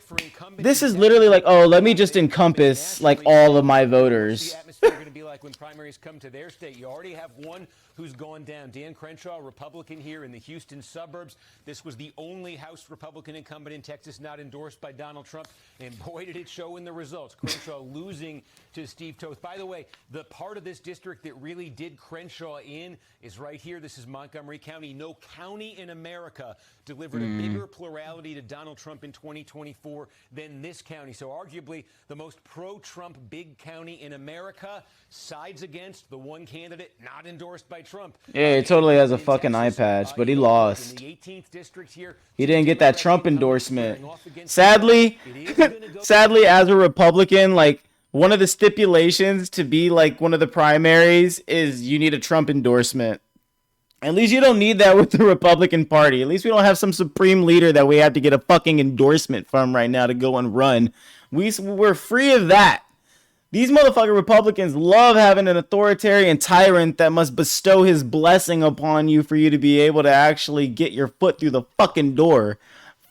This is literally like, oh, let me just encompass like all of my voters. Atmosphere going to be like when primaries come to their state. You already have one who's gone down. Dan Crenshaw, Republican here in the Houston suburbs. This was the only House Republican incumbent in Texas not endorsed by Donald Trump. And boy, did it show in the results. Crenshaw losing to Steve Toth. By the way, the part of this district that really did Crenshaw in is right here. This is Montgomery County. No county in America delivered a bigger plurality to Donald Trump in 2024 than this county. So arguably the most pro-Trump big county in America sides against the one candidate not endorsed by Trump. Yeah, he totally has a fucking eye patch, but he lost. In the 18th district here, He didn't get that Trump endorsement. Sadly, sadly, as a Republican, like one of the stipulations to be like one of the primaries is you need a Trump endorsement. At least you don't need that with the Republican Party. At least we don't have some supreme leader that we have to get a fucking endorsement from right now to go and run. We're free of that. These motherfucking Republicans love having an authoritarian tyrant that must bestow his blessing upon you for you to be able to actually get your foot through the fucking door.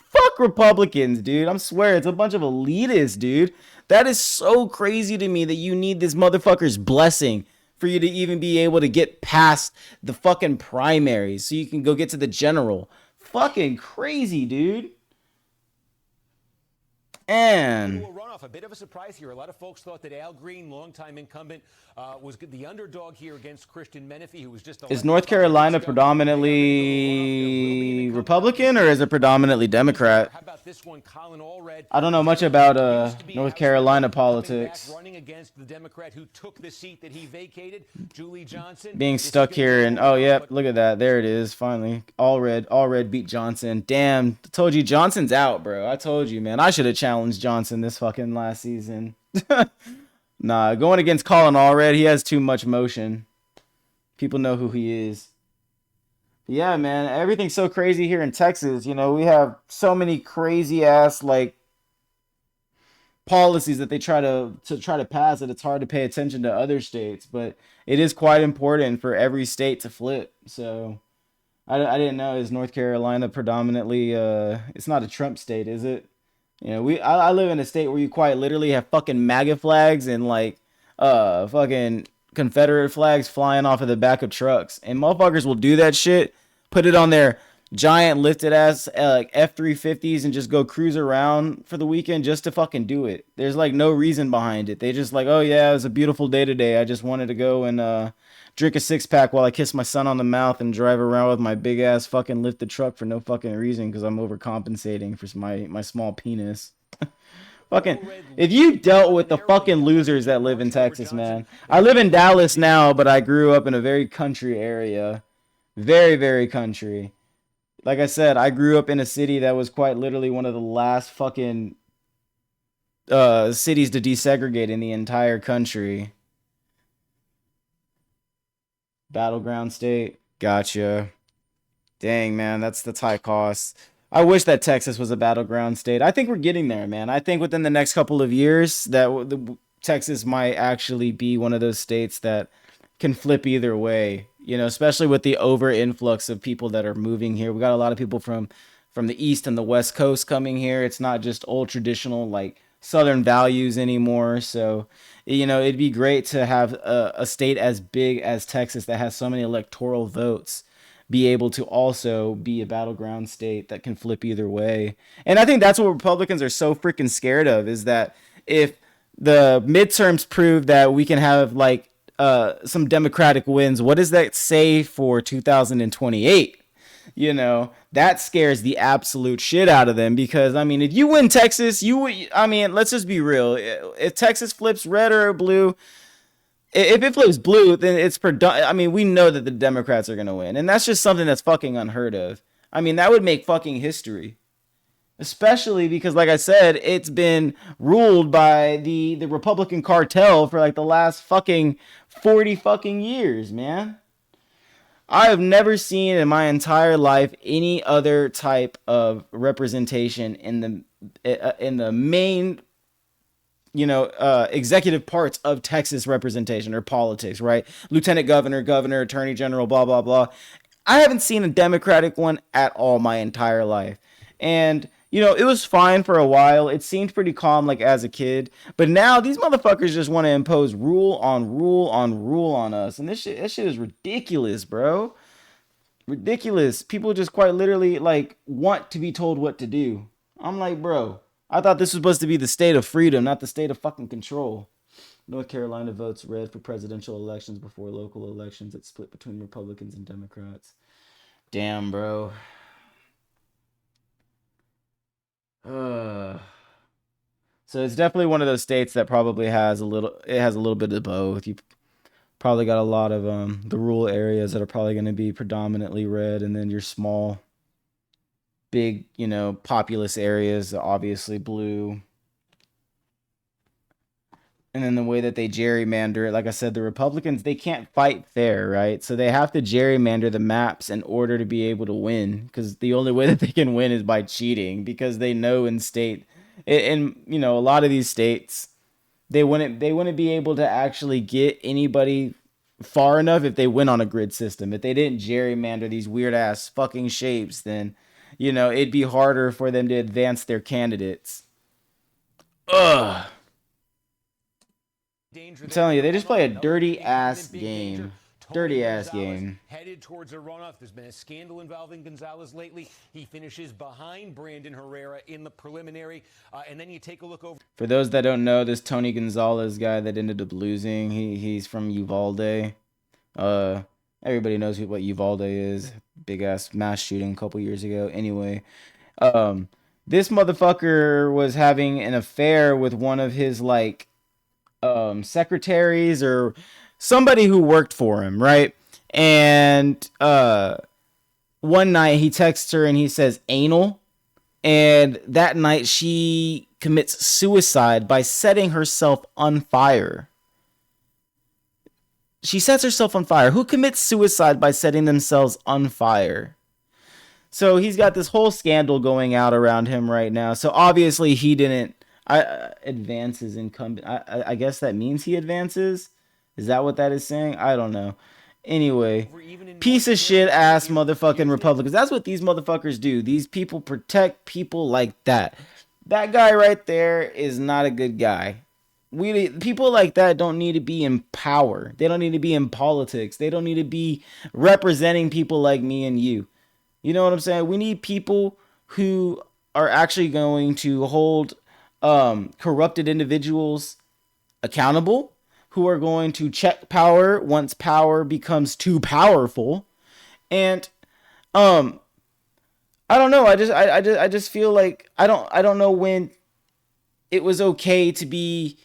Fuck Republicans, dude. I swear, it's a bunch of elitists, dude. That is so crazy to me that you need this motherfucker's blessing for you to even be able to get past the fucking primaries so you can go get to the general. Fucking crazy, dude. And runoff, a bit of a surprise here. A lot of folks thought that Al Green, longtime incumbent, was the underdog here against Christian Menifee, who was just is North Carolina predominantly Republican or is it predominantly Democrat? How about this one, Colin Allred? I don't know much about North Carolina politics. Running against the Democrat who took the seat that he vacated, Julie Johnson. Being stuck here and oh yep, look at that. There it is. Finally, Allred beat Johnson. Damn, I told you Johnson's out, bro. I told you, man. I should have challenged Johnson this fucking last season. Nah, going against Colin Allred, he has too much motion. People know who he is. Yeah, man, everything's so crazy here in Texas. You know, we have so many crazy ass like policies that they try to pass that it's hard to pay attention to other states, but it is quite important for every state to flip. So I didn't know, is North Carolina predominantly it's not a Trump state, is it? You know, I live in a state where you quite literally have fucking MAGA flags and like fucking Confederate flags flying off of the back of trucks, and motherfuckers will do that shit, put it on their giant lifted ass like F-350s and just go cruise around for the weekend just to fucking do it. There's like no reason behind it. They just like, oh yeah, it was a beautiful day today. I just wanted to go and drink a 6-pack while I kiss my son on the mouth and drive around with my big ass fucking lifted truck for no fucking reason because I'm overcompensating for my small penis. Fucking, if you dealt with the fucking losers that live in Texas, man. I live in Dallas now, but I grew up in a very country area. Very, very country. Like I said, I grew up in a city that was quite literally one of the last fucking cities to desegregate in the entire country. Battleground state. Gotcha. Dang, man, that's high cost. I wish that Texas was a battleground state. I think we're getting there, man. I think within the next couple of years that Texas might actually be one of those states that can flip either way. You know, especially with the over influx of people that are moving here. We got a lot of people from the East and the West Coast coming here. It's not just old traditional like Southern values anymore. So, you know, it'd be great to have a state as big as Texas that has so many electoral votes be able to also be a battleground state that can flip either way. And I think that's what Republicans are so freaking scared of, is that if the midterms prove that we can have like some Democratic wins, what does that say for 2028? You know, that scares the absolute shit out of them because, I mean, if you win Texas, I mean, let's just be real. If Texas flips red or blue, if it flips blue, then I mean, we know that the Democrats are going to win. And that's just something that's fucking unheard of. I mean, that would make fucking history. Especially because, like I said, it's been ruled by the Republican cartel for like the last fucking 40 fucking years, man. I have never seen in my entire life any other type of representation in the main, executive parts of Texas representation or politics, right? Lieutenant governor, governor, attorney general, blah, blah, blah. I haven't seen a Democratic one at all my entire life. And, it was fine for a while. It seemed pretty calm, like, as a kid. But now these motherfuckers just want to impose rule on rule on rule on us. And this shit is ridiculous, bro. Ridiculous. People just quite literally, like, want to be told what to do. I'm like, bro, I thought this was supposed to be the state of freedom, not the state of fucking control. North Carolina votes red for presidential elections before local elections that split between Republicans and Democrats. Damn, bro. So it's definitely one of those states that probably has a little bit of both. You probably got a lot of the rural areas that are probably going to be predominantly red, and then your small, big, populous areas, obviously blue. And then the way that they gerrymander it, like I said, the Republicans, they can't fight fair, right? So they have to gerrymander the maps in order to be able to win, because the only way that they can win is by cheating, because they know in a lot of these states, they wouldn't be able to actually get anybody far enough if they went on a grid system. If they didn't gerrymander these weird ass fucking shapes, then, it'd be harder for them to advance their candidates. Ugh. I'm telling you, they just play a dirty ass game. Dirty ass game. Headed towards a runoff. There's been a scandal involving Gonzalez lately. He finishes behind Brandon Herrera in the preliminary. And then you take a look over. For those that don't know, this Tony Gonzalez guy that ended up losing, he's from Uvalde. Everybody knows what Uvalde is. Big ass mass shooting a couple years ago. Anyway, this motherfucker was having an affair with one of his secretaries or somebody who worked for him, right? And one night he texts her and he says anal, and that night she commits suicide by setting herself on fire. She sets herself on fire. Who commits suicide by setting themselves on fire? So he's got this whole scandal going out around him right now. So obviously he didn't advance his incumbent. I guess that means he advances. Is that what that is saying? I don't know. Anyway, piece of shit ass motherfucking Republicans. That's what these motherfuckers do. These people protect people like that. That guy right there is not a good guy. People like that don't need to be in power. They don't need to be in politics. They don't need to be representing people like me and you. You know what I'm saying? We need people who are actually going to hold corrupted individuals accountable, who are going to check power once power becomes too powerful. And I don't know. I just feel like I don't know when it was okay to be.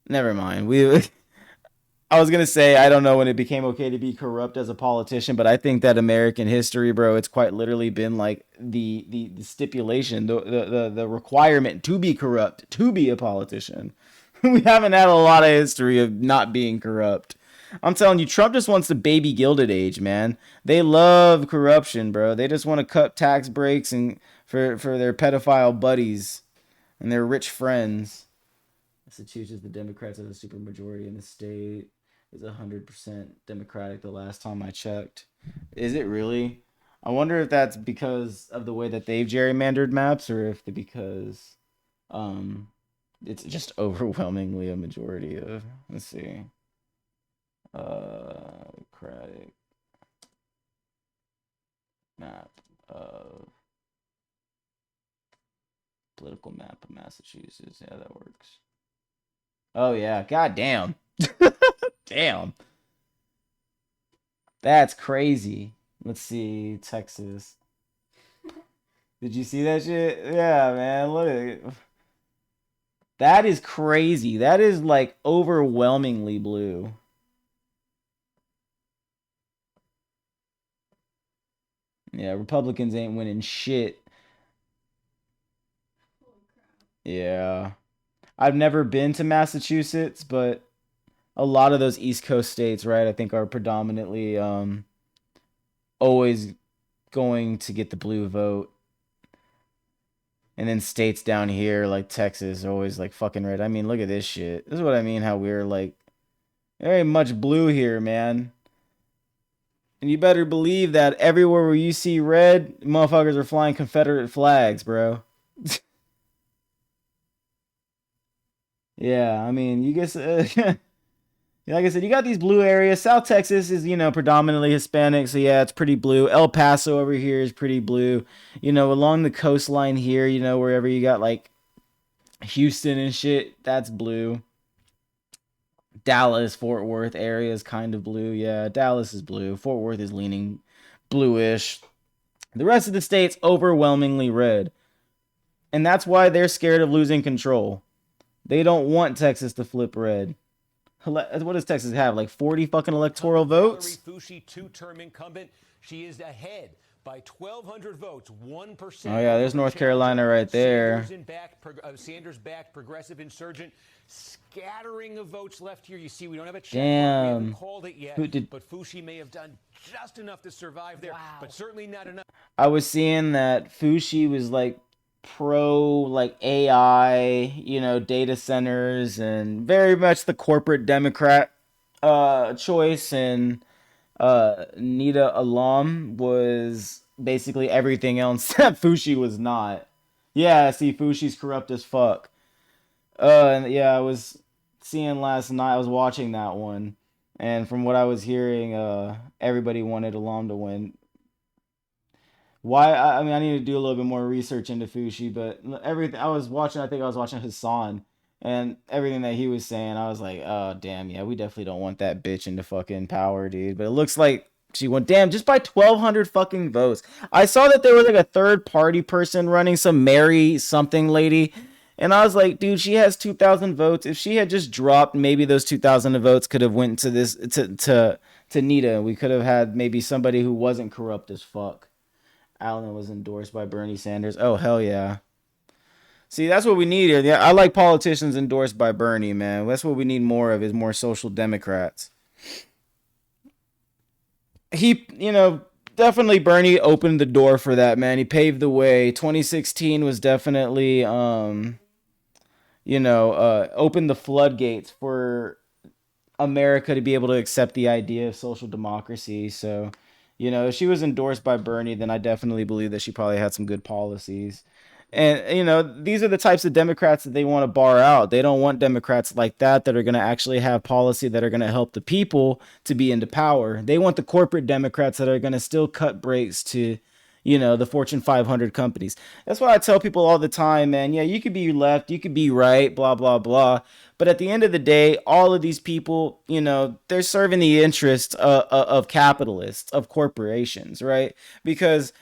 Never mind. I was gonna say I don't know when it became okay to be corrupt as a politician, but I think that American history, bro, it's quite literally been like the stipulation, the requirement to be corrupt, to be a politician. We haven't had a lot of history of not being corrupt. I'm telling you, Trump just wants the baby Gilded Age, man. They love corruption, bro. They just want to cut tax breaks and for their pedophile buddies and their rich friends. Massachusetts, the Democrats are the supermajority in the state. It's 100% Democratic the last time I checked. Is it really? I wonder if that's because of the way that they've gerrymandered maps, or if because it's just overwhelmingly a majority of. Let's see. Democratic map of political map of Massachusetts. Yeah, that works. Oh yeah, god damn. Damn. That's crazy. Let's see, Texas. Did you see that shit? Yeah, man. Look at it. That is crazy. That is like overwhelmingly blue. Yeah, Republicans ain't winning shit. Yeah. I've never been to Massachusetts, but a lot of those East Coast states, right, I think are predominantly always going to get the blue vote. And then states down here like Texas are always like fucking red. I mean, look at this shit. This is what I mean, how we're like very much blue here, man. And you better believe that everywhere where you see red, motherfuckers are flying Confederate flags, bro. Yeah, I mean, you guess, like I said, you got these blue areas. South Texas is, predominantly Hispanic, so yeah, it's pretty blue. El Paso over here is pretty blue. Along the coastline here, wherever you got like Houston and shit, that's blue. Dallas, Fort Worth area is kind of blue. Yeah, Dallas is blue. Fort Worth is leaning bluish. The rest of the state's overwhelmingly red. And that's why they're scared of losing control. They don't want Texas to flip red. What does Texas have? Like 40 fucking electoral votes? Valerie Foushee, two-term incumbent. She is ahead by 1,200 votes, 1%. Oh, yeah, there's North Carolina right there. Sanders-backed progressive insurgent. Scattering of votes left here. You see, we don't have a check. Damn. We haven't called it yet, but Foushee may have done just enough to survive there, but certainly not enough. I was seeing that Foushee was like pro like AI, data centers, and very much the corporate Democrat choice, and Nita Alam was basically everything else that Foushee was not. Yeah, see, Foushee's corrupt as fuck. And yeah, I was seeing last night, I was watching that one, and from what I was hearing, everybody wanted Alam to win. Why? I mean, I need to do a little bit more research into Foushee, but everything I was watching, I think I was watching Hassan, and everything that he was saying, I was like, oh, damn, yeah, we definitely don't want that bitch into fucking power, dude. But it looks like she went, damn, just by 1,200 fucking votes. I saw that there was like a third party person running, some Mary something lady, and I was like, dude, she has 2,000 votes. If she had just dropped, maybe those 2,000 votes could have went to this to Nita. We could have had maybe somebody who wasn't corrupt as fuck. Allen was endorsed by Bernie Sanders. Oh, hell yeah. See, that's what we need here. Yeah, I like politicians endorsed by Bernie, man. That's what we need more of, is more social democrats. He, definitely Bernie opened the door for that, man. He paved the way. 2016 was definitely, opened the floodgates for America to be able to accept the idea of social democracy. So, if she was endorsed by Bernie, then I definitely believe that she probably had some good policies. And, these are the types of Democrats that they want to bar out. They don't want Democrats like that are going to actually have policy that are going to help the people to be into power. They want the corporate Democrats that are going to still cut breaks to, the Fortune 500 companies. That's why I tell people all the time, man, yeah, you could be left, you could be right, blah, blah, blah. But at the end of the day, all of these people, they're serving the interests of capitalists, of corporations, right? Because,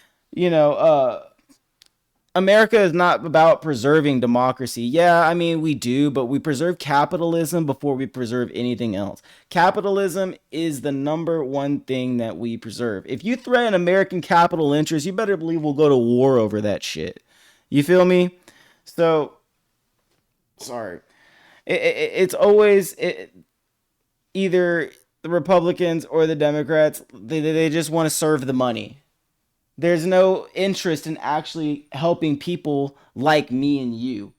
America is not about preserving democracy. Yeah, I mean, we do, but we preserve capitalism before we preserve anything else. Capitalism is the number one thing that we preserve. If you threaten American capital interests, you better believe we'll go to war over that shit. You feel me? So, sorry. It's always either the Republicans or the Democrats. They just want to serve the money. There's no interest in actually helping people like me and you.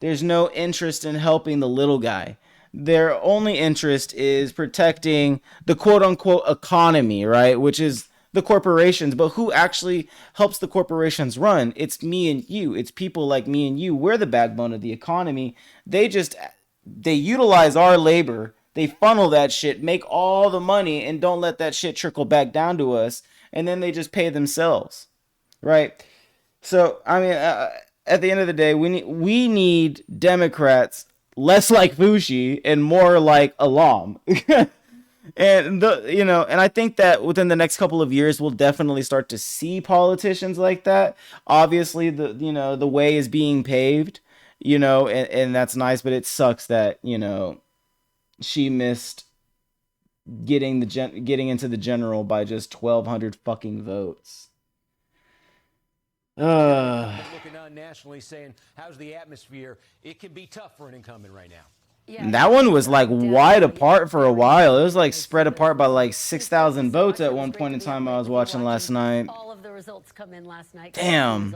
There's no interest in helping the little guy. Their only interest is protecting the quote-unquote economy, right? Which is the corporations. But who actually helps the corporations run? It's me and you. It's people like me and you. We're the backbone of the economy. They utilize our labor. They funnel that shit, make all the money, and don't let that shit trickle back down to us. And then they just pay themselves, right? So, I mean, at the end of the day, we need Democrats less like Foushee and more like Alam. And and I think that within the next couple of years, we'll definitely start to see politicians like that. Obviously, the way is being paved, and that's nice, but it sucks that, she missed getting into the general by just 1,200 fucking votes. Looking on nationally saying, how's the atmosphere? It can be tough for an incumbent right now. That one was like wide apart for a while. It was like spread apart by like 6,000 votes at one point in time I was watching last night. All of the results come in last night. Damn.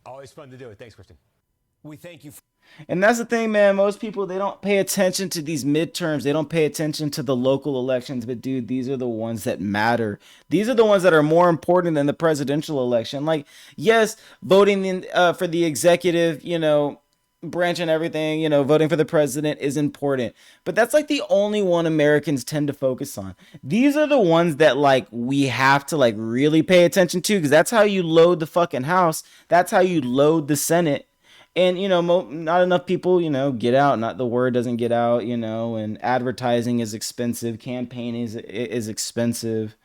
Always fun to do it. Thanks, Kristen. We thank you. And that's the thing, man. Most people, they don't pay attention to these midterms. They don't pay attention to the local elections. But, dude, these are the ones that matter. These are the ones that are more important than the presidential election. Like, yes, voting for the executive, branch and everything, voting for the president is important. But that's like the only one Americans tend to focus on. These are the ones that like we have to like really pay attention to, because that's how you load the fucking House. That's how you load the Senate. And, not enough people, get out. Not the word doesn't get out, and advertising is expensive. Campaign is expensive,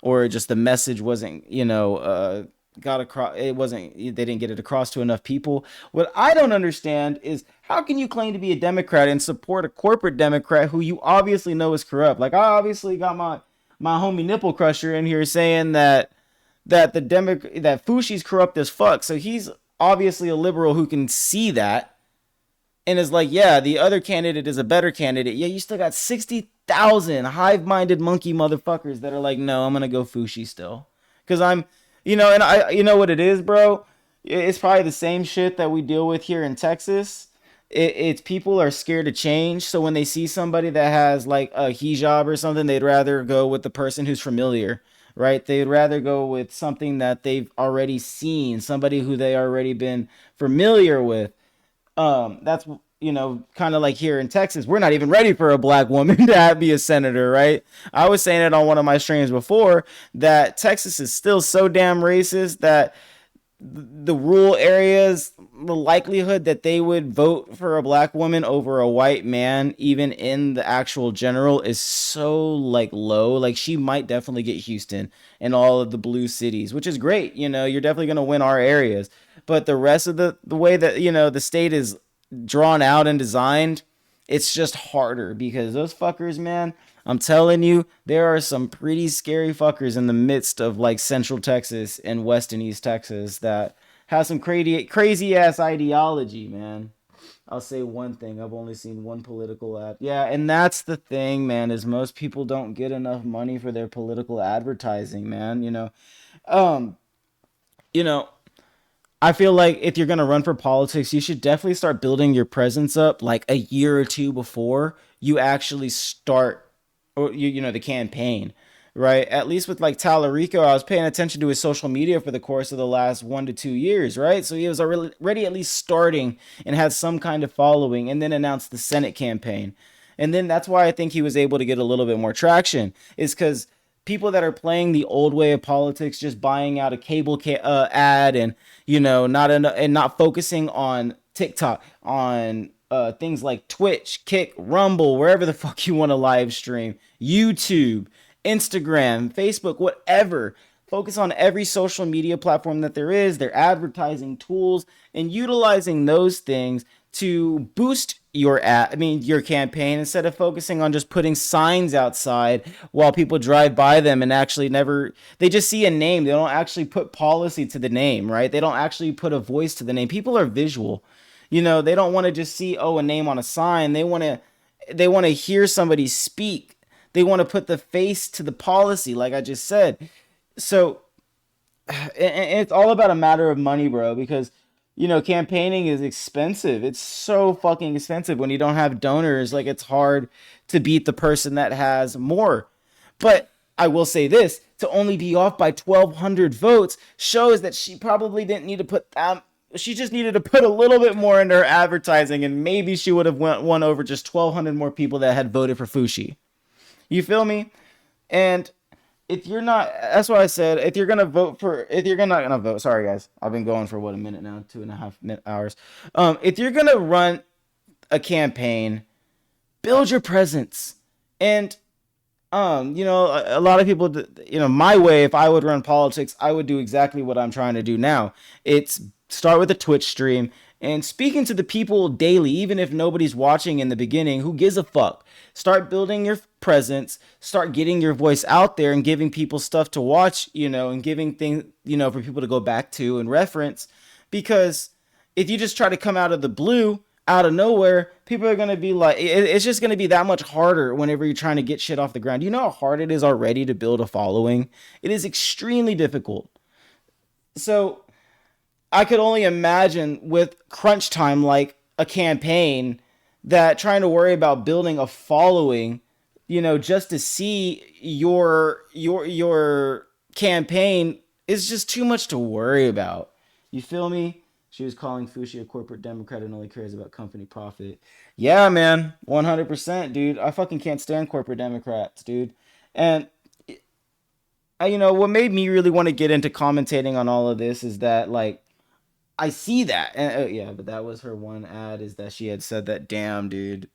or just the message wasn't, got across. It wasn't, they didn't get it across to enough people. What I don't understand is, how can you claim to be a Democrat and support a corporate Democrat who you obviously know is corrupt? Like, I obviously got my homie Nipple Crusher in here saying that that Fushi's corrupt as fuck. So he's obviously a liberal who can see that and is like, yeah, the other candidate is a better candidate. Yeah, you still got 60,000 hive-minded monkey motherfuckers that are like, no, I'm gonna go Fushi still, because I'm, and I, what it is, bro. It's probably the same shit that we deal with here in Texas. It's people are scared to change, so when they see somebody that has like a hijab or something, they'd rather go with the person who's familiar. Right? They'd rather go with something that they've already seen, somebody who they already been familiar with. That's, kind of like here in Texas, we're not even ready for a black woman to be a senator, right? I was saying it on one of my streams before that Texas is still so damn racist that the rural areas, the likelihood that they would vote for a black woman over a white man, even in the actual general, is so like low. Like, she might definitely get Houston and all of the blue cities, which is great. You're definitely going to win our areas. But the rest of the way that, the state is drawn out and designed, it's just harder because those fuckers, man, I'm telling you, there are some pretty scary fuckers in the midst of like Central Texas and West and East Texas that have some crazy ass ideology, man. I'll say one thing. I've only seen one political ad. Yeah, and that's the thing, man, is most people don't get enough money for their political advertising, man. I feel like if you're going to run for politics, you should definitely start building your presence up like a year or two before you actually start, or the campaign, right? At least with like Talarico, I was paying attention to his social media for the course of the last 1 to 2 years, right? So he was already at least starting and had some kind of following, and then announced the Senate campaign. And then that's why I think he was able to get a little bit more traction, is because people that are playing the old way of politics, just buying out a cable ad, and not focusing on TikTok, on things like Twitch, Kick, Rumble, wherever the fuck you want to live stream, YouTube, Instagram, Facebook, whatever. Focus on every social media platform that there is, their advertising tools, and utilizing those things to boost your campaign, instead of focusing on just putting signs outside while people drive by them and actually they just see a name. They don't actually put policy to the name, right? They don't actually put a voice to the name. People are visual. They don't want to just see, a name on a sign. They want to hear somebody speak. They want to put the face to the policy, like I just said. So it's all about a matter of money, bro, because campaigning is expensive. It's so fucking expensive. When you don't have donors, like, it's hard to beat the person that has more. But I will say this, to only be off by 1,200 votes shows that she probably didn't need to put she just needed to put a little bit more into her advertising, and maybe she would have won over just 1,200 more people that had voted for Fushi. You feel me? And if you're not, that's why I said, if you're not gonna vote, sorry guys, I've been going for a minute now, 2.5 hours. If you're gonna run a campaign, build your presence. And A lot of people, my way, if I would run politics, I would do exactly what I'm trying to do now. It's start with a Twitch stream and speaking to the people daily, even if nobody's watching in the beginning. Who gives a fuck? Start building your presence, start getting your voice out there and giving people stuff to watch, and giving things, for people to go back to and reference. Because if you just try to come out of the blue, out of nowhere, people are going to be like, it's just going to be that much harder whenever you're trying to get shit off the ground. You know how hard it is already to build a following? It is extremely difficult. So I could only imagine with crunch time, like a campaign, that trying to worry about building a following, just to see your campaign is just too much to worry about. You feel me? She was calling Fushi a corporate Democrat and only cares about company profit. Yeah, man. 100%, dude. I fucking can't stand corporate Democrats, dude. And, what made me really want to get into commentating on all of this is that, like, I see that. And, yeah, but that was her one ad, is that she had said that, damn, dude.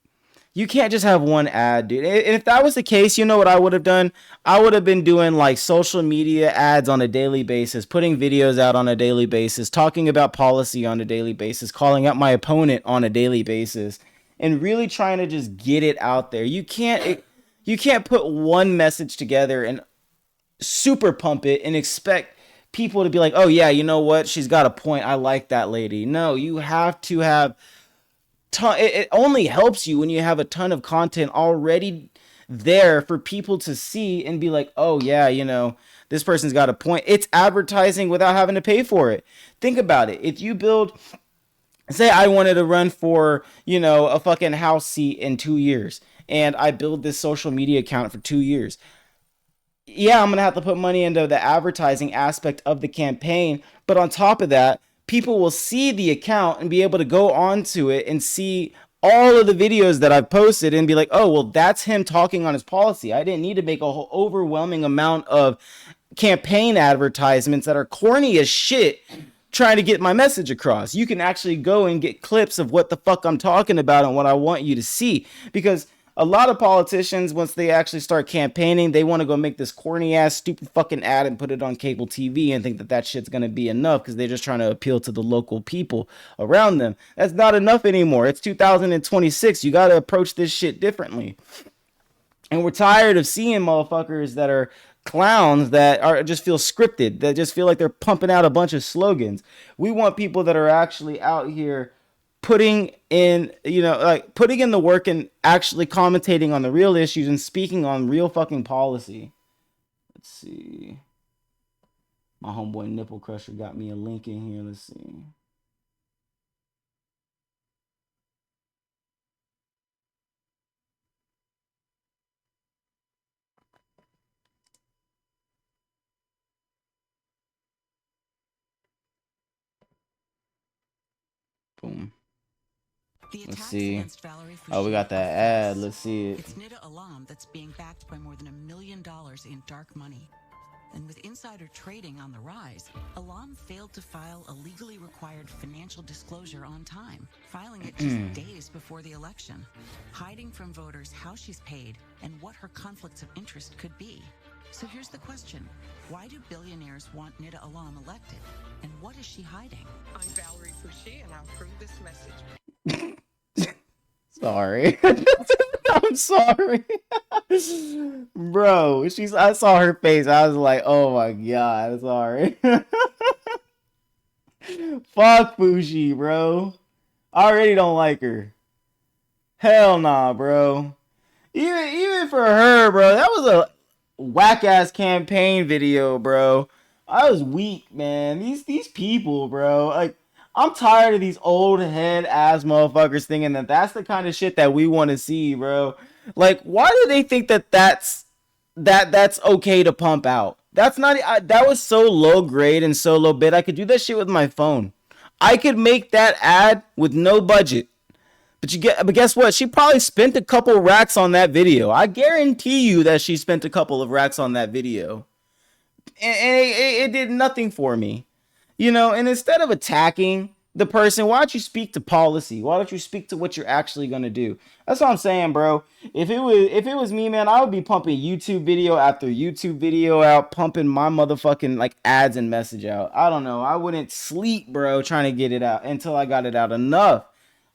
You can't just have one ad, dude. And if that was the case, you know what I would have done? I would have been doing like social media ads on a daily basis, putting videos out on a daily basis, talking about policy on a daily basis, calling out my opponent on a daily basis, and really trying to just get it out there. You can't put one message together and super pump it and expect people to be like, "Oh yeah, you know what? She's got a point. I like that lady." No, you have to have it only helps you when you have a ton of content already there for people to see and be like, oh yeah, this person's got a point. It's advertising without having to pay for it. Think about it. If you build, say I wanted to run for, a fucking House seat in 2 years, and I build this social media account for 2 years. Yeah, I'm going to have to put money into the advertising aspect of the campaign. But on top of that, people will see the account and be able to go onto it and see all of the videos that I've posted and be like, oh, well, that's him talking on his policy. I didn't need to make a whole overwhelming amount of campaign advertisements that are corny as shit trying to get my message across. You can actually go and get clips of what the fuck I'm talking about and what I want you to see. Because a lot of politicians, once they actually start campaigning, they want to go make this corny ass stupid fucking ad and put it on cable TV and think that that shit's going to be enough because they're just trying to appeal to the local people around them. That's not enough anymore. It's 2026. You got to approach this shit differently. And we're tired of seeing motherfuckers that are clowns that are just feel scripted, that just feel like they're pumping out a bunch of slogans. We want people that are actually out here putting in the work and actually commentating on the real issues and speaking on real fucking policy. Let's see. My homeboy Nipple Crusher got me a link in here. Let's see. Boom. Let's see. Oh, we got that ad. Let's see it. It's Nida Alam that's being backed by more than $1 million in dark money. And with insider trading on the rise, Alam failed to file a legally required financial disclosure on time, filing it just days before the election, hiding from voters how she's paid and what her conflicts of interest could be. So here's the question. Why do billionaires want Nida Alam elected? And what is she hiding? I'm Valerie Fouché, and I'll prove this message. Sorry. I'm sorry. Bro, I saw her face. I was like, oh my god, sorry. Fuck Fushi, bro. I already don't like her. Hell nah, bro. Even for her, bro, that was a whack ass campaign video, bro. I was weak, man. These people, bro. Like, I'm tired of these old head ass motherfuckers thinking that that's the kind of shit that we want to see, bro. Like, why do they think that that's okay to pump out? That's not. That was so low grade and so low bid. I could do that shit with my phone. I could make that ad with no budget. But guess what? She probably spent a couple racks on that video. I guarantee you that she spent a couple of racks on that video. And it did nothing for me. And instead of attacking the person? Why don't you speak to policy? Why don't you speak to what you're actually gonna do? That's what I'm saying, bro. If it was me, man, I would be pumping YouTube video after YouTube video out, pumping my motherfucking like ads and message out. I don't know. I wouldn't sleep, bro, trying to get it out until I got it out enough.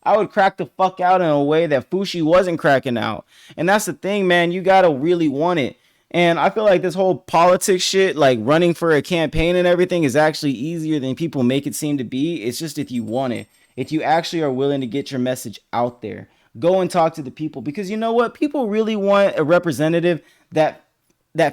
I would crack the fuck out in a way that Fushi wasn't cracking out. And that's the thing, man. You gotta really want it. And I feel like this whole politics shit, like running for a campaign and everything, is actually easier than people make it seem to be. It's just if you want it. If you actually are willing to get your message out there. Go and talk to the people. Because you know what? People really want a representative that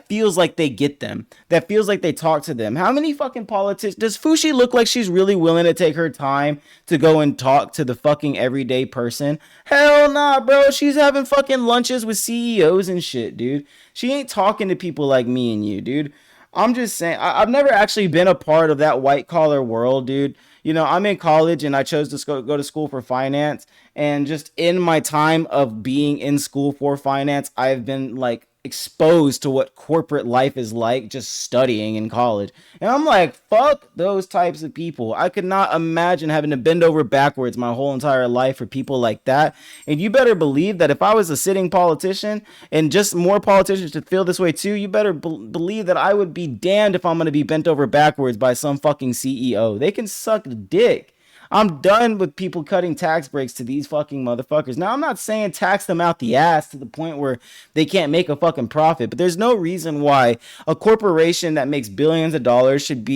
feels like they get them, that feels like they talk to them. How many fucking politicians does Fushi look like she's really willing to take her time to go and talk to the fucking everyday person? Hell nah, bro. She's having fucking lunches with CEOs and shit, dude. She ain't talking to people like me and you, dude. I'm just saying, I've never actually been a part of that white collar world, dude. You know, I'm in college and I chose to go to school for finance. And just in my time of being in school for finance, I've been like exposed to what corporate life is like just studying in college. And I'm like, fuck those types of people. I could not imagine having to bend over backwards my whole entire life for people like that. And you better believe that if I was a sitting politician, and just more politicians should feel this way too, you better believe that I would be damned if I'm going to be bent over backwards by some fucking CEO. They can suck dick. I'm done with people cutting tax breaks to these fucking motherfuckers. Now, I'm not saying tax them out the ass to the point where they can't make a fucking profit, but there's no reason why a corporation that makes billions of dollars should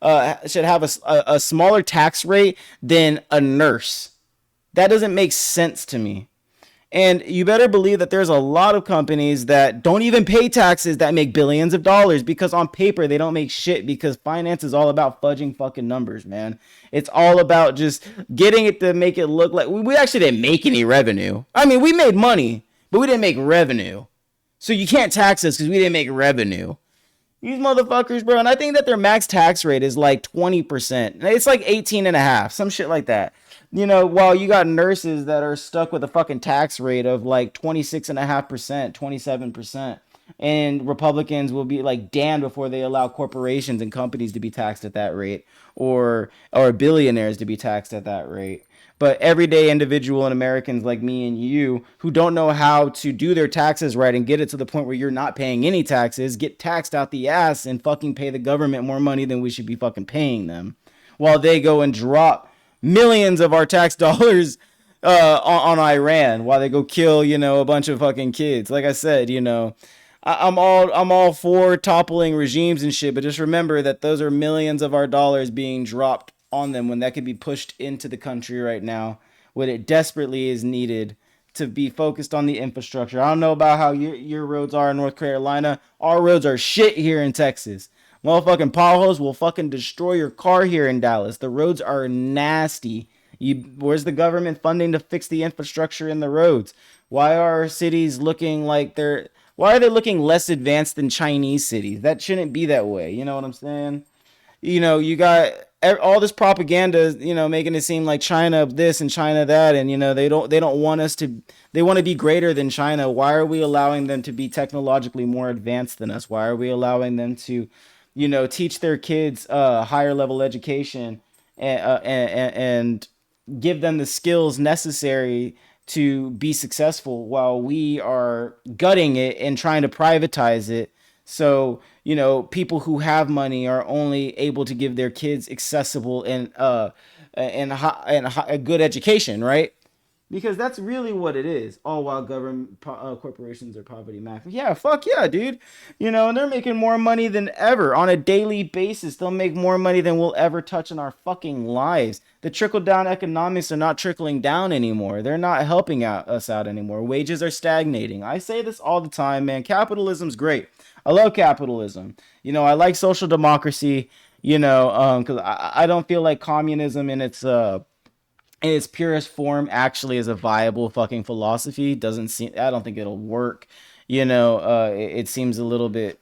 have a smaller tax rate than a nurse. That doesn't make sense to me. And you better believe that there's a lot of companies that don't even pay taxes that make billions of dollars, because on paper they don't make shit, because finance is all about fudging fucking numbers, man. It's all about just getting it to make it look like we actually didn't make any revenue. I mean, we made money, but we didn't make revenue. So you can't tax us because we didn't make revenue. These motherfuckers, bro. And I think that their max tax rate is like 20%. It's like 18 and a half, some shit like that. You know, while you got nurses that are stuck with a fucking tax rate of like 26.5%, 27%. And Republicans will be like damned before they allow corporations and companies to be taxed at that rate, or billionaires to be taxed at that rate. But everyday individual and Americans like me and you who don't know how to do their taxes right and get it to the point where you're not paying any taxes, get taxed out the ass and fucking pay the government more money than we should be fucking paying them, while they go and drop millions of our tax dollars on Iran, while they go kill, you know, a bunch of fucking kids. Like I said, you know, I'm all for toppling regimes and shit, but just remember that those are millions of our dollars being dropped on them when that could be pushed into the country right now, when it desperately is needed to be focused on the infrastructure. I don't know about how your roads are in North Carolina. Our roads are shit here in Texas. Motherfucking potholes will fucking destroy your car here in Dallas. The roads are nasty. Where's the government funding to fix the infrastructure in the roads? Why are our cities looking like why are they looking less advanced than Chinese cities? That shouldn't be that way. You know what I'm saying? You know, you got all this propaganda, you know, making it seem like China this and China that, and you know, they don't want us to. They want to be greater than China. Why are we allowing them to be technologically more advanced than us? Why are we allowing them to, you know, teach their kids higher level education and give them the skills necessary to be successful, while we are gutting it and trying to privatize it? So, you know, people who have money are only able to give their kids accessible and a good education, right? Because that's really what it is. All while government corporations are poverty max. Yeah, fuck yeah, dude. You know, and they're making more money than ever on a daily basis. They'll make more money than we'll ever touch in our fucking lives. The trickle down economics are not trickling down anymore. They're not helping us out anymore. Wages are stagnating. I say this all the time, man. Capitalism's great. I love capitalism. You know, I like social democracy. You know, because I don't feel like communism in its purest form actually is a viable fucking philosophy. Doesn't seem. I don't think it'll work. You know, it seems a little bit.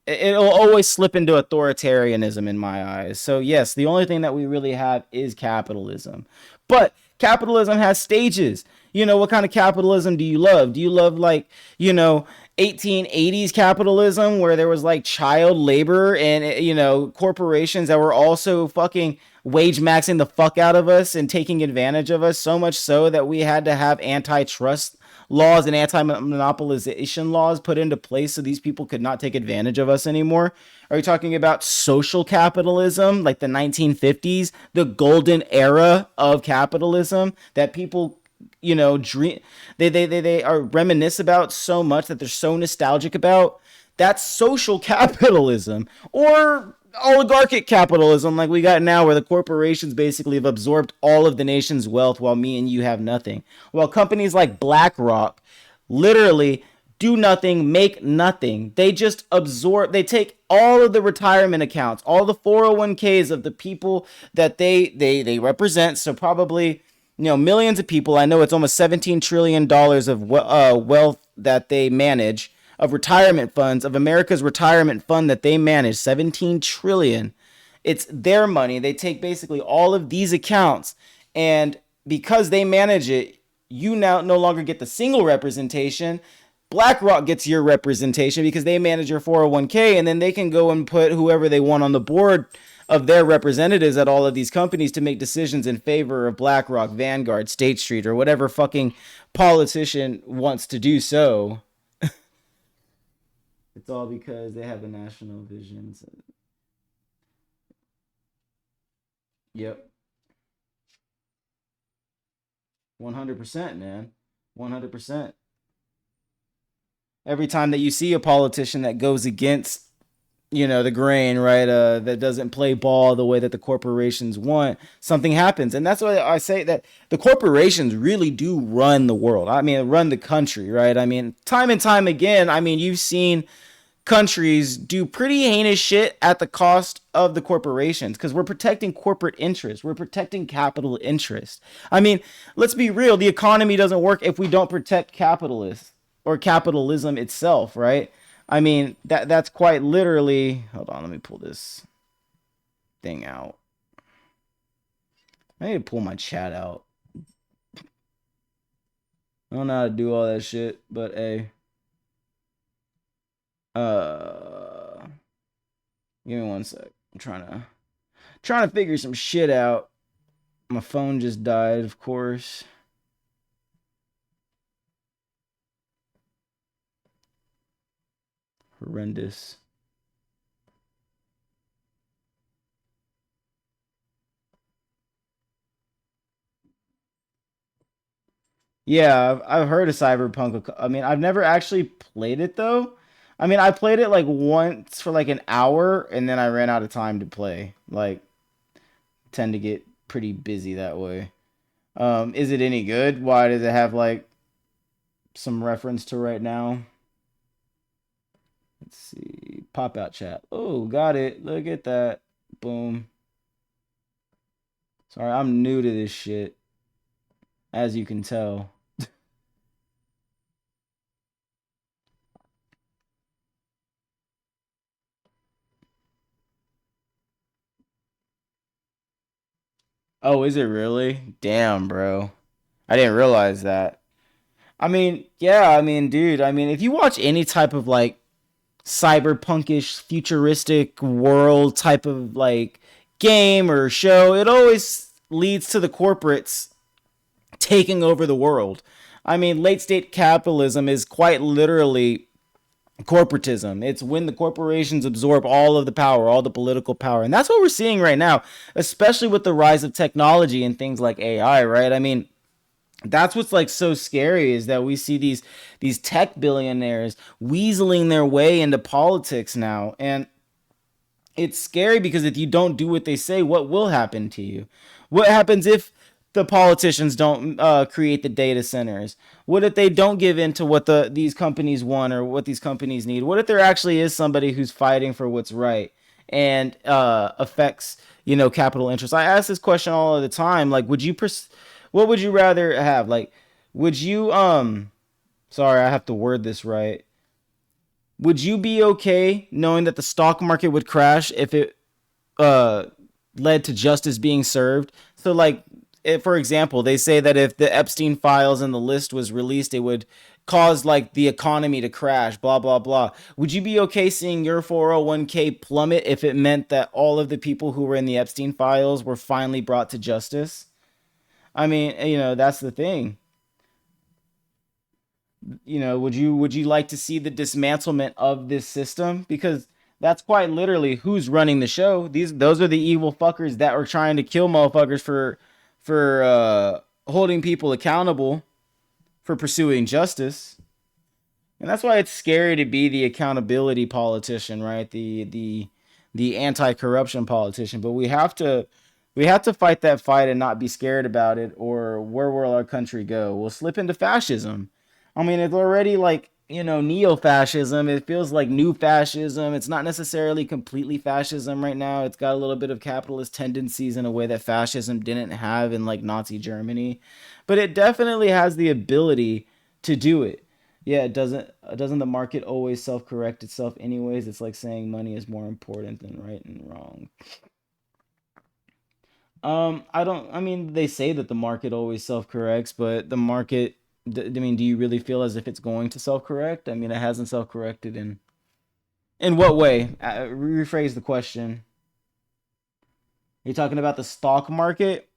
It'll always slip into authoritarianism in my eyes. So yes, the only thing that we really have is capitalism. But capitalism has stages. You know, what kind of capitalism do you love? Do you love, like, you know, 1880s capitalism where there was like child labor and, you know, corporations that were also fucking wage maxing the fuck out of us and taking advantage of us, so much so that we had to have antitrust laws and anti-monopolization laws put into place so these people could not take advantage of us anymore? Are you talking about social capitalism, like the 1950s, the golden era of capitalism that people, you know, dream, they are reminisce about so much, that they're so nostalgic about? That's social capitalism. Or oligarchic capitalism like we got now, where the corporations basically have absorbed all of the nation's wealth while me and you have nothing. While companies like BlackRock literally do nothing, make nothing. They just absorb, they take all of the retirement accounts, all the 401ks of the people that they represent. So probably, you know, millions of people. I know it's almost $17 trillion of wealth that they manage, of retirement funds, of America's retirement fund that they manage, 17 trillion. It's their money. They take basically all of these accounts, and because they manage it, you now no longer get the single representation. BlackRock gets your representation because they manage your 401k, and then they can go and put whoever they want on the board of their representatives at all of these companies to make decisions in favor of BlackRock, Vanguard, State Street, or whatever fucking politician wants to do so. It's all because they have a national vision. So. Yep. 100%, man. 100%. Every time that you see a politician that goes against, you know, the grain, right, that doesn't play ball the way that the corporations want, something happens. And that's why I say that the corporations really do run the world. I mean, run the country, right? I mean, time and time again, I mean, you've seen countries do pretty heinous shit at the cost of the corporations, because we're protecting corporate interests. We're protecting capital interest. I mean, let's be real. The economy doesn't work if we don't protect capitalists or capitalism itself, right? I mean, that's quite literally... Hold on, let me pull this thing out. I need to pull my chat out. I don't know how to do all that shit, but hey. Give me one sec. I'm trying to figure some shit out. My phone just died, of course. Horrendous. Yeah, I've heard of Cyberpunk. I mean, I've never actually played it though. I mean, I played it like once for like an hour, and then I ran out of time to play. Like, tend to get pretty busy that way. Is it any good? Why does it have like some reference to right now? Let's see. Pop out chat. Oh, got it. Look at that. Boom. Sorry, I'm new to this shit, as you can tell. Oh, is it really? Damn, bro. I didn't realize that. I mean, yeah, I mean, dude, I mean, if you watch any type of like cyberpunkish futuristic world type of like game or show, it always leads to the corporates taking over the world. I mean, late state capitalism is quite literally corporatism. It's when the corporations absorb all of the power, all the political power. And that's what we're seeing right now, especially with the rise of technology and things like AI, right? I mean, that's what's like so scary, is that we see these tech billionaires weaseling their way into politics now. And it's scary because if you don't do what they say, what will happen to you? What happens if the politicians don't create the data centers? What if they don't give in to what these companies want or what these companies need? What if there actually is somebody who's fighting for what's right and affects, you know, capital interests? I ask this question all of the time. Like, what would you rather have? Like, would you sorry, I have to word this right. Would you be okay knowing that the stock market would crash if it led to justice being served? So like, for example, they say that if the Epstein files and the list was released, it would cause like the economy to crash, blah, blah, blah. Would you be okay seeing your 401k plummet if it meant that all of the people who were in the Epstein files were finally brought to justice? I mean, that's the thing. Would you like to see the dismantlement of this system? Because that's quite literally who's running the show. Those are the evil fuckers that are trying to kill motherfuckers for holding people accountable for pursuing justice. And that's why it's scary to be the accountability politician, right? The anti-corruption politician. But we have to fight that fight and not be scared about it, or where will our country go? We'll slip into fascism. I mean, it's already like, neo-fascism. It feels like new fascism. It's not necessarily completely fascism right now. It's got a little bit of capitalist tendencies in a way that fascism didn't have in like Nazi Germany. But it definitely has the ability to do it. Yeah, it doesn't the market always self-correct itself anyways? It's like saying money is more important than right and wrong. I mean, they say that the market always self-corrects, but the market, I mean, do you really feel as if it's going to self-correct? I mean, it hasn't self-corrected in what way? Rephrase the question. You're talking about the stock market?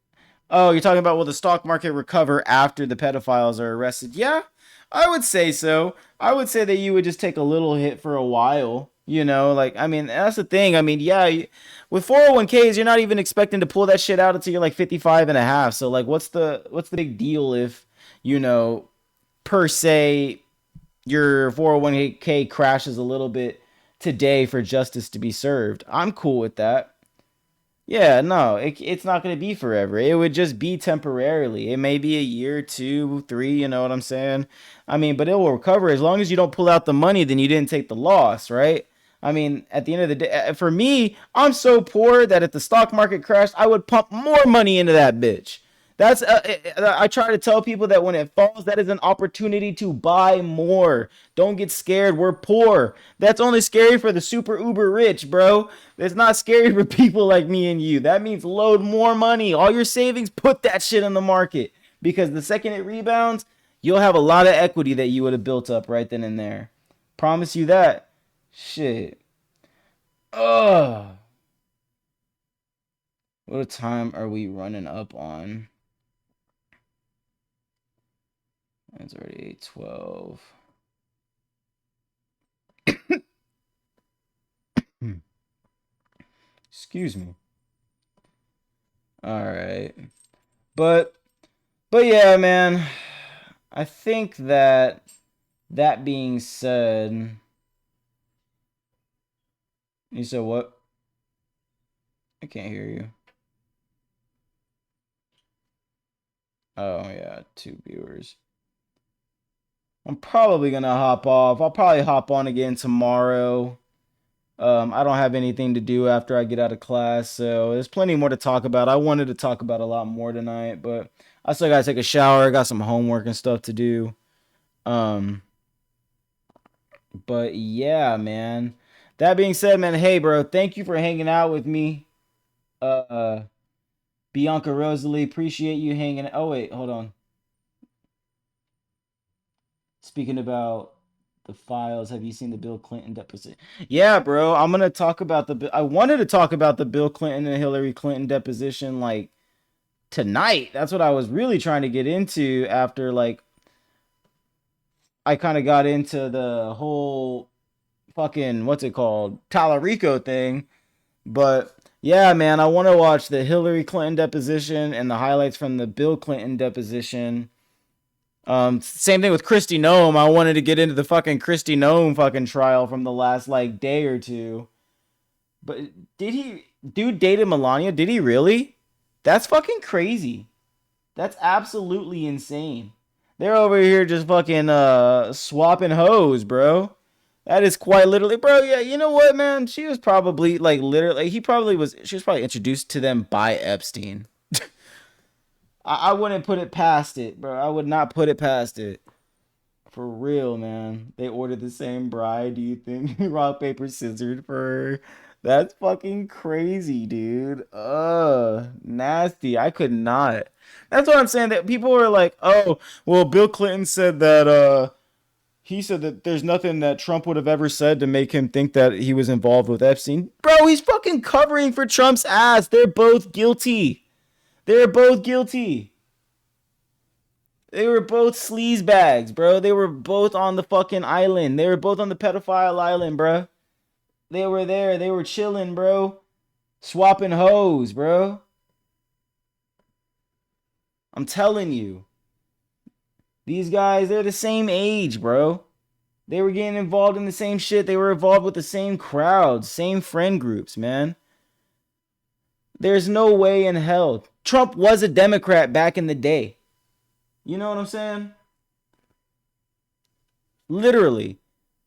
Oh, you're talking about, will the stock market recover after the pedophiles are arrested? Yeah, I would say so. I would say that you would just take a little hit for a while. Like, I mean, that's the thing. I mean, yeah, with 401ks, you're not even expecting to pull that shit out until you're like 55 and a half. So like, what's the big deal if, per se, your 401k crashes a little bit today for justice to be served? I'm cool with that. Yeah, no, it's not going to be forever. It would just be temporarily. It may be a year, 2, 3, you know what I'm saying? I mean, but it will recover as long as you don't pull out the money, then you didn't take the loss, right? I mean, at the end of the day, for me, I'm so poor that if the stock market crashed, I would pump more money into that bitch. That's I try to tell people that when it falls, that is an opportunity to buy more. Don't get scared. We're poor. That's only scary for the super uber rich, bro. It's not scary for people like me and you. That means load more money. All your savings, put that shit in the market. Because the second it rebounds, you'll have a lot of equity that you would have built up right then and there. Promise you that. Shit. Ugh. What time are we running up on? It's already 8:12. Excuse me. All right. But yeah, man. I think that being said, you said what? I can't hear you. Oh yeah, 2 viewers. I'm probably gonna hop off. I'll probably hop on again tomorrow. I don't have anything to do after I get out of class, so there's plenty more to talk about. I wanted to talk about a lot more tonight, but I still gotta take a shower. I got some homework and stuff to do. But yeah, man. That being said, man, hey, bro, thank you for hanging out with me. Bianca Rosalie, appreciate you hanging. Oh wait, hold on. Speaking about the files, have you seen the Bill Clinton deposition? Yeah, bro. I'm gonna talk about I wanted to talk about the Bill Clinton and Hillary Clinton deposition like tonight. That's what I was really trying to get into after like I kind of got into the whole fucking what's it called Talarico thing. But yeah, man, I want to watch the Hillary Clinton deposition and the highlights from the Bill Clinton deposition. Same thing with Krisiti Noem. I wanted to get into the fucking Krisiti Noem fucking trial from the last like day or two. But dude dated Melania? Did he really? That's fucking crazy. That's absolutely insane. They're over here just fucking swapping hoes, bro. That is quite literally, bro. Yeah, you know what, man? She was probably like literally. She was probably introduced to them by Epstein. I wouldn't put it past it, bro. I would not put it past it. For real, man. They ordered the same bride. Do you think rock, paper, scissors for her? That's fucking crazy, dude. Nasty. I could not. That's what I'm saying. That people are like, oh, well, Bill Clinton said that he said that there's nothing that Trump would have ever said to make him think that he was involved with Epstein. Bro, he's fucking covering for Trump's ass. They're both guilty. They're both guilty. They were both sleazebags, bro. They were both on the fucking island. They were both on the pedophile island, bro. They were there. They were chilling, bro. Swapping hoes, bro. I'm telling you. These guys, they're the same age, bro. They were getting involved in the same shit. They were involved with the same crowds, same friend groups, man. There's no way in hell. Trump was a Democrat back in the day. You know what I'm saying? Literally.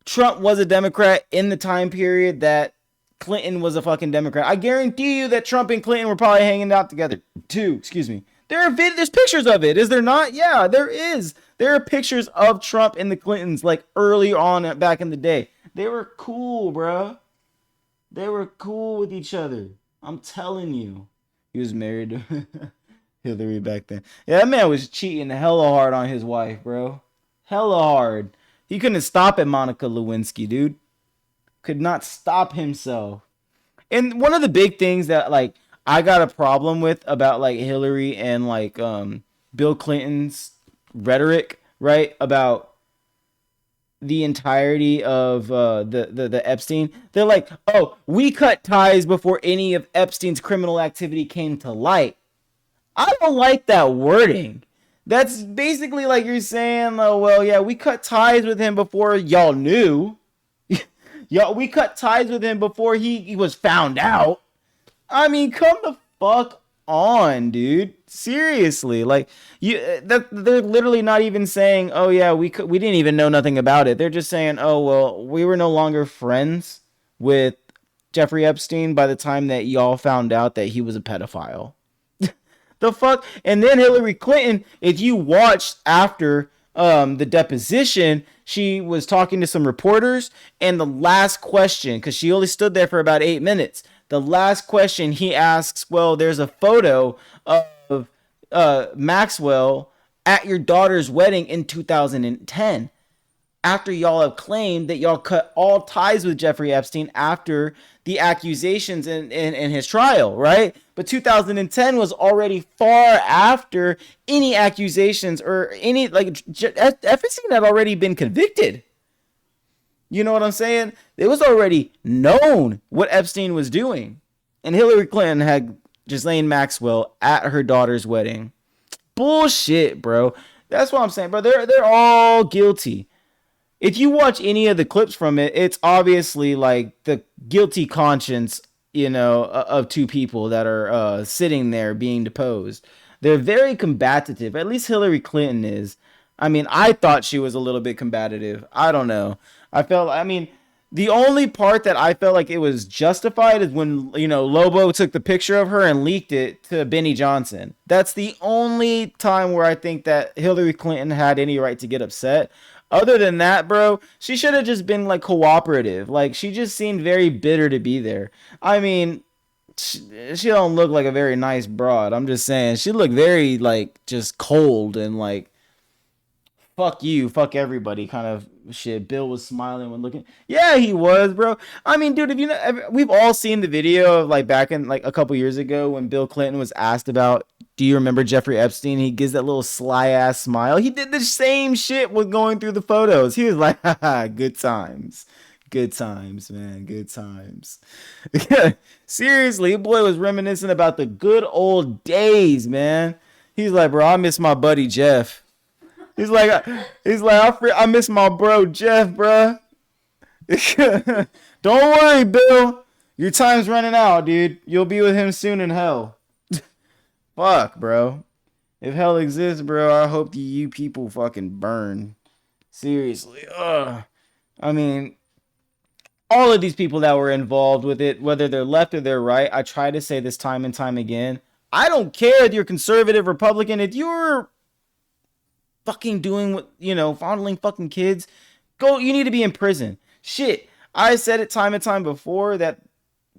Trump was a Democrat in the time period that Clinton was a fucking Democrat. I guarantee you that Trump and Clinton were probably hanging out together too. Excuse me. There's pictures of it. Is there not? Yeah, there is. There are pictures of Trump and the Clintons like early on back in the day. They were cool, bro. They were cool with each other. I'm telling you. He was married to Hillary back then. Yeah, that man was cheating hella hard on his wife, bro. Hella hard. He couldn't stop at Monica Lewinsky, dude. Could not stop himself. And one of the big things that like I got a problem with about like Hillary and like Bill Clinton's rhetoric, right? About the entirety of the Epstein. They're like, oh, we cut ties before any of Epstein's criminal activity came to light. I don't like that wording. That's basically like you're saying, oh, well, yeah, we cut ties with him before y'all knew. Y'all, we cut ties with him before he was found out. I mean, come the fuck on, dude. Seriously, like they're literally not even saying, "Oh yeah, we didn't even know nothing about it." They're just saying, "Oh well, we were no longer friends with Jeffrey Epstein by the time that y'all found out that he was a pedophile." The fuck? And then Hillary Clinton, if you watched after the deposition, she was talking to some reporters, and the last question, because she only stood there for about 8 minutes. The last question he asks, well, there's a photo of Maxwell at your daughter's wedding in 2010. After y'all have claimed that y'all cut all ties with Jeffrey Epstein after the accusations in his trial, right? But 2010 was already far after any accusations or any, like, Epstein had already been convicted. You know what I'm saying? It was already known what Epstein was doing. And Hillary Clinton had Ghislaine Maxwell at her daughter's wedding. Bullshit, bro. That's what I'm saying, bro. They're all guilty. If you watch any of the clips from it, it's obviously like the guilty conscience, you know, of two people that are sitting there being deposed. They're very combative. At least Hillary Clinton is. I mean, I thought she was a little bit combative. I don't know. The only part that I felt like it was justified is when, you know, Lobo took the picture of her and leaked it to Benny Johnson. That's the only time where I think that Hillary Clinton had any right to get upset. Other than that, bro, she should have just been, like, cooperative. Like, she just seemed very bitter to be there. I mean, she don't look like a very nice broad. I'm just saying. She looked very, like, just cold and, like, fuck you, fuck everybody kind of shit. Bill was smiling when looking. Yeah, he was, bro. I mean, dude, if you know, we've all seen the video of, like, back in, like, a couple years ago when Bill Clinton was asked about, do you remember Jeffrey Epstein? He gives that little sly ass smile. He did the same shit with going through the photos. He was like, haha, good times. Good times, man. Good times. Seriously, boy was reminiscing about the good old days, man. He's like, bro, I miss my buddy Jeff. He's like, I miss my bro Jeff, bro. Don't worry, Bill. Your time's running out, dude. You'll be with him soon in hell. Fuck, bro. If hell exists, bro, I hope you people fucking burn. Seriously. Ugh. I mean, all of these people that were involved with it, whether they're left or they're right, I try to say this time and time again. I don't care if you're conservative, Republican. If you're fucking doing what, you know, fondling fucking kids, you need to be in prison. Shit. I said it time and time before that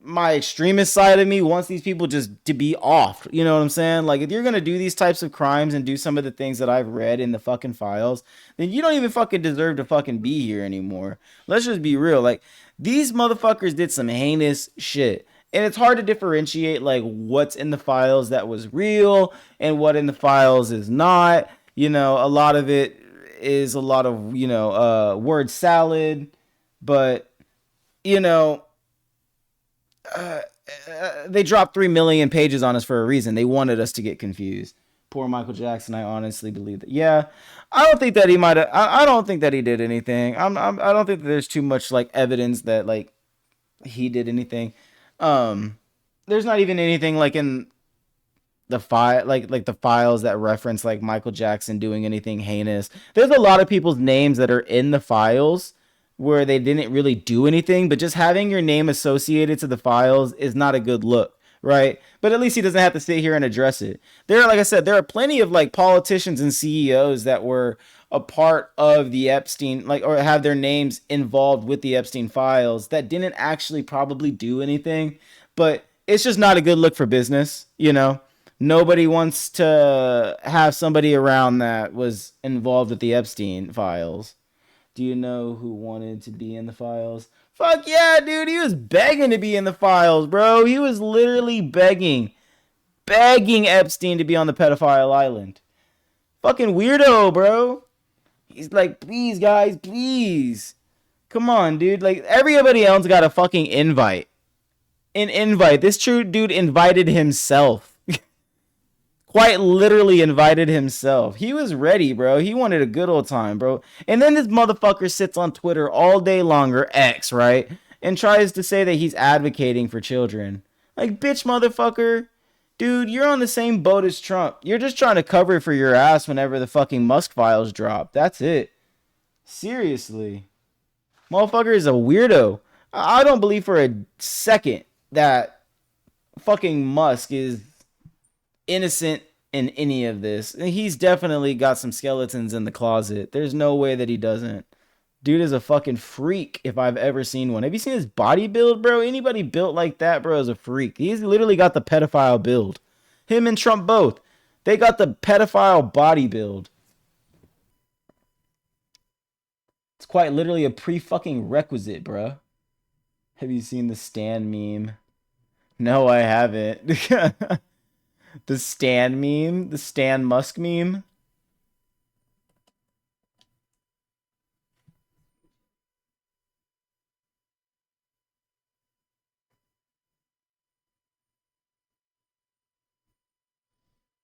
my extremist side of me wants these people just to be off. You know what I'm saying? Like, if you're gonna do these types of crimes and do some of the things that I've read in the fucking files, then you don't even fucking deserve to fucking be here anymore. Let's just be real. Like, these motherfuckers did some heinous shit. And it's hard to differentiate like what's in the files that was real and what in the files is not. You know, a lot of it is a lot of, word salad, but you know, they dropped 3 million pages on us for a reason. They wanted us to get confused. Poor Michael Jackson. I honestly believe that. Yeah, I don't think that he might have. I don't think that he did anything. I don't think that there's too much like evidence that like he did anything. There's not even anything like in the file, like the files that reference like Michael Jackson doing anything heinous. There's a lot of people's names that are in the files where they didn't really do anything, but just having your name associated to the files is not a good look, right? But at least he doesn't have to sit here and address it. Like I said, there are plenty of like politicians and CEOs that were a part of the Epstein, like, or have their names involved with the Epstein files that didn't actually probably do anything, but it's just not a good look for business, you know? Nobody wants to have somebody around that was involved with the Epstein files. Do you know who wanted to be in the files? Fuck yeah, dude. He was begging to be in the files, bro. He was literally begging Epstein to be on the pedophile island. Fucking weirdo, bro. He's like, please, guys, please. Come on, dude. Like, everybody else got a fucking invite. An invite. This true dude invited himself. Quite literally invited himself. He was ready, bro. He wanted a good old time, bro. And then this motherfucker sits on Twitter all day longer, X, right? And tries to say that he's advocating for children. Like, bitch, motherfucker. Dude, you're on the same boat as Trump. You're just trying to cover for your ass whenever the fucking Musk files drop. That's it. Seriously. Motherfucker is a weirdo. I don't believe for a second that fucking Musk is innocent in any of this. He's definitely got some skeletons in the closet. There's no way that he doesn't. Dude is a fucking freak if I've ever seen one. Have you seen his body build, bro? Anybody built like that, bro, is a freak. He's literally got the pedophile build. Him and Trump both. They got the pedophile body build. It's quite literally a pre-fucking requisite, bro. Have you seen the Stan meme? No, I haven't. The Stan meme? The Stan Musk meme?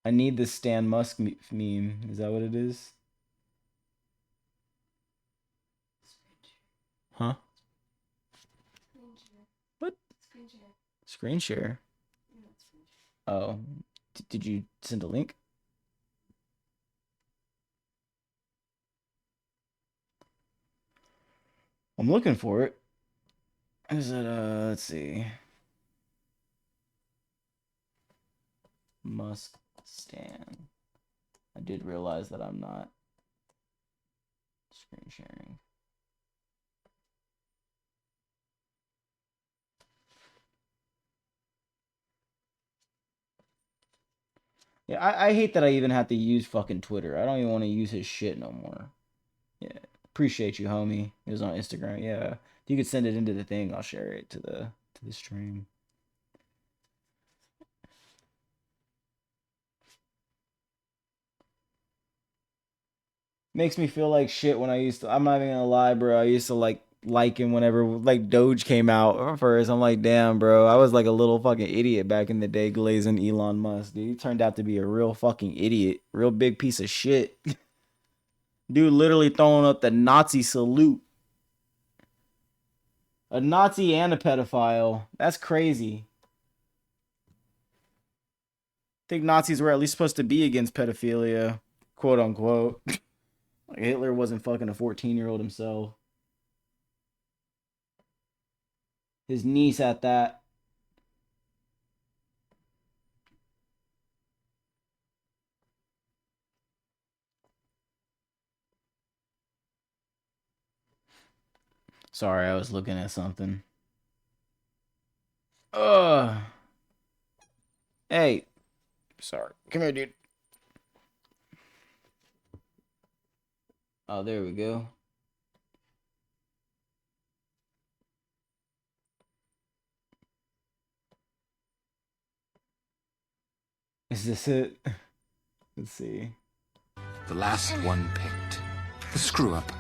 I need the Stan Musk meme. Is that what it is? Huh? What? Screen share? Oh. Did you send a link? I'm looking for it. Is it, let's see. Musk Stan. I did realize that I'm not screen sharing. Yeah, I hate that I even have to use fucking Twitter. I don't even want to use his shit no more. Yeah, appreciate you, homie. It was on Instagram. Yeah, if you could send it into the thing, I'll share it to the stream. Makes me feel like shit when I used to. I'm not even gonna lie, bro. I used to like him whenever like Doge came out first. I'm like, damn, bro. I was like a little fucking idiot back in the day, glazing Elon Musk. Dude, he turned out to be a real fucking idiot, real big piece of shit. Dude, literally throwing up the Nazi salute. A Nazi and a pedophile. That's crazy. I think Nazis were at least supposed to be against pedophilia, quote unquote. Like Hitler wasn't fucking a 14-year-old himself. His niece at that. Sorry, I was looking at something. Hey. Sorry. Come here, dude. Oh, there we go. Is this it? Let's see. The last one picked. The screw up.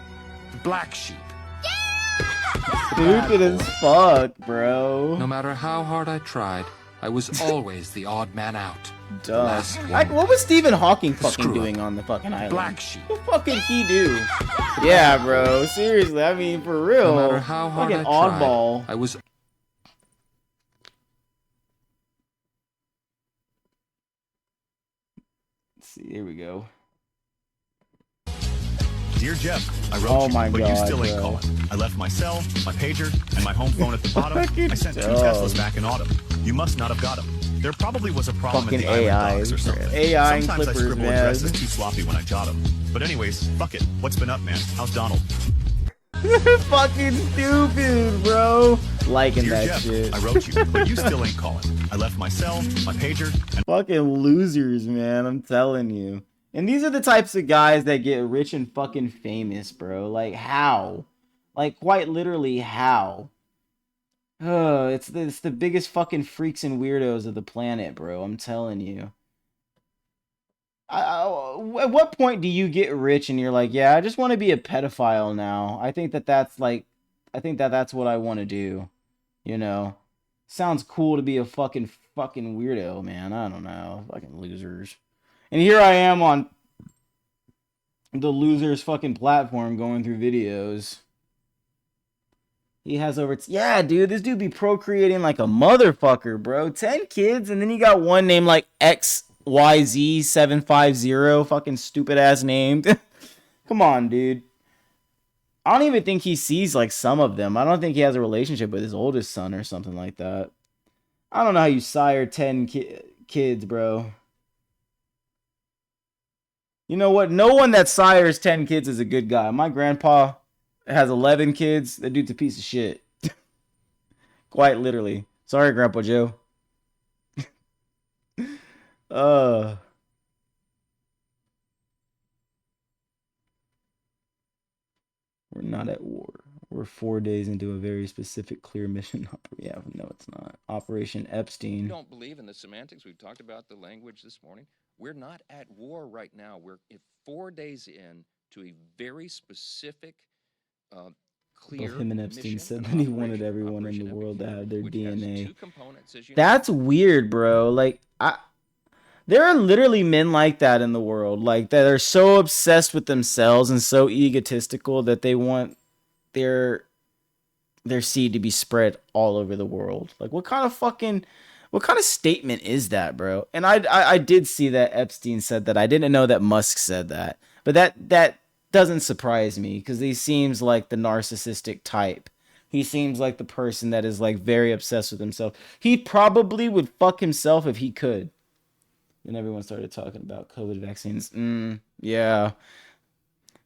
The black sheep. Stupid as fuck, bro. No matter how hard I tried, I was always the odd man out. The Duh. last one. What was Stephen Hawking The fucking screw doing up. on the fucking island? Black sheep. What the fuck did he do? Yeah, bro. Seriously, I mean, for real. No matter how hard fucking I tried, oddball. I was. Let's see, here we go. Dear Jeff, I wrote Oh you, my but God, you still ain't bro. calling. I left my cell, my pager, and my home phone at the bottom. I sent 2 dumb. Teslas back in autumn. You must not have got them. There probably was a problem Fucking at the island AI, docks or something. AI and Sometimes I Clippers, scribble man. addresses too sloppy when I jot them. But anyways, fuck it. What's been up, man? How's Donald? Fucking stupid, bro. Liking Dear that Jeff, shit. I wrote you, but you still ain't calling. I left my cell, my pager, and Fucking losers, man. I'm telling you. And these are the types of guys that get rich and fucking famous, bro. Like, how? Like, quite literally, how? It's the biggest fucking freaks and weirdos of the planet, bro. I'm telling you. At what point do you get rich and you're like, yeah, I just want to be a pedophile now? I think that's what I want to do. You know, sounds cool to be a fucking weirdo, man. I don't know, fucking losers. And here I am on the losers fucking platform going through videos. He has over... Yeah, dude, this dude be procreating like a motherfucker, bro. 10 kids, and then he got one named like XYZ750. Fucking stupid ass name. Come on, dude. I don't even think he sees like some of them. I don't think he has a relationship with his oldest son or something like that. I don't know how you sire 10 kids, bro. You know what? No one that sires 10 kids is a good guy. My grandpa has 11 kids. That dude's a piece of shit. Quite literally. Sorry, Grandpa Joe. We're not at war. We're 4 days into a very specific, clear mission. Yeah, no, it's not. Operation Epstein. You don't believe in the semantics. We've talked about the language this morning. We're not at war right now. We're 4 days in to a very specific, clear Both him and Epstein mission, said an that he wanted operation, everyone in the Operation world to Epstein, have their which has DNA. two components, as you know. That's weird, bro. Like, there are literally men like that in the world, like that are so obsessed with themselves and so egotistical that they want their seed to be spread all over the world. Like, what kind of statement is that, bro? And I did see that Epstein said that. I didn't know that Musk said that, but that doesn't surprise me because he seems like the narcissistic type. He seems like the person that is like very obsessed with himself. He probably would fuck himself if he could. And everyone started talking about COVID vaccines. Yeah.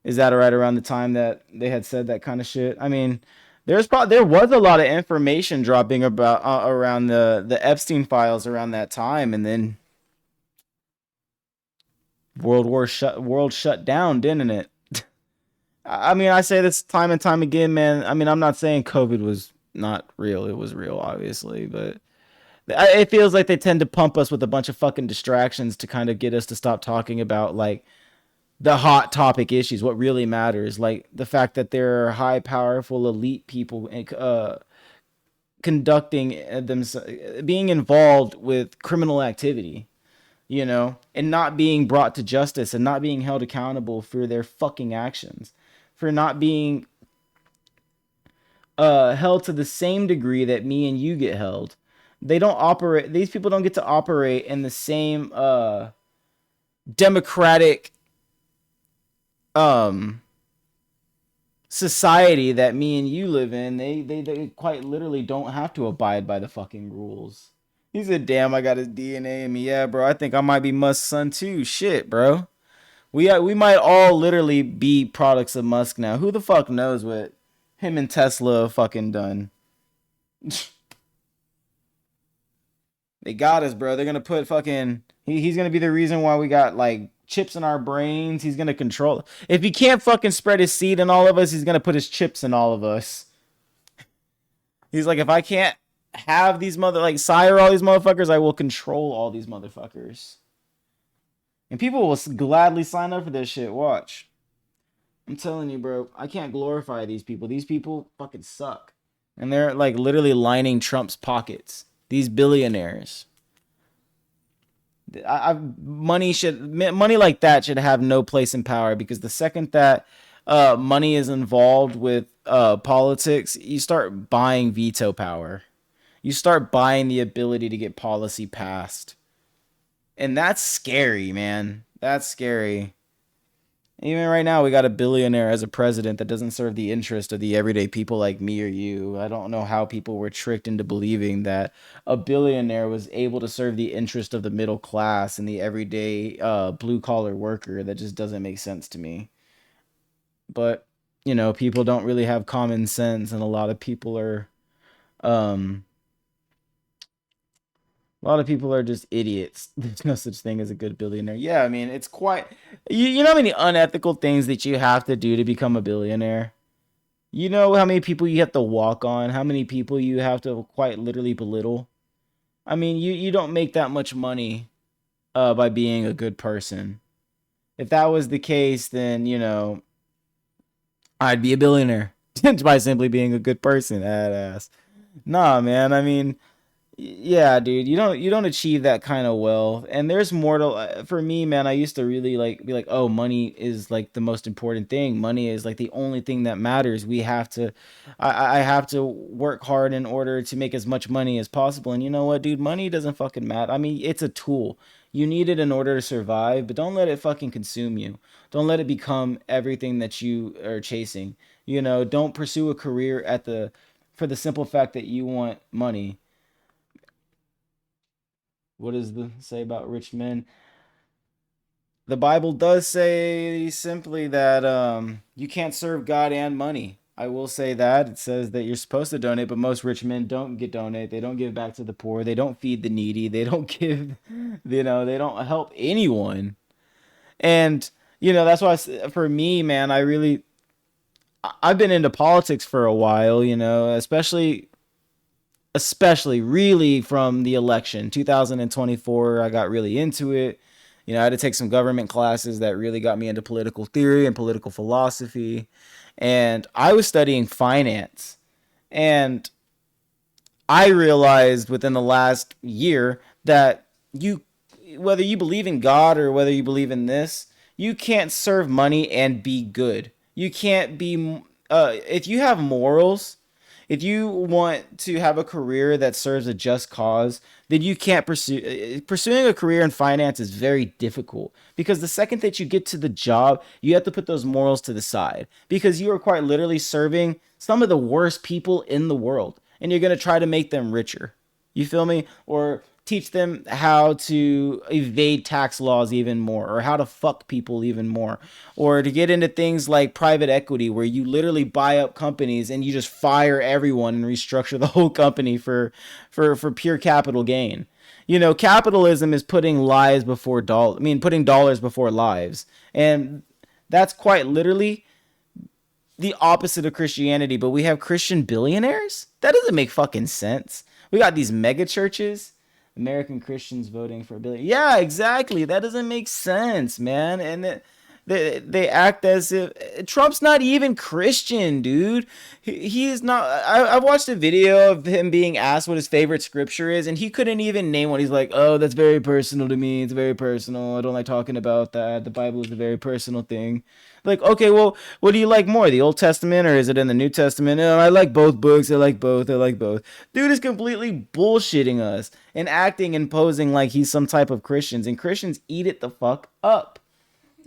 Is that right around the time that they had said that kind of shit? I mean, there was a lot of information dropping about around the Epstein files around that time, and then world shut down, didn't it? I mean, I say this time and time again, man. I mean, I'm not saying COVID was not real. It was real, obviously, but it feels like they tend to pump us with a bunch of fucking distractions to kind of get us to stop talking about like the hot topic issues, what really matters, like the fact that there are high, powerful, elite people conducting being involved with criminal activity, you know, and not being brought to justice and not being held accountable for their fucking actions, for not being held to the same degree that me and you get held. These people don't get to operate in the same democratic society that me and you live in. They quite literally don't have to abide by the fucking rules. He said, damn, I got his DNA in me. Yeah, bro, I think I might be Musk's son too. Shit, bro. We might all literally be products of Musk now. Who the fuck knows what him and Tesla have fucking done? They got us, bro. They're gonna put fucking. He's gonna be the reason why we got like chips in our brains. He's gonna control. If he can't fucking spread his seed in all of us, he's gonna put his chips in all of us. He's like, if I can't have these sire all these motherfuckers, I will control all these motherfuckers. And people will gladly sign up for this shit. Watch. I'm telling you, bro. I can't glorify these people. These people fucking suck. And they're like literally lining Trump's pockets. These billionaires. Money like that should have no place in power, because the second that money is involved with politics, you start buying veto power. You start buying the ability to get policy passed. And that's scary, man. That's scary. Even right now, we got a billionaire as a president that doesn't serve the interest of the everyday people like me or you. I don't know how people were tricked into believing that a billionaire was able to serve the interest of the middle class and the everyday blue-collar worker. That just doesn't make sense to me. But, you know, people don't really have common sense, and a lot of people are just idiots. There's no such thing as a good billionaire. Yeah, I mean, it's quite... You know how many unethical things that you have to do to become a billionaire? You know how many people you have to walk on? How many people you have to quite literally belittle? I mean, you don't make that much money by being a good person. If that was the case, then, you know, I'd be a billionaire by simply being a good person. Ass. Nah, man, I mean... Yeah, dude, you don't achieve that kind of wealth. And there's more to, for me, man. I used to really like be like, oh, money is like the most important thing. Money is like the only thing that matters. We have to, I have to work hard in order to make as much money as possible. And you know what, dude? Money doesn't fucking matter. I mean, it's a tool. You need it in order to survive, but don't let it fucking consume you. Don't let it become everything that you are chasing. You know, don't pursue a career for the simple fact that you want money. What does the say about rich men? The Bible does say simply that you can't serve God and money. I will say that. It says that you're supposed to donate, but most rich men don't donate. They don't give back to the poor. They don't feed the needy. They don't give, they don't help anyone. And, that's why for me, man, I've been into politics for a while, especially really from the election 2024. I got really into it. I had to take some government classes that really got me into political theory and political philosophy, and I was studying finance. And I realized within the last year that whether you believe in God or whether you believe in this, you can't serve money and be good. You can't be if you have morals. If you want to have a career that serves a just cause, then you can't pursuing a career in finance is very difficult, because the second that you get to the job, you have to put those morals to the side, because you are quite literally serving some of the worst people in the world, and you're going to try to make them richer. You feel me? Or teach them how to evade tax laws even more, or how to fuck people even more, or to get into things like private equity, where you literally buy up companies and you just fire everyone and restructure the whole company for pure capital gain. Capitalism is putting putting dollars before lives. And that's quite literally the opposite of Christianity. But we have Christian billionaires? That doesn't make fucking sense. We got these mega churches, American Christians voting for a billion. Yeah, exactly. That doesn't make sense, man. And they act as if Trump's not even Christian, dude. He is not. I watched a video of him being asked what his favorite scripture is, and he couldn't even name one. He's like, oh, that's very personal to me. It's very personal. I don't like talking about that. The Bible is a very personal thing. Like, okay, well, what do you like more, the Old Testament or is it in the New Testament? Oh, I like both books. I like both. Dude is completely bullshitting us and acting and posing like he's some type of Christians, and Christians eat it the fuck up.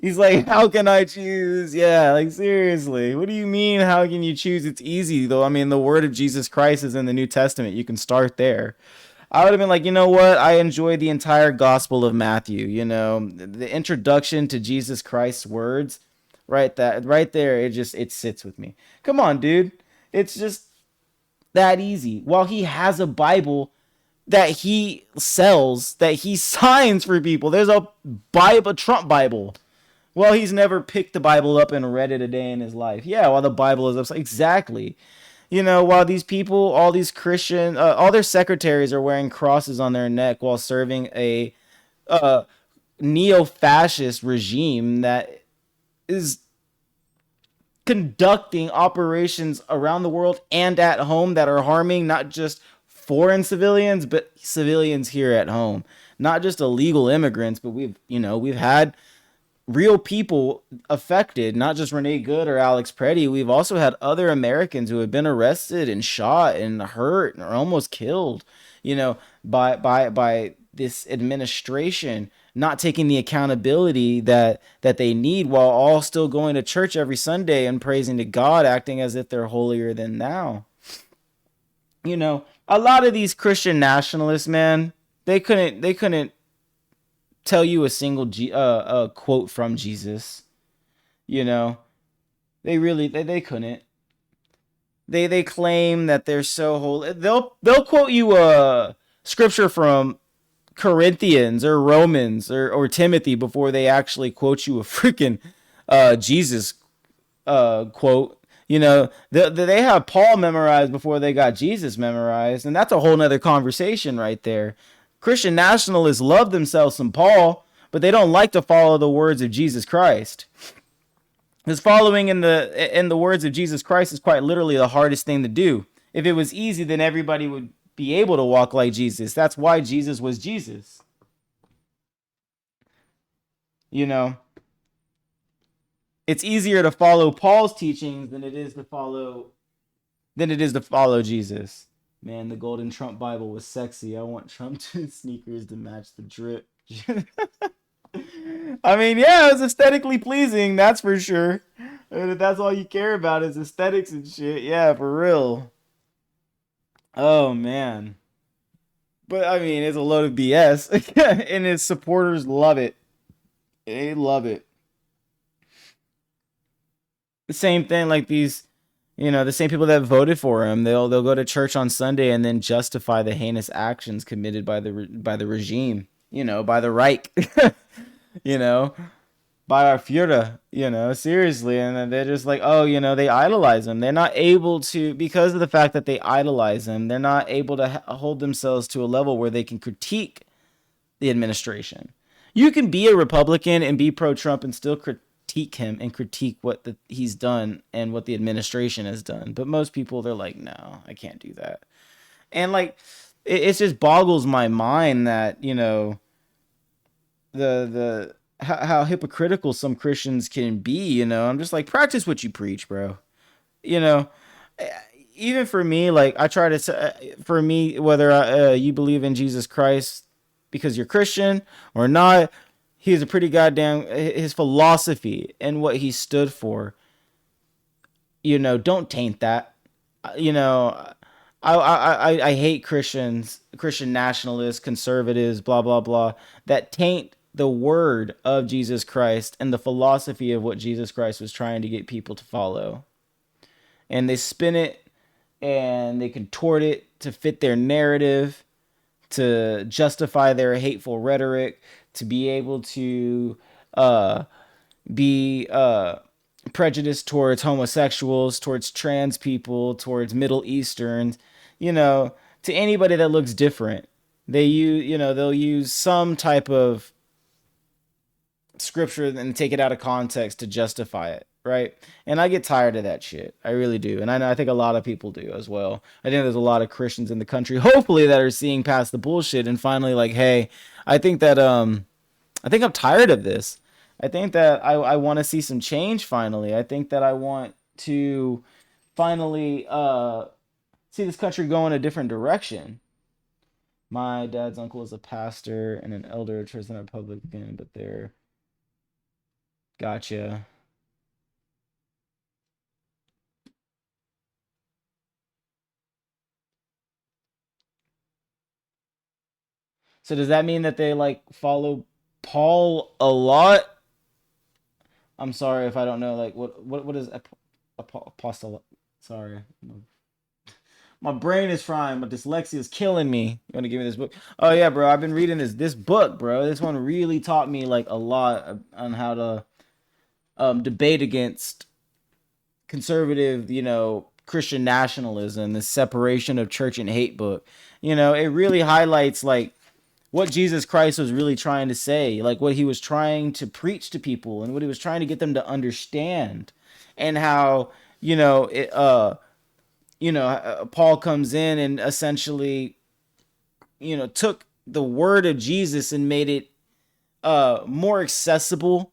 He's like, how can I choose? Yeah, like, seriously. What do you mean, how can you choose? It's easy, though. I mean, the word of Jesus Christ is in the New Testament. You can start there. I would have been like, you know what? I enjoyed the entire Gospel of Matthew. The introduction to Jesus Christ's words. Right there, it sits with me. Come on, dude. It's just that easy. While he has a Bible that he sells, that he signs for people. There's a Bible, a Trump Bible. Well, he's never picked the Bible up and read it a day in his life. Yeah, while the Bible is upside. Exactly. While these people, all these Christian, all their secretaries are wearing crosses on their neck while serving a neo-fascist regime that is conducting operations around the world and at home that are harming not just foreign civilians, but civilians here at home. Not just illegal immigrants, but we've had real people affected, not just Renee Good or Alex Preddy. We've also had other Americans who have been arrested and shot and hurt or almost killed, by this administration not taking the accountability that they need, while all still going to church every Sunday and praising to God, acting as if they're holier than thou. A lot of these Christian nationalists, man, they couldn't tell you a single quote from Jesus. They really they couldn't. They claim that they're so holy. They'll quote you a scripture from Corinthians or Romans or Timothy before they actually quote you a freaking Jesus quote. They have Paul memorized before they got Jesus memorized, and that's a whole nother conversation right there. Christian nationalists love themselves some Paul, but they don't like to follow the words of Jesus Christ. Because following in the words of Jesus Christ is quite literally the hardest thing to do. If it was easy, then everybody would be able to walk like Jesus. That's why Jesus was Jesus. It's easier to follow Paul's teachings than it is to follow Jesus. Man, the golden Trump Bible was sexy. I want Trump sneakers to match the drip. I mean, yeah, it's aesthetically pleasing, that's for sure. And if that's all you care about is aesthetics and shit, yeah, for real. Oh, man. But, I mean, it's a load of BS. And his supporters love it. They love it. The same thing, like these, the same people that voted for him, they'll go to church on Sunday and then justify the heinous actions committed by the regime, by the Reich, by our Führer, seriously. And then they're just like, oh, they idolize him. They're not able to, because of the fact that they idolize him, they're not able to hold themselves to a level where they can critique the administration. You can be a Republican and be pro-Trump and still critique him and critique what he's done and what the administration has done. But most people, they're like, no, I can't do that. And like, it just boggles my mind that, how hypocritical some Christians can be. I'm just like, practice what you preach, bro. Even for me, like, I try to say, for me, whether you believe in Jesus Christ because you're Christian or not, he's a pretty goddamn, his philosophy and what he stood for, don't taint that. I hate Christians, Christian nationalists, conservatives, blah, blah, blah, that taint the word of Jesus Christ and the philosophy of what Jesus Christ was trying to get people to follow. And they spin it and they contort it to fit their narrative, to justify their hateful rhetoric, to be able to be prejudiced towards homosexuals, towards trans people, towards Middle Easterns, to anybody that looks different. They'll use some type of scripture and take it out of context to justify it, right? And I get tired of that shit. I really do. And I think a lot of people do as well. I think there's a lot of Christians in the country, hopefully, that are seeing past the bullshit and finally like, hey, I think I'm tired of this. I think that I want to see some change finally. I think that I want to finally see this country go in a different direction. My dad's uncle is a pastor and an elder at Church and Republican, but they're... Gotcha. So does that mean that they like follow Paul a lot? I'm sorry if I don't know. Like what is apostle? Sorry, My brain is frying. My dyslexia is killing me. You want to give me this book? Oh yeah, bro. I've been reading this book, bro. This one really taught me like a lot on how to debate against conservative, Christian nationalism, the separation of church and hate book. It really highlights like what Jesus Christ was really trying to say, like what he was trying to preach to people and what he was trying to get them to understand, and how, Paul comes in and essentially, took the word of Jesus and made it more accessible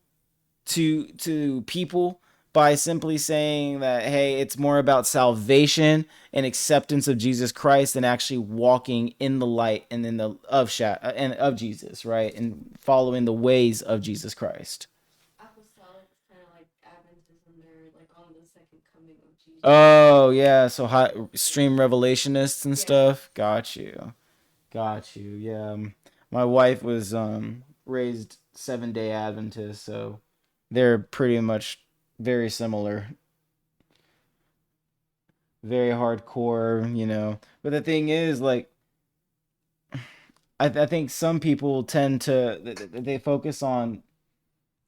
to people by simply saying that, hey, it's more about salvation and acceptance of Jesus Christ than actually walking in the light and in the of Jesus, right, and following the ways of Jesus Christ. Oh yeah, so high stream revelationists and stuff. Got you. Yeah, my wife was raised 7-day Adventist, so they're pretty much very similar, very hardcore. But the thing is, like, I think some people tend to they focus on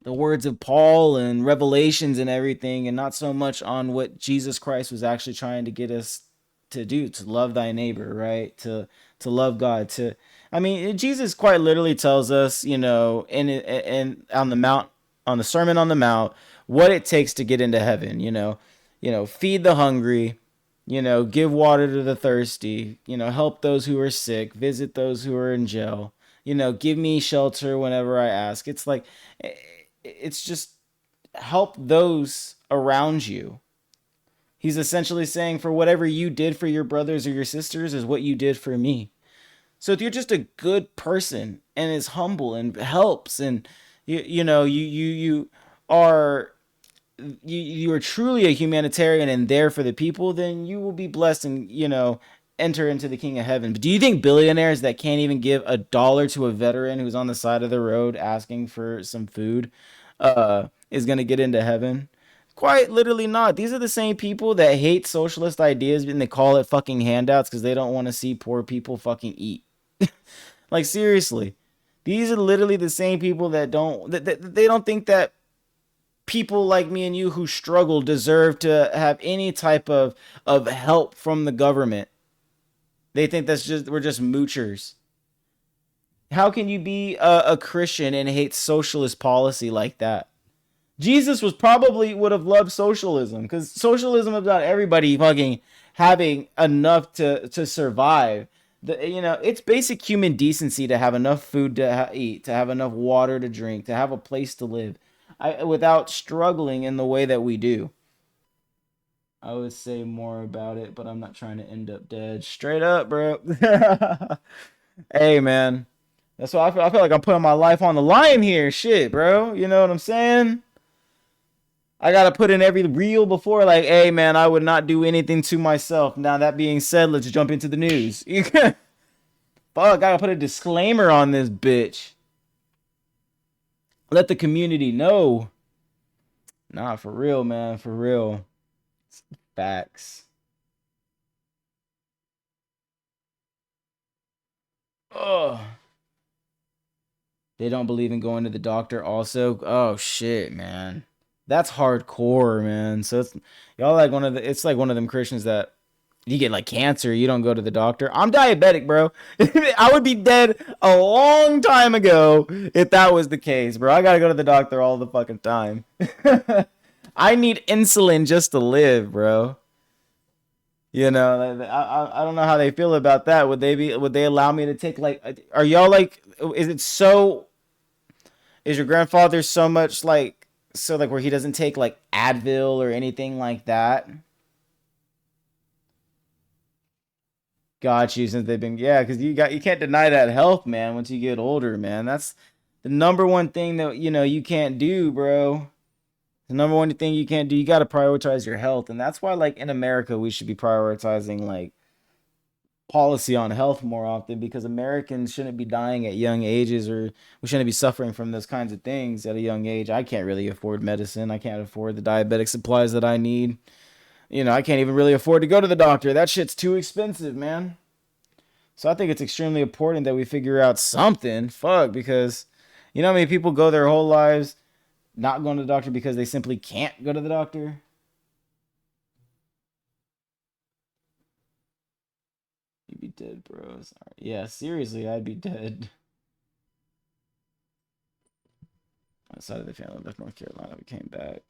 the words of Paul and Revelations and everything, and not so much on what Jesus Christ was actually trying to get us to do, to love thy neighbor, right? To love God. I mean, Jesus quite literally tells us, in on the mount, on the Sermon on the Mount, what it takes to get into heaven. Feed the hungry, give water to the thirsty, help those who are sick, visit those who are in jail, give me shelter whenever I ask. It's like, it's just help those around you. He's essentially saying, for whatever you did for your brothers or your sisters is what you did for me. So if you're just a good person and is humble and helps, and you are you are truly a humanitarian and there for the people, then you will be blessed and enter into the King of Heaven. But do you think billionaires that can't even give $1 to a veteran who's on the side of the road asking for some food is gonna get into heaven? Quite literally not. These are the same people that hate socialist ideas and they call it fucking handouts because they don't want to see poor people fucking eat. Like, seriously, these are literally the same people that they don't think that people like me and you who struggle deserve to have any type of help from the government. They think we're just moochers. How can you be a Christian and hate socialist policy like that? Jesus would have loved socialism, because socialism is about everybody fucking having enough to survive. It's basic human decency to have enough food to eat, to have enough water to drink, to have a place to live, without struggling in the way that we do. I would say more about it, but I'm not trying to end up dead. Straight up, bro. Hey, man. That's why I feel like I'm putting my life on the line here. Shit, bro. You know what I'm saying? I gotta put in every reel before, like, hey, man, I would not do anything to myself. Now, that being said, let's jump into the news. Fuck, I gotta put a disclaimer on this bitch. Let the community know. Nah, for real, man. For real. Facts. Ugh. They don't believe in going to the doctor also. Oh, shit, man. That's hardcore, man. So it's y'all like it's like one of them Christians that you get like cancer, you don't go to the doctor. I'm diabetic, bro. I would be dead a long time ago if that was the case, bro. I gotta go to the doctor all the fucking time. I need insulin just to live, bro. I don't know how they feel about that. Would they allow me to take, like, are y'all like, is your grandfather so much like, so like where he doesn't take like Advil or anything like that? Got you. Since they've been, yeah, because you can't deny that health, man. Once you get older, man, that's the number one thing that you can't do, bro. The number one thing you can't do, you got to prioritize your health, and that's why, like, in America, we should be prioritizing like policy on health more often, because Americans shouldn't be dying at young ages, or we shouldn't be suffering from those kinds of things at a young age. I can't really afford medicine. I can't afford the diabetic supplies that I need. You know, I can't even really afford to go to the doctor. That shit's too expensive, man. So I think it's extremely important that we figure out something. Fuck, because you know how many people go their whole lives not going to the doctor because they simply can't go to the doctor? You'd be dead, bro. Sorry. Yeah, seriously, I'd be dead. Outside of the family left North Carolina, we came back.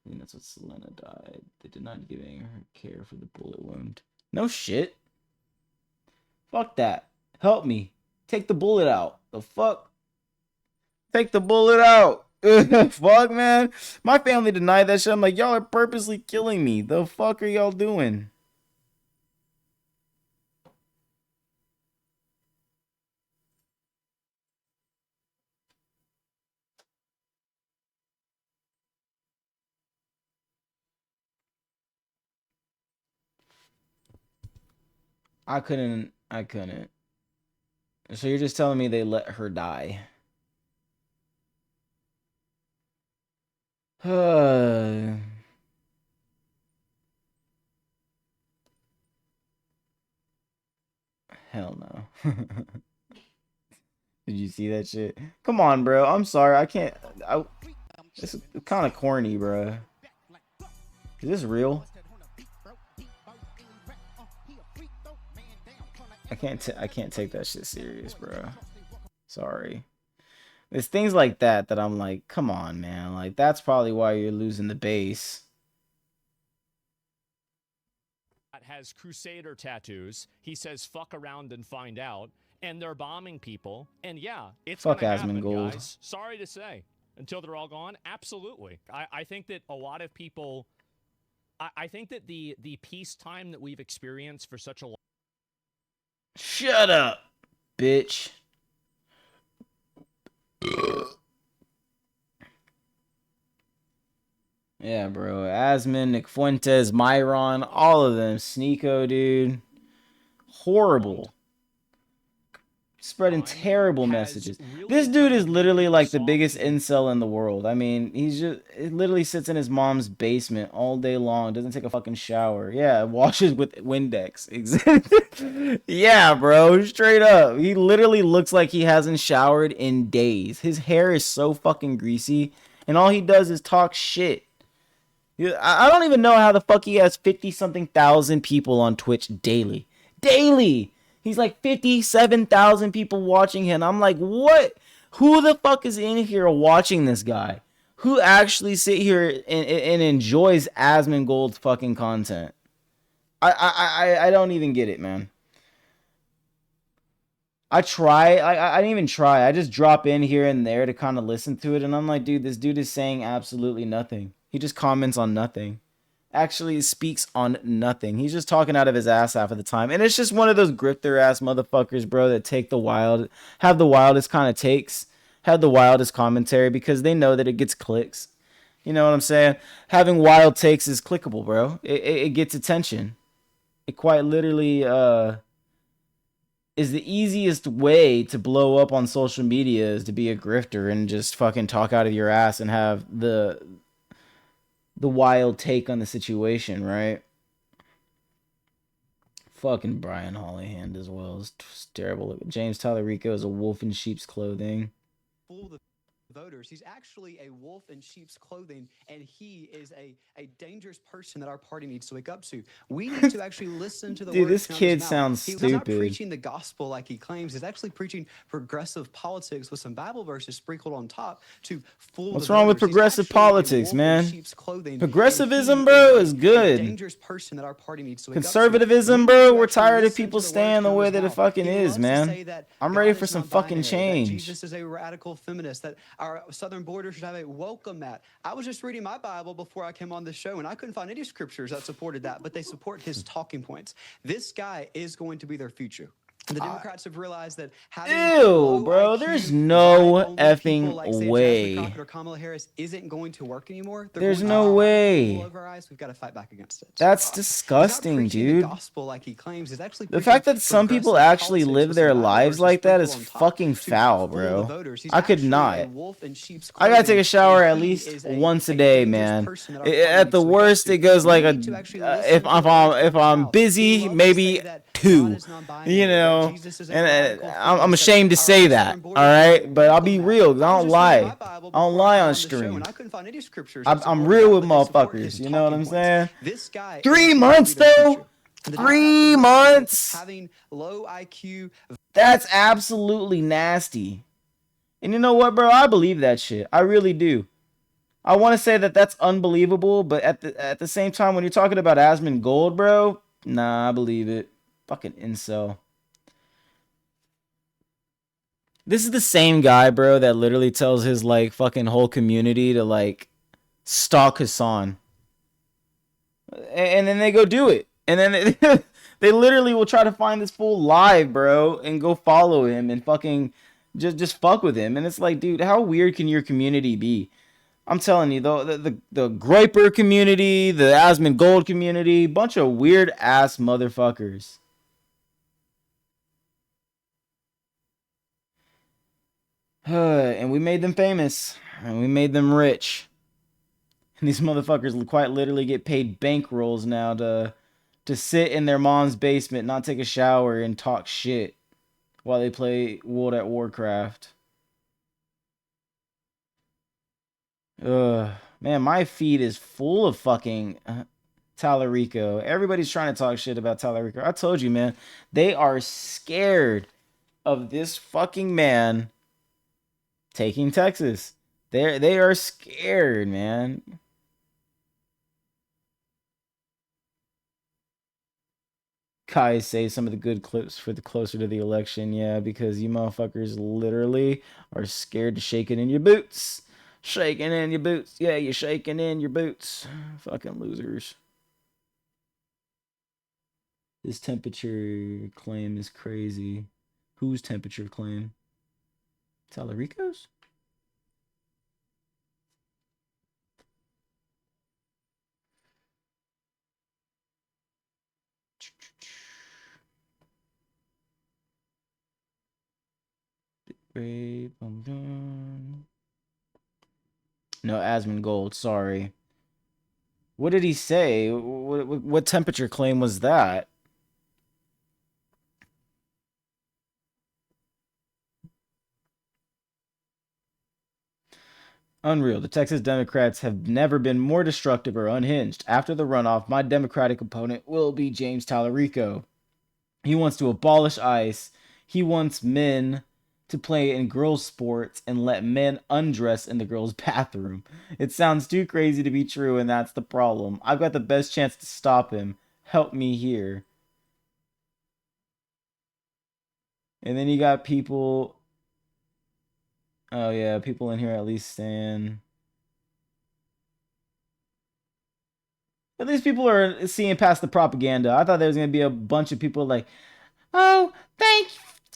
I think that's what Selena died. They did not give her care for the bullet wound. No shit. Fuck that. Help me. Take the bullet out. The fuck? Take the bullet out. Fuck, man. My family denied that shit. I'm like, y'all are purposely killing me. The fuck are y'all doing? I couldn't. So you're just telling me they let her die? Hell no. Did you see that shit? Come on, bro. I'm sorry. I can't. It's kind of corny, bro. Is this real? I can't take that shit serious, bro. Sorry. There's things like that that I'm like, come on, man. Like, that's probably why you're losing the base. Has crusader tattoos. He says fuck around and find out, and they're bombing people. And yeah, it's Fuck gonna happen, Asmongold. guys. Sorry to say. Until they're all gone, absolutely. I think that a lot of people, I think that the peacetime that we've experienced for such a long... Shut up, bitch. Yeah, bro. Asmon, Nick Fuentes, Myron, all of them. Sneeko, dude. Horrible. Spreading terrible messages. This dude is literally like the biggest incel in the world. I mean, it literally sits in his mom's basement all day long. Doesn't take a fucking shower. Yeah, washes with Windex. Yeah, bro. Straight up. He literally looks like he hasn't showered in days. His hair is so fucking greasy. And all he does is talk shit. I don't even know how the fuck he has 50-something thousand people on Twitch daily. Daily! He's like 57,000 people watching him. I'm like, what? Who the fuck is in here watching this guy? Who actually sit here and enjoys Asmongold's fucking content? I don't even get it, man. I didn't even try. I just drop in here and there to kind of listen to it. And I'm like, dude, this dude is saying absolutely nothing. He just comments on nothing. Actually speaks on nothing. He's just talking out of his ass half of the time. And it's just one of those grifter ass motherfuckers, bro, that have the wildest kind of takes, have the wildest commentary because they know that it gets clicks. You know what I'm saying? Having wild takes is clickable, bro. It gets attention. It quite literally is the easiest way to blow up on social media is to be a grifter and just fucking talk out of your ass and have the wild take on the situation, right? Fucking Brian Hollyhand as well is terrible. James Talarico is a wolf in sheep's clothing. Fool the voters. He's actually a wolf in sheep's clothing, and he is a dangerous person that our party needs to wake up to. We need to actually listen to the Dude, words this kid sounds He's stupid. not preaching the gospel like he claims. He's actually preaching progressive politics with some Bible verses sprinkled on top to fool What's the wrong with voters. He's progressive actually a politics, wolf in man? sheep's clothing, Progressivism, and bro, he is a good. dangerous person that our party needs to wake up to. Conservatism, bro, we're tired of people staying the way that it fucking is, He man. loves to say that I'm God ready is for some not fucking binary, that change. Jesus is a radical feminist, that our southern border should have a welcome mat. I was just reading my Bible before I came on the show, and I couldn't find any scriptures that supported that, but they support his talking points. This guy is going to be their future. The Democrats have realized that having Ew, low bro. IQ, There's no vibe-only people effing like, say, Jasmine way. Crockett or Kamala Harris isn't going to work anymore. They're There's going no to way. pull over our eyes. We've got to fight back against it. That's He's not disgusting, preaching the dude. gospel like he claims. He's actually The fact that some people progressive actually politics live with their some backdoors lives to like that is sprinkle on top fucking to foul, fool the bro. voters. He's I could actually not. a wolf in sheep's I gotta take clothing, a shower and at he least is once a a day, dangerous man. person that our party At needs the to wake up worst, to. it goes We like need to actually listen if to the words if of his I'm mouth. busy, We love to maybe say that 2. God is non-binary, You that know, Jesus is a and radical I'm feminist, that ashamed to our say own that. southern All border right, but I'll be diplomat. real. 'Cause I I was don't just reading my lie. Bible I don't before I lie got on on the show, stream. and I couldn't find any scriptures that I'm supported real that, with but they support his motherfuckers. You know what I'm talking points. saying? This guy 3 is going to months be the though. future. And the 3 Democrats have realized that months. having low IQ. That's absolutely nasty. And you know what, bro? I believe that shit. I really do. I want to say that that's unbelievable, but at the same time, when you're talking about Asmongold, bro, nah, I believe it. Fucking incel. This is the same guy, bro, that literally tells his like fucking whole community to like stalk Hassan, and then they go do it, and then they literally will try to find this fool live, bro, and go follow him and fucking just fuck with him, and it's like, dude, how weird can your community be? I'm telling you, the Groiper community, the Asmongold community, bunch of weird ass motherfuckers. And we made them famous, and we made them rich. And these motherfuckers quite literally get paid bankrolls now to sit in their mom's basement, not take a shower, and talk shit while they play World at Warcraft. Man, my feed is full of fucking Talarico. Everybody's trying to talk shit about Talarico. I told you, man, they are scared of this fucking man taking Texas. They are scared, man. Kai say some of the good clips for the closer to the election, yeah, because you motherfuckers literally are scared to shake it in your boots. Shaking in your boots. Yeah, you're shaking in your boots. Fucking losers. This temperature claim is crazy. Whose temperature claim? Talarico's? No, Asmongold, sorry. What did he say? What temperature claim was that? Unreal. The Texas Democrats have never been more destructive or unhinged. After the runoff, my Democratic opponent will be James Talarico. He wants to abolish ICE. He wants men to play in girls' sports and let men undress in the girls' bathroom. It sounds too crazy to be true, and that's the problem. I've got the best chance to stop him. Help me here. And then you got people... Oh, yeah, people in here at least saying... At least people are seeing past the propaganda. I thought there was going to be a bunch of people like, oh, thank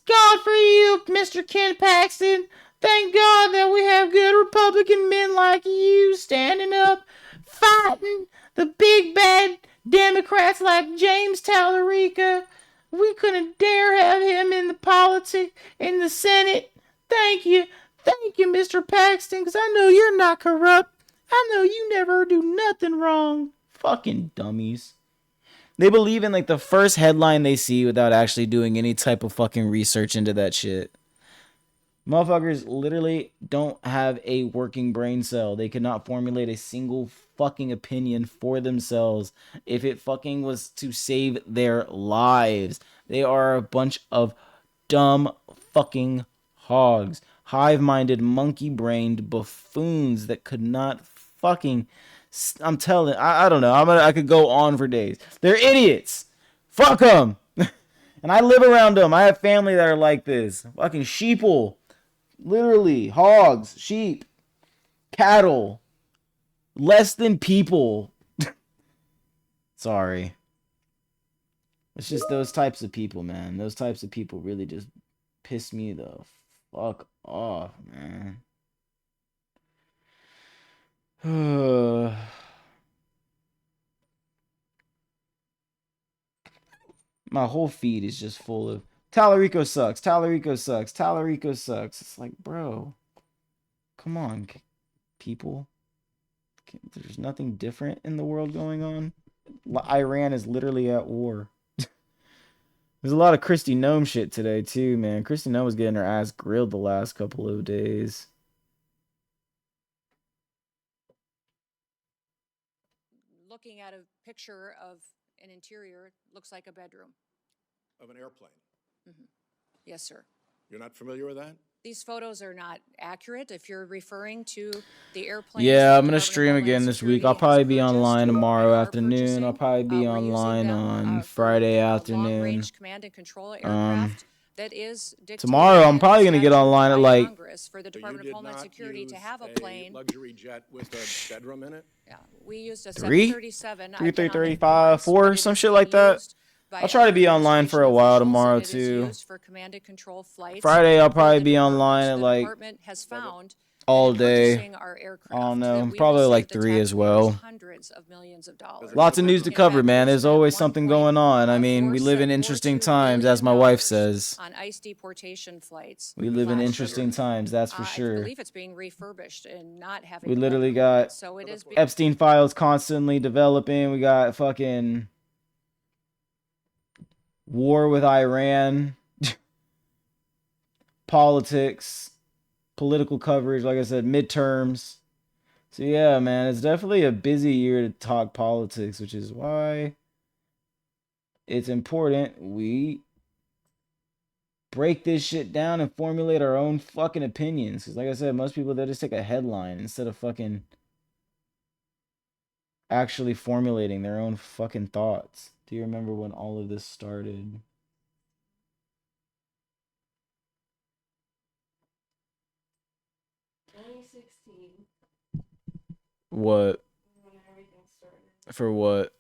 God for you, Mr. Ken Paxton. Thank God that we have good Republican men like you standing up, fighting the big bad Democrats like James Talarico. We couldn't dare have him in the politics, in the Senate. Thank you, Mr. Paxton, because I know you're not corrupt. I know you never do nothing wrong. Fucking dummies. They believe in like the first headline they see without actually doing any type of fucking research into that shit. Motherfuckers literally don't have a working brain cell. They cannot formulate a single fucking opinion for themselves if it fucking was to save their lives. They are a bunch of dumb fucking hogs. Hive-minded, monkey-brained buffoons that could not fucking... I'm telling... I don't know. I could go on for days. They're idiots. Fuck them. And I live around them. I have family that are like this. Fucking sheeple. Literally. Hogs. Sheep. Cattle. Less than people. Sorry. It's just those types of people, man. Those types of people really just piss me the fuck off, man. My whole feed is just full of Talarico sucks, Talarico sucks, Talarico sucks. It's like, bro, come on, people. There's nothing different in the world going on. Iran is literally at war. There's a lot of Krisiti Noem shit today too, man. Krisiti Noem was getting her ass grilled the last couple of days. Looking at a picture of an interior, looks like a bedroom. Of an airplane. Yes, sir. You're not familiar with that? These photos are not accurate. If you're referring to the airplane, Yeah, I'm gonna stream again this week. I'll probably be online tomorrow afternoon. I'll probably be online on Friday afternoon. long-range command and control aircraft that is dictated Tomorrow I'm probably gonna get online at like Congress for the Department of Homeland Security to have a a plane. luxury jet with a bedroom in it? Yeah, we used a 3, 737. 3, 335, 4, some shit like that. I'll try to be online for a while tomorrow too. For command and control flights. Friday I'll probably be online at like Department has found all day. our I don't know, probably like 3 as well. hundreds of millions of dollars. Lots of news to cover, man. There's always something going on. I mean, we live in interesting times, as my wife says. On ICE deportation flights. We live in interesting times, that's for I sure. believe it's being refurbished and not having. We literally got So it is being Epstein files constantly developing. We got fucking war with Iran, politics, political coverage, like I said, midterms. So yeah, man, it's definitely a busy year to talk politics, which is why it's important we break this shit down and formulate our own fucking opinions. Because like I said, most people, they just take a headline instead of fucking actually formulating their own fucking thoughts. Do you remember when all of this started? What? For what?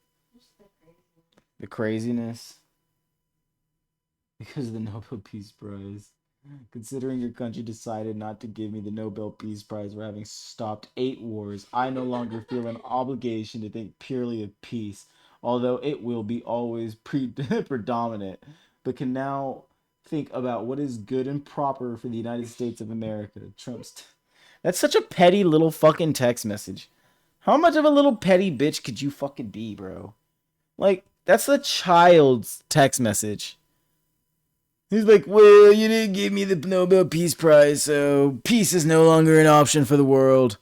The craziness? Because of the Nobel Peace Prize. Considering your country decided not to give me the Nobel Peace Prize for having stopped 8 wars, I no longer feel an obligation to think purely of peace, although it will be always predominant, but can now think about what is good and proper for the United States of America. That's such a petty little fucking text message. How much of a little petty bitch could you fucking be, bro? Like, that's a child's text message. He's like, well, you didn't give me the Nobel Peace Prize, so peace is no longer an option for the world.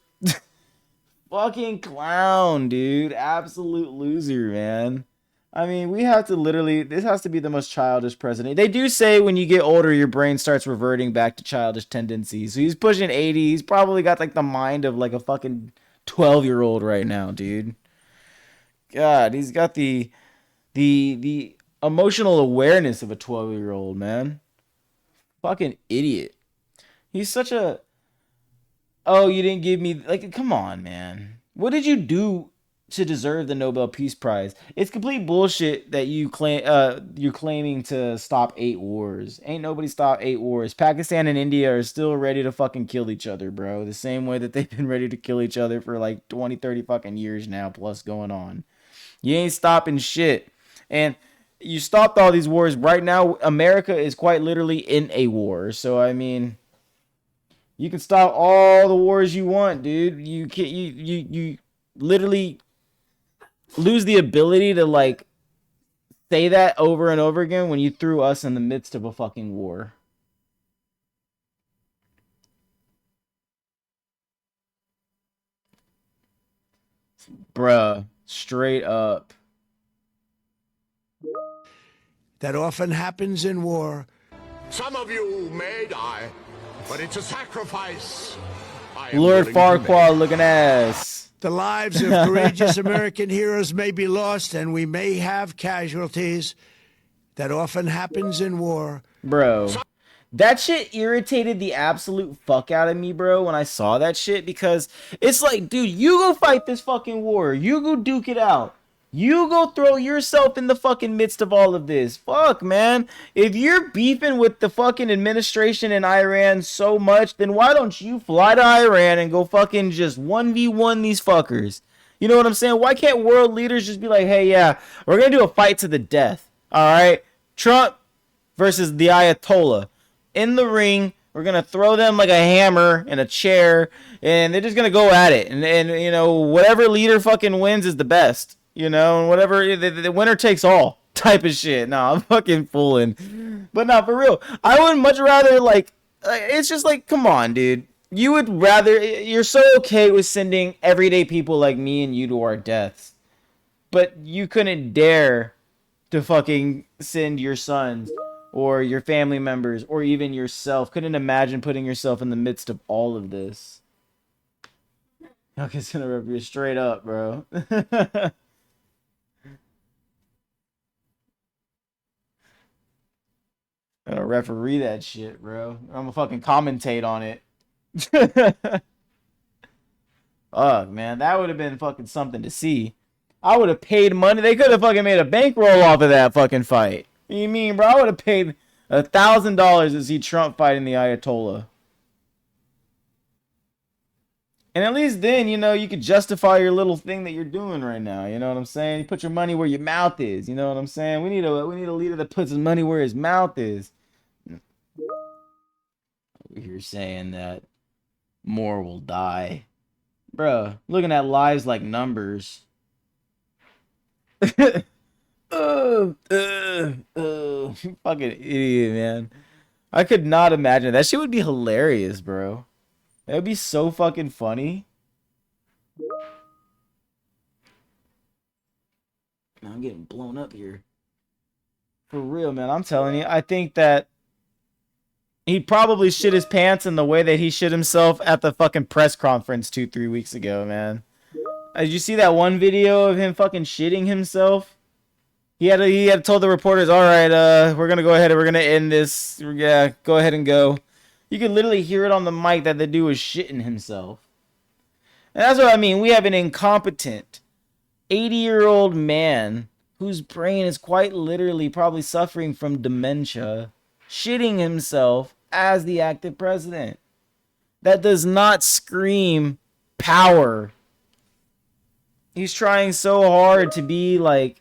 Fucking clown, dude. Absolute loser, man. I mean, we have to literally, this has to be the most childish president. They do say when you get older, your brain starts reverting back to childish tendencies. So he's pushing 80. He's probably got like the mind of like a fucking 12-year-old right now, dude. God, he's got the emotional awareness of a 12-year-old, man. Fucking idiot. He's such a... Oh, you didn't give me... Like, come on, man. What did you do to deserve the Nobel Peace Prize? It's complete bullshit that you're claiming to stop 8 wars. Ain't nobody stopped 8 wars. Pakistan and India are still ready to fucking kill each other, bro. The same way that they've been ready to kill each other for like 20, 30 fucking years now plus going on. You ain't stopping shit. And you stopped all these wars. Right now, America is quite literally in a war. So, I mean, you can stop all the wars you want, dude. You can't, you literally lose the ability to, like, say that over and over again when you threw us in the midst of a fucking war. Bruh, straight up. That often happens in war. Some of you may die, but it's a sacrifice. Lord Farquaad looking ass. The lives of courageous American heroes may be lost, and we may have casualties. That often happens in war. Bro, that shit irritated the absolute fuck out of me, bro, when I saw that shit, because it's like, dude, you go fight this fucking war. You go duke it out. You go throw yourself in the fucking midst of all of this. Fuck, man. If you're beefing with the fucking administration in Iran so much, then why don't you fly to Iran and go fucking just 1v1 these fuckers? You know what I'm saying? Why can't world leaders just be like, hey, yeah, we're going to do a fight to the death. All right? Trump versus the Ayatollah. In the ring, we're going to throw them like a hammer and a chair, and they're just going to go at it. And, you know, whatever leader fucking wins is the best. You know, and whatever, the winner takes all type of shit. No, I'm fucking fooling. But no, for real. I would much rather, like, it's just like, come on, dude. You would rather, you're so okay with sending everyday people like me and you to our deaths. But you couldn't dare to fucking send your sons or your family members or even yourself. Couldn't imagine putting yourself in the midst of all of this. It's gonna rip you straight up, bro. I'm gonna referee that shit, bro. I'm gonna fucking commentate on it. Fuck, man. That would have been fucking something to see. I would have paid money. They could have fucking made a bankroll off of that fucking fight. What do you mean, bro? I would have paid $1,000 to see Trump fighting the Ayatollah. And at least then, you know, you could justify your little thing that you're doing right now. You know what I'm saying? You put your money where your mouth is. You know what I'm saying? We need a leader that puts his money where his mouth is. Over here saying that more will die. Bruh, looking at lives like numbers. Fucking idiot, man. I could not imagine. That shit would be hilarious, bro. That would be so fucking funny. Man, I'm getting blown up here. For real, man. I'm telling you, I think that he probably shit his pants in the way that he shit himself at the fucking press conference 2-3 weeks ago, man. Did you see that one video of him fucking shitting himself? He had told the reporters, all right, we're going to go ahead and we're going to end this. Yeah, go ahead and go. You could literally hear it on the mic that the dude was shitting himself. And that's what I mean. We have an incompetent 80-year-old man whose brain is quite literally probably suffering from dementia, shitting himself as the active president. That does not scream power. He's trying so hard to be like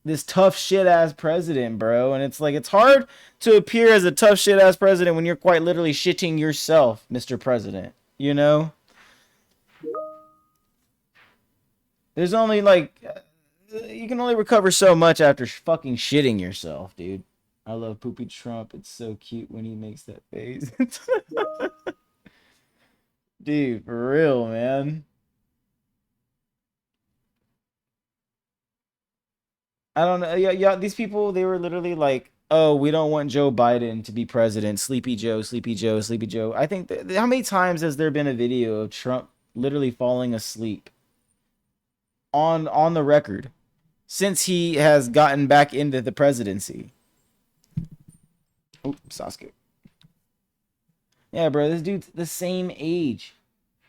this tough shit ass president, bro. And it's like, it's hard to appear as a tough shit ass president when you're quite literally shitting yourself, Mr. President. You know? There's only like, you can only recover so much after fucking shitting yourself, dude. I love Poopy Trump. It's so cute when he makes that face. Dude, for real, man. I don't know. Yeah, these people, they were literally like, oh, we don't want Joe Biden to be president. Sleepy Joe, Sleepy Joe, Sleepy Joe. I think, how many times has there been a video of Trump literally falling asleep on the record since he has gotten back into the presidency? Oh, Sasuke. Yeah, bro, this dude's the same age.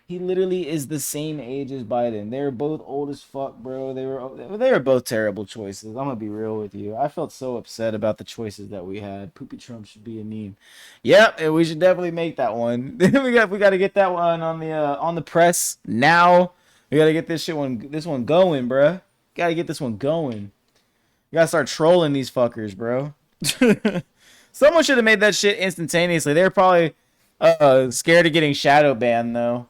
He literally is the same age as Biden. They were both old as fuck, bro. They were both terrible choices. I'm gonna be real with you. I felt so upset about the choices that we had. Poopy Trump should be a meme. Yep, and we should definitely make that one. we got to get that one on the press now. We got to get this one going, bro. Got to get this one going. You gotta start trolling these fuckers, bro. Someone should have made that shit instantaneously. They were probably scared of getting shadow banned though.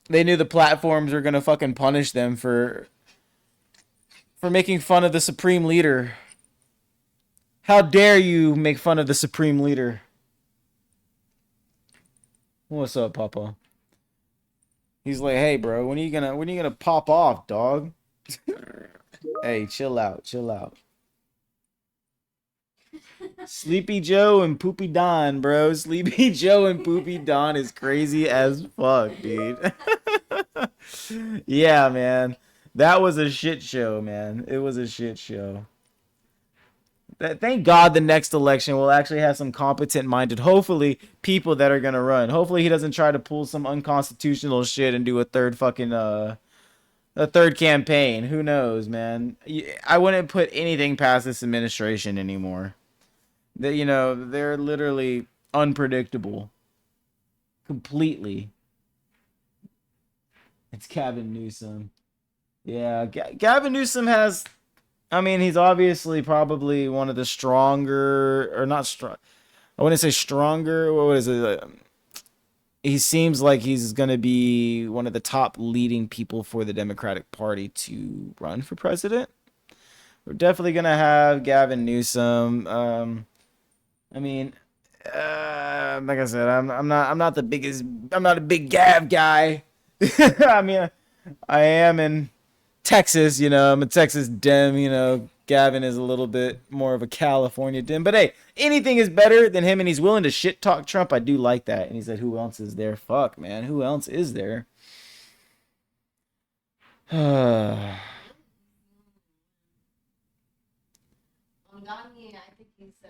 They knew the platforms were gonna fucking punish them for making fun of the supreme leader. How dare you make fun of the supreme leader? What's up, Papa? He's like, hey, bro, when are you gonna pop off, dog? Hey, chill out, chill out. Sleepy Joe and Poopy Don, bro. Sleepy Joe and Poopy Don is crazy as fuck, dude. Yeah, man. That was a shit show, man. It was a shit show. Thank God the next election will actually have some competent-minded, hopefully, people that are going to run. Hopefully he doesn't try to pull some unconstitutional shit and do a third fucking, a third campaign. Who knows, man? I wouldn't put anything past this administration anymore. They're literally unpredictable. Completely. It's Gavin Newsom. Yeah, Gavin Newsom has. I mean, he's obviously probably one of the stronger, or not strong. I wouldn't say stronger. What is it? He seems like he's going to be one of the top leading people for the Democratic Party to run for president. We're definitely going to have Gavin Newsom. I mean, like I said, I'm not the biggest. I'm not a big Gav guy. I mean, I am in Texas. I'm a Texas Dem. Gavin is a little bit more of a California Dem. But hey, anything is better than him, and he's willing to shit talk Trump. I do like that. And he said, "Who else is there? Fuck, man, who else is there?"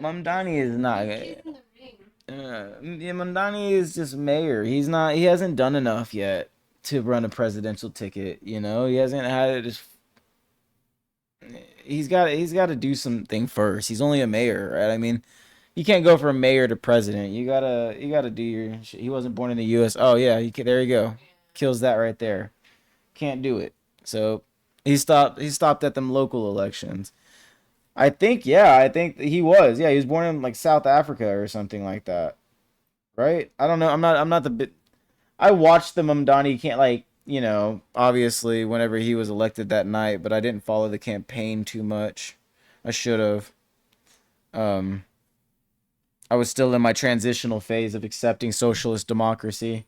Mamdani is not. Mamdani is just mayor. He's not. He hasn't done enough yet to run a presidential ticket. He hasn't had it. He's got to do something first. He's only a mayor, right? I mean, you can't go from mayor to president. You gotta do your shit. He wasn't born in the U.S. Oh yeah, there you go. Kills that right there. Can't do it. So he stopped at them local elections. I think he was. Yeah, he was born in like South Africa or something like that. Right? I don't know. I'm not the bit. I watched the Mamdani can't obviously whenever he was elected that night, but I didn't follow the campaign too much. I should have. I was still in my transitional phase of accepting socialist democracy.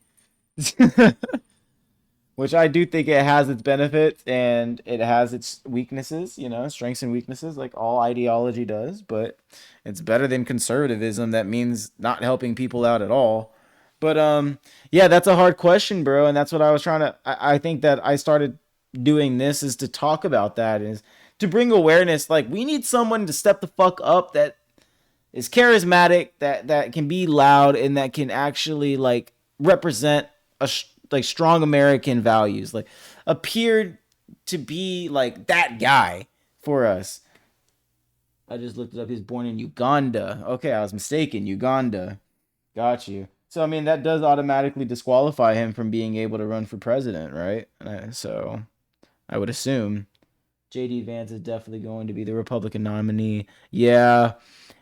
Which I do think it has its benefits and it has its weaknesses, strengths and weaknesses like all ideology does, but it's better than conservatism that means not helping people out at all. But yeah, that's a hard question, bro, and that's what I was trying to I think that I started doing this is to talk about that, is to bring awareness. Like, we need someone to step the fuck up that is charismatic, that can be loud, and that can actually like represent like strong American values, like appeared to be like that guy for us. I just looked it up. He's born in Uganda. Okay, I was mistaken. Uganda. Got you. So I mean, that does automatically disqualify him from being able to run for president, right? So I would assume JD Vance is definitely going to be the Republican nominee. Yeah.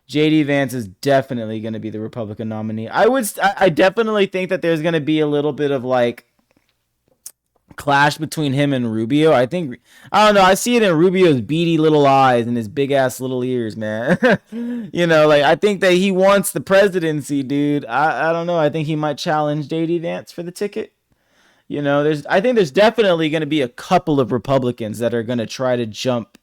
JD Vance is definitely going to be the Republican nominee. I definitely think that there's going to be a little bit of like clash between him and Rubio. I don't know. I see it in Rubio's beady little eyes and his big ass little ears, man. Like, I think that he wants the presidency, dude. I don't know. I think he might challenge JD Vance for the ticket. I think there's definitely going to be a couple of Republicans that are going to try to jump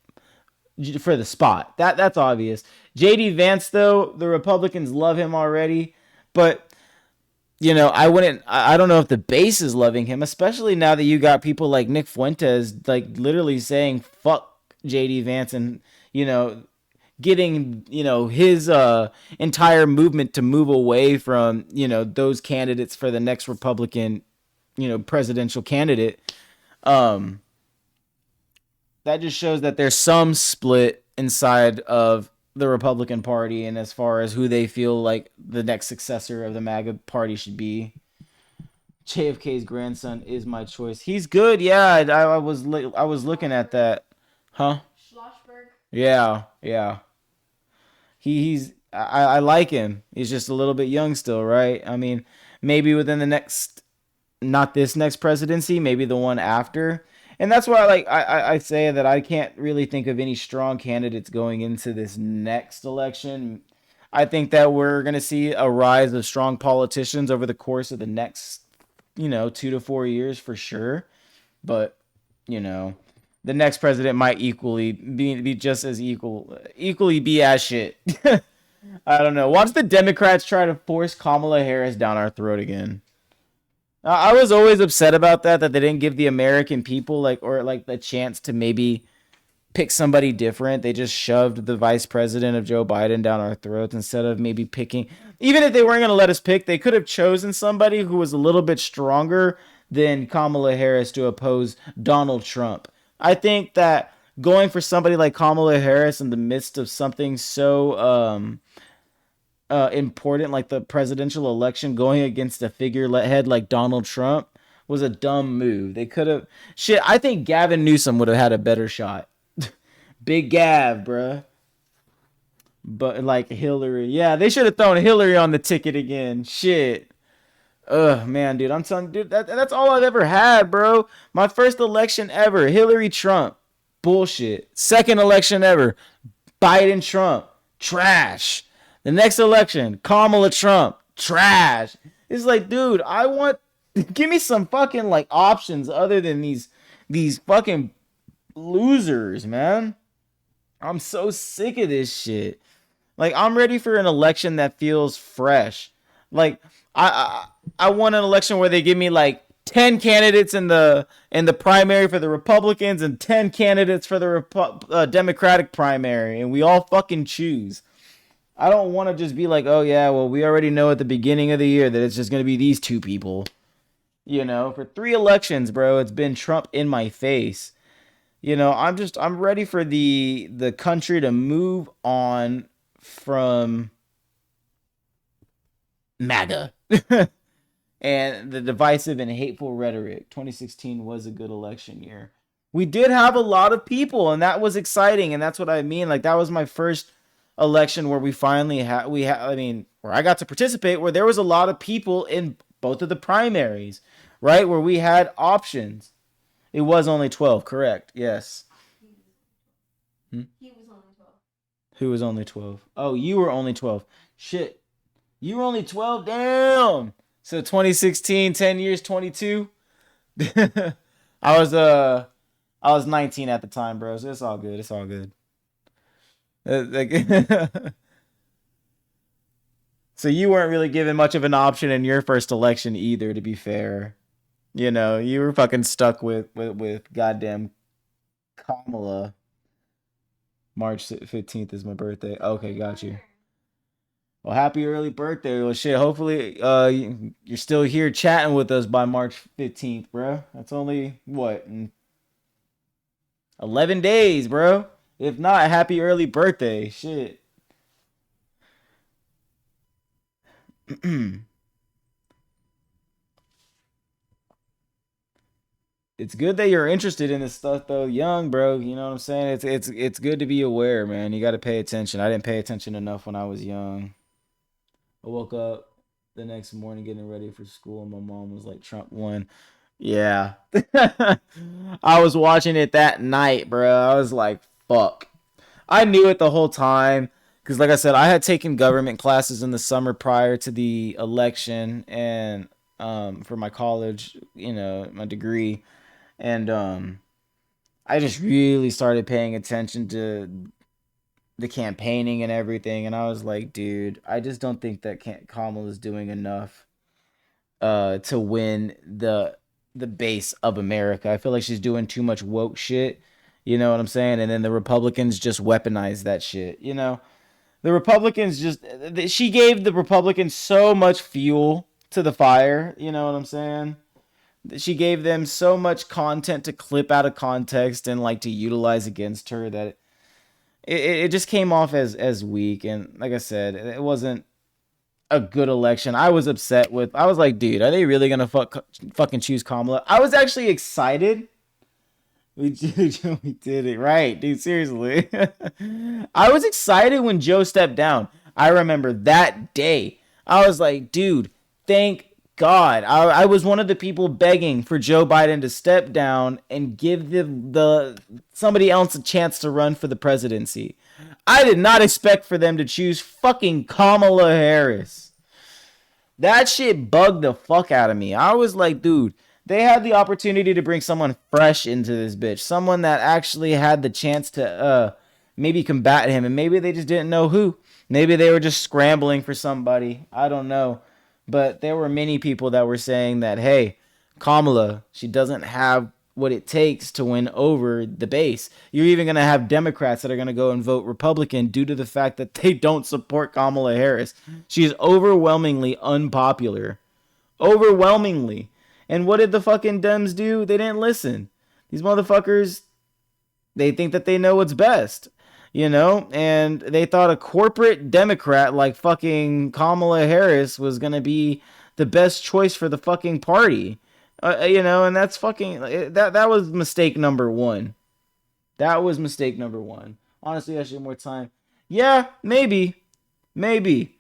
for the spot. That's obvious. JD Vance, though, the Republicans love him already, but I don't know if the base is loving him, especially now that you got people like Nick Fuentes like literally saying fuck JD Vance and getting his entire movement to move away from those candidates for the next Republican presidential candidate. That just shows that there's some split inside of the Republican Party and as far as who they feel like the next successor of the MAGA party should be. JFK's grandson is my choice. He's good. Yeah, I was looking at that. Huh? Schlossberg. Yeah. I like him. He's just a little bit young still, right? I mean, maybe within the not this next presidency, maybe the one after. And that's why I say that I can't really think of any strong candidates going into this next election. I think that we're going to see a rise of strong politicians over the course of the next, 2 to 4 years for sure. But, the next president might equally be just as equally be as shit. I don't know. Watch the Democrats try to force Kamala Harris down our throat again. I was always upset about that they didn't give the American people the chance to maybe pick somebody different. They just shoved the vice president of Joe Biden down our throats instead of maybe picking. Even if they weren't going to let us pick, they could have chosen somebody who was a little bit stronger than Kamala Harris to oppose Donald Trump. I think that going for somebody like Kamala Harris in the midst of something so important like the presidential election, going against a figurehead like Donald Trump, was a dumb move. They could have... Shit, I think Gavin Newsom would have had a better shot. Big Gav, bruh. But like Hillary. Yeah, they should have thrown Hillary on the ticket again. Shit. Ugh, man, dude. I'm telling you, dude, that's all I've ever had, bro. My first election ever, Hillary Trump. Bullshit. Second election ever, Biden Trump. Trash. The next election, Kamala Trump. Trash. It's like, dude, I want... Give me some fucking, like, options other than these fucking losers, man. I'm so sick of this shit. Like, I'm ready for an election that feels fresh. Like, I want an election where they give me like 10 candidates in the primary for the Republicans and 10 candidates for the Democratic primary, and we all fucking choose. I don't want to just be like, oh yeah, well, we already know at the beginning of the year that it's just going to be these two people. You know, for 3 elections, bro, it's been Trump in my face. You know, I'm ready for the country to move on from MAGA and the divisive and hateful rhetoric. 2016 was a good election year. We did have a lot of people, and that was exciting, and that's what I mean. Like, that was my first election where we finally had, where I got to participate, where there was a lot of people in both of the primaries, right? Where we had options. It was only 12, correct? Yes. He was only 12. Who was only 12? Oh, you were only 12. Shit. You were only 12? Damn. So 2016, 10 years, 22. I was 19 at the time, bro. So it's all good. It's all good. So you weren't really given much of an option in your first election either, to be fair. You know, you were fucking stuck with goddamn Kamala. March 15th is my birthday. Okay, got you. Well, happy early birthday. Well, shit, hopefully you're still here chatting with us by March 15th, bro. That's only, what, 11 days, bro. If not, happy early birthday. Shit. It's good that you're interested in this stuff though, young, bro. You know what I'm saying? It's good to be aware, man. You got to pay attention. I didn't pay attention enough when I was young. I woke up the next morning getting ready for school, and my mom was like, Trump won. Yeah. I was watching it that night, bro. I was like, fuck. I knew it the whole time because, like I said, I had taken government classes in the summer prior to the election, and for my college, you know, my degree. And I just really started paying attention to the campaigning and everything. And I was like, dude, I just don't think that Kamala's doing enough to win the base of America. I feel like she's doing too much woke shit. You know what I'm saying? And then the Republicans just weaponize that shit. You know, the Republicans she gave the Republicans so much fuel to the fire. You know what I'm saying? She gave them so much content to clip out of context and like to utilize against her that it just came off as weak. And like I said, it wasn't a good election. I was upset with. I was like, dude, are they really gonna fucking choose Kamala? I was actually excited. We did it right, dude. Seriously, I was excited when Joe stepped down. I remember that day. I was like, dude, thank God. I was one of the people begging for Joe Biden to step down and give the somebody else a chance to run for the presidency. I did not expect for them to choose fucking Kamala Harris. That shit bugged the fuck out of me. I was like, dude, they had the opportunity to bring someone fresh into this bitch. Someone that actually had the chance to maybe combat him, and maybe they just didn't know who. Maybe they were just scrambling for somebody. I don't know. But there were many people that were saying that, hey, Kamala, she doesn't have what it takes to win over the base. You're even going to have Democrats that are going to go and vote Republican due to the fact that they don't support Kamala Harris. She is overwhelmingly unpopular. Overwhelmingly. And what did the fucking Dems do? They didn't listen. These motherfuckers, they think that they know what's best, and they thought a corporate Democrat like fucking Kamala Harris was going to be the best choice for the fucking party. And that's fucking, that was mistake number one. That was mistake number one. Honestly, I should have more time. Yeah, maybe. Maybe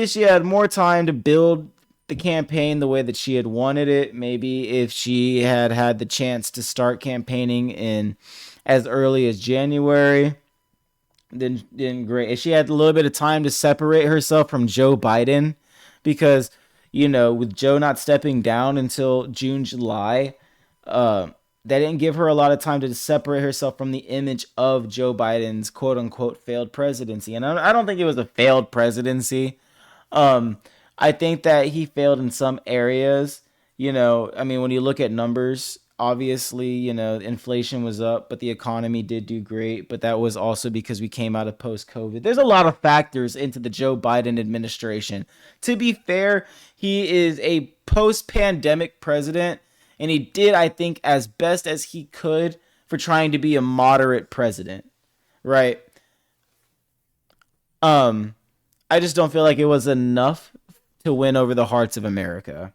she had more time to build the campaign the way that she had wanted it. Maybe if she had had the chance to start campaigning in as early as January, then great. If she had a little bit of time to separate herself from Joe Biden, because, with Joe not stepping down until June, July, that didn't give her a lot of time to separate herself from the image of Joe Biden's quote unquote failed presidency. And I don't think it was a failed presidency. I think that he failed in some areas. When you look at numbers, obviously, inflation was up, but the economy did do great. But that was also because we came out of post-COVID. There's a lot of factors into the Joe Biden administration. To be fair, he is a post-pandemic president, and he did, I think, as best as he could for trying to be a moderate president, right? I just don't feel like it was enough to win over the hearts of America,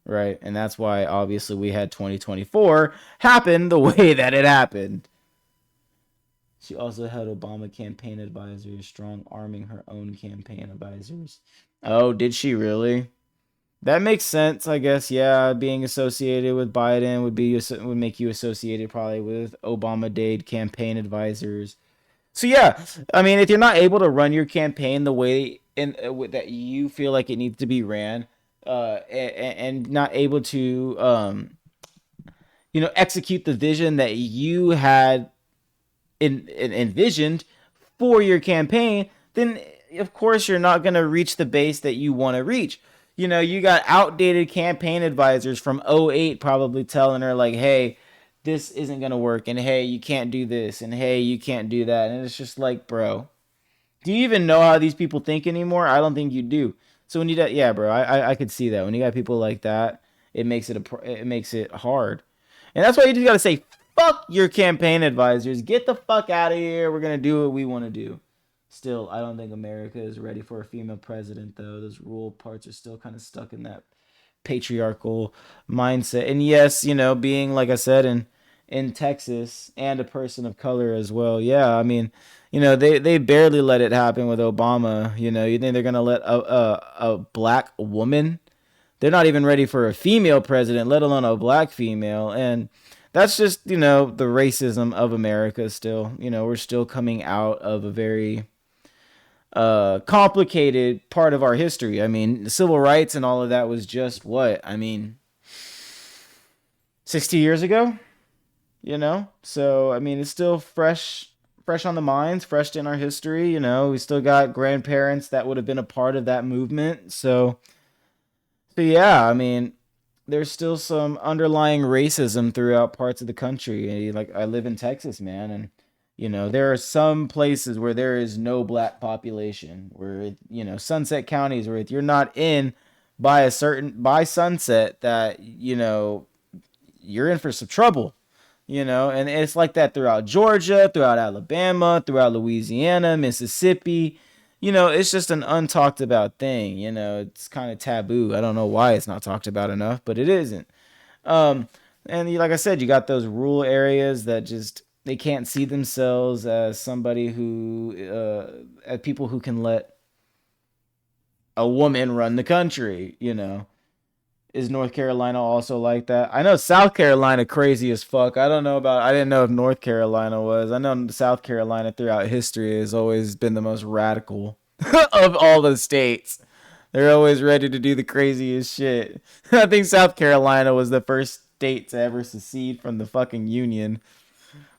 right? And that's why, obviously, we had 2024 happen the way that it happened. She also had Obama campaign advisors strong-arming her own campaign advisors. Oh, did she really? That makes sense, I guess. Yeah, being associated with Biden would make you associated probably with Obama-Dade campaign advisors. So yeah, if you're not able to run your campaign the way that you feel like it needs to be ran, and not able to, execute the vision that you had envisioned for your campaign, then of course you're not going to reach the base that you want to reach. You got outdated campaign advisors from '08 probably telling her like, hey, this isn't going to work, and hey, you can't do this, and hey, you can't do that. And it's just like, bro, do you even know how these people think anymore? I don't think you do. So when yeah, bro, I could see that. When you got people like that, it makes it hard. And that's why you just got to say, fuck your campaign advisors. Get the fuck out of here. We're going to do what we want to do. Still, I don't think America is ready for a female president, though. Those rural parts are still kind of stuck in that patriarchal mindset. And yes, being, like I said, in Texas and a person of color as well. Yeah, they barely let it happen with Obama. You think they're going to let a black woman? They're not even ready for a female president, let alone a black female. And that's just, the racism of America still. We're still coming out of a very complicated part of our history. The civil rights and all of that was just what? 60 years ago? So it's still fresh on the minds, fresh in our history. We still got grandparents that would have been a part of that movement. So yeah, there's still some underlying racism throughout parts of the country. Like, I live in Texas, man, and there are some places where there is no black population, where Sunset counties, where if you're not in by sunset, that you're in for some trouble. And it's like that throughout Georgia, throughout Alabama, throughout Louisiana, Mississippi. It's just an untalked about thing. It's kind of taboo. I don't know why it's not talked about enough, but it isn't. And like I said, you got those rural areas that just, they can't see themselves as somebody as people who can let a woman run the country, Is North Carolina also like that? I know South Carolina crazy as fuck. I didn't know if North Carolina was. I know South Carolina throughout history has always been the most radical of all the states. They're always ready to do the craziest shit. I think South Carolina was the first state to ever secede from the fucking Union.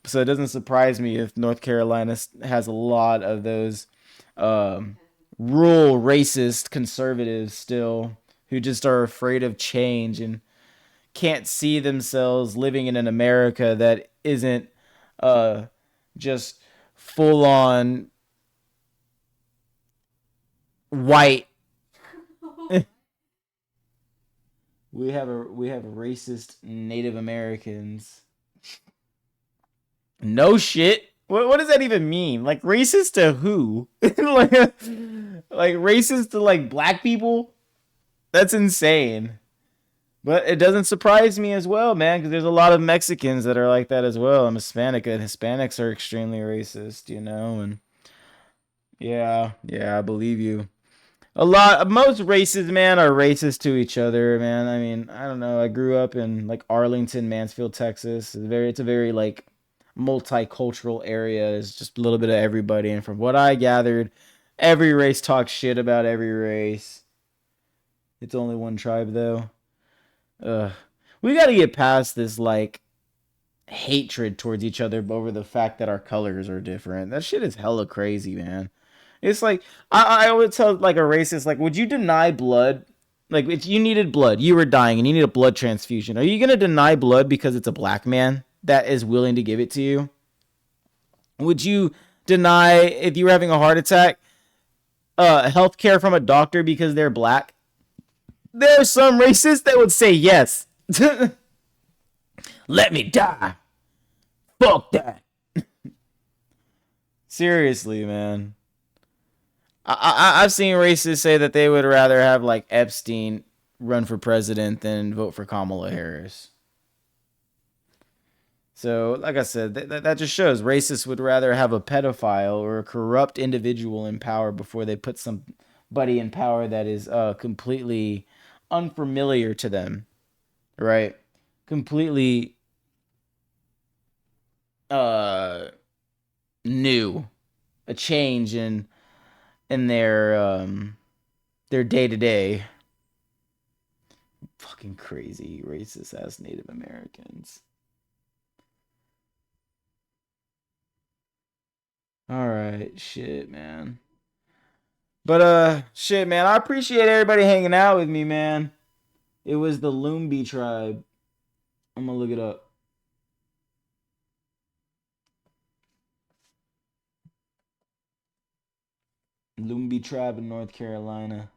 So it doesn't surprise me if North Carolina has a lot of those rural racist conservatives still, who just are afraid of change and can't see themselves living in an America that isn't just full on white. We have racist Native Americans. No shit. What does that even mean? Like racist to who? like racist to like black people? That's insane. But it doesn't surprise me as well, man, because there's a lot of Mexicans that are like that as well. I'm Hispanic, and Hispanics are extremely racist, you know, and yeah, I believe you. Most races, man, are racist to each other, man. I mean, I don't know. I grew up in like Arlington, Mansfield, Texas. It's a very like multicultural area. It's just a little bit of everybody, and from what I gathered, every race talks shit about every race. It's only one tribe though. We got to get past this like hatred towards each other over the fact that our colors are different. That shit is hella crazy, man. It's like I would tell like a racist, like, would you deny blood? Like, if you needed blood, you were dying and you need a blood transfusion, are you gonna deny blood because it's a black man that is willing to give it to you? Would you deny, if you were having a heart attack, health care from a doctor because they're black? There are some racists that would say yes. Let me die. Fuck that. Seriously, man. I've seen racists say that they would rather have like Epstein run for president than vote for Kamala Harris. So, like I said, that just shows racists would rather have a pedophile or a corrupt individual in power before they put somebody in power that is completely unfamiliar to them, right? Completely new, a change in their day to day. Fucking crazy racist ass Native Americans. All right, shit, man. But shit, man, I appreciate everybody hanging out with me, man. It was the Lumbee tribe. I'm gonna look it up. Lumbee tribe in North Carolina.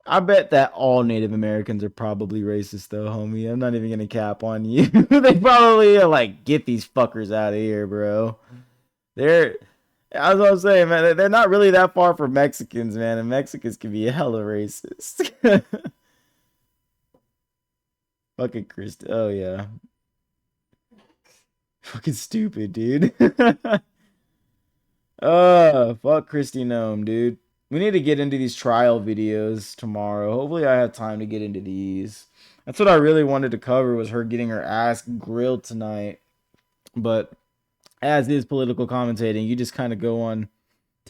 I bet that all Native Americans are probably racist, though, homie. I'm not even gonna cap on you. They probably are like, get these fuckers out of here, bro. They're, as I was saying, man, they're not really that far from Mexicans, man. And Mexicans can be hella racist. Fucking Christ. Oh, yeah. Fucking stupid, dude. Fuck Krisiti Noem, dude. We need to get into these trial videos tomorrow. Hopefully I have time to get into these. That's what I really wanted to cover, was her getting her ass grilled tonight. But as is political commentating, you just kind of go on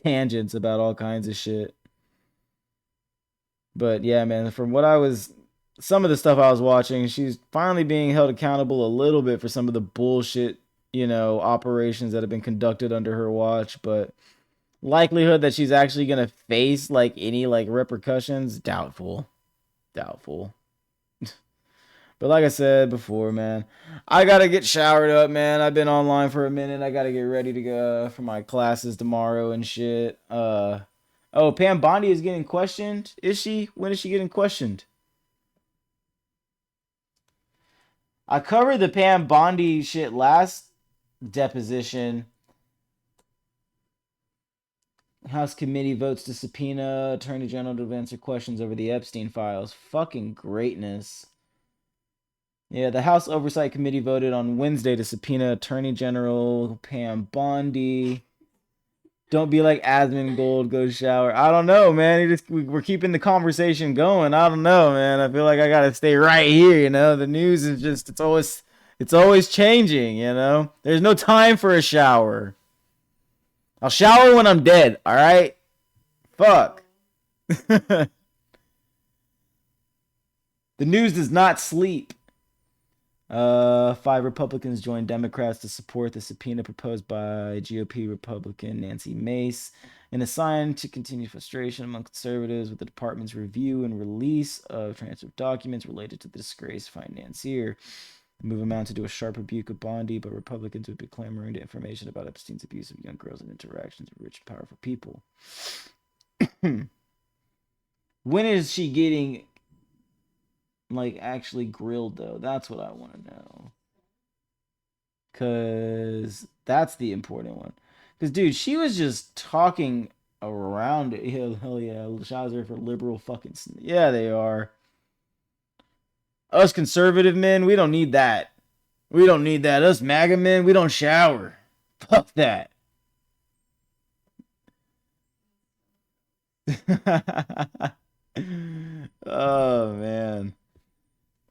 tangents about all kinds of shit. But yeah, man, from some of the stuff I was watching, she's finally being held accountable a little bit for some of the bullshit, operations that have been conducted under her watch. But likelihood that she's actually gonna face like any like repercussions, doubtful. But like I said before, man, I gotta get showered up, man. I've been online for a minute. I gotta get ready to go for my classes tomorrow and shit. Oh, Pam Bondi is getting questioned. Is she? When is she getting questioned? I covered the Pam Bondi shit last deposition. House committee votes to subpoena Attorney General to answer questions over the Epstein files. Fucking greatness. Yeah, the House Oversight Committee voted on Wednesday to subpoena Attorney General Pam Bondi. Don't be like Asmongold, go shower. I don't know, man. We're keeping the conversation going. I don't know, man. I feel like I gotta stay right here, The news is just, it's always changing, There's no time for a shower. I'll shower when I'm dead, all right? Fuck. The news does not sleep. 5 Republicans joined Democrats to support the subpoena proposed by GOP Republican Nancy Mace, and a sign to continue frustration among conservatives with the department's review and release of transcript documents related to the disgraced financier. move amounted to a sharp rebuke of Bondi, but Republicans would be clamoring to information about Epstein's abuse of young girls and interactions with rich, powerful people. When is she getting, like, actually grilled, though? That's what I want to know. Because that's the important one. Because, dude, she was just talking around it. Hell yeah. Shots are for liberal fucking... Yeah, they are. Us conservative men, we don't need that. We don't need that. Us MAGA men, we don't shower. Fuck that. Oh, man.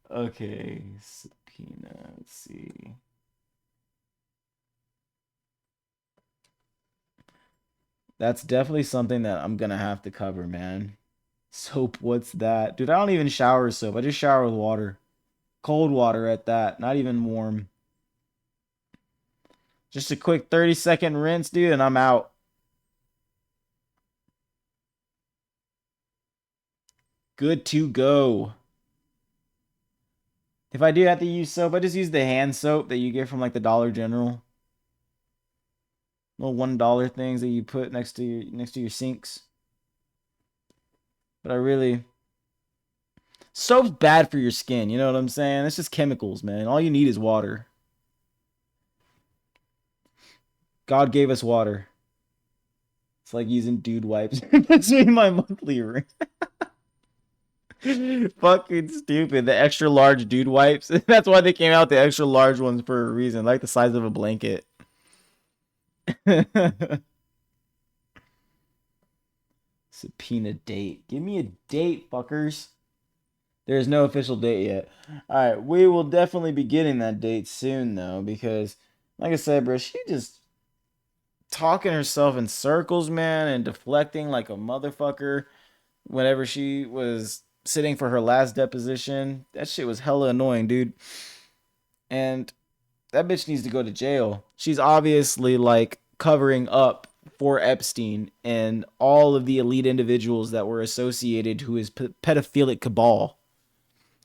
Okay. Subpoena. Let's see. That's definitely something that I'm gonna have to cover, man. Soap, what's that? Dude, I don't even shower with soap. I just shower with water. Cold water at that. Not even warm. Just a quick 30-second rinse, dude, and I'm out. Good to go. If I do have to use soap, I just use the hand soap that you get from like the Dollar General. Little $1 things that you put next to your sinks. But I really... Soap's bad for your skin, you know what I'm saying? It's just chemicals, man. All you need is water. God gave us water. It's like using dude wipes between my monthly ring. Fucking stupid. The extra large dude wipes. That's why they came out the extra large ones for a reason. Like the size of a blanket. Subpoena date. Give me a date, fuckers. There's no official date yet. Alright, we will definitely be getting that date soon, though, because, like I said, bro, she just talking herself in circles, man, and deflecting like a motherfucker whenever she was sitting for her last deposition. That shit was hella annoying, dude. And that bitch needs to go to jail. She's obviously, like, covering up for Epstein and all of the elite individuals that were associated to his pedophilic cabal.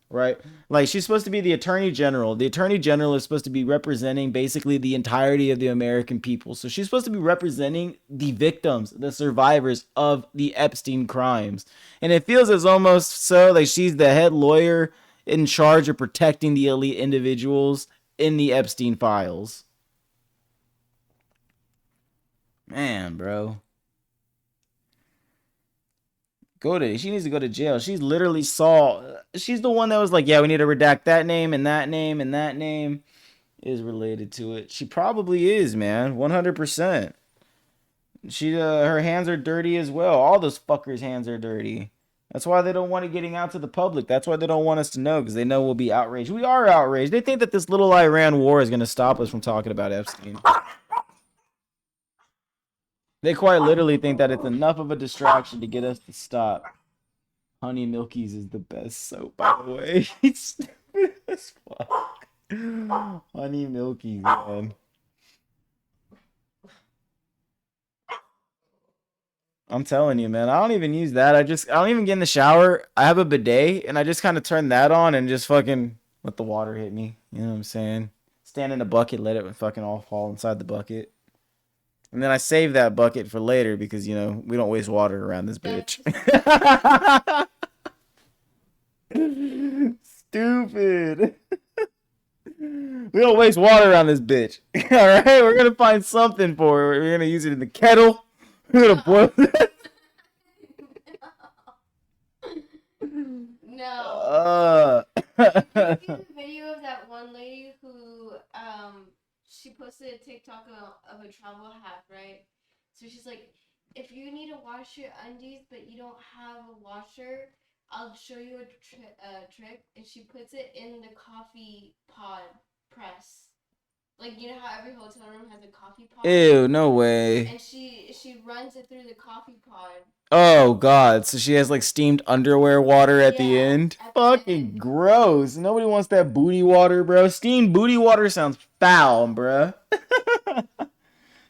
Right? Like, she's supposed to be the attorney general. The attorney general is supposed to be representing basically the entirety of the American people. So she's supposed to be representing the victims, the survivors of the Epstein crimes. And it feels as almost so like she's the head lawyer in charge of protecting the elite individuals in the Epstein files. Man, bro. She needs to go to jail. She's literally she's the one that was like, yeah, we need to redact that name and that name and that name is related to it. She probably is, man. 100%. Her hands are dirty as well. All those fuckers' hands are dirty. That's why they don't want it getting out to the public. That's why they don't want us to know, because they know we'll be outraged. We are outraged. They think that this little Iran war is going to stop us from talking about Epstein. They quite literally think that it's enough of a distraction to get us to stop. Honey Milky's is the best soap, by the way. It's stupid as fuck. Honey Milky's, man. I'm telling you, man. I don't even use that. I don't even get in the shower. I have a bidet, and I just kind of turn that on and just fucking let the water hit me. You know what I'm saying? Stand in a bucket, let it fucking all fall inside the bucket. And then I save that bucket for later because, you know, we don't waste water around this bitch. Stupid. We don't waste water around this bitch. Alright? We're going to find something for it. We're going to use it in the kettle. We're going to boil it. No. Did you see the video of that one lady who she posted a TikTok of a travel hack, right? So she's like, if you need to wash your undies but you don't have a washer, I'll show you a trick. And she puts it in the coffee pod press. Like, you know how every hotel room has a coffee pod? Ew, no way. And she runs it through the coffee pod. Oh, God. So she has, like, steamed underwear water at the end? Fucking gross. Nobody wants that booty water, bro. Steamed booty water sounds foul, bro. Do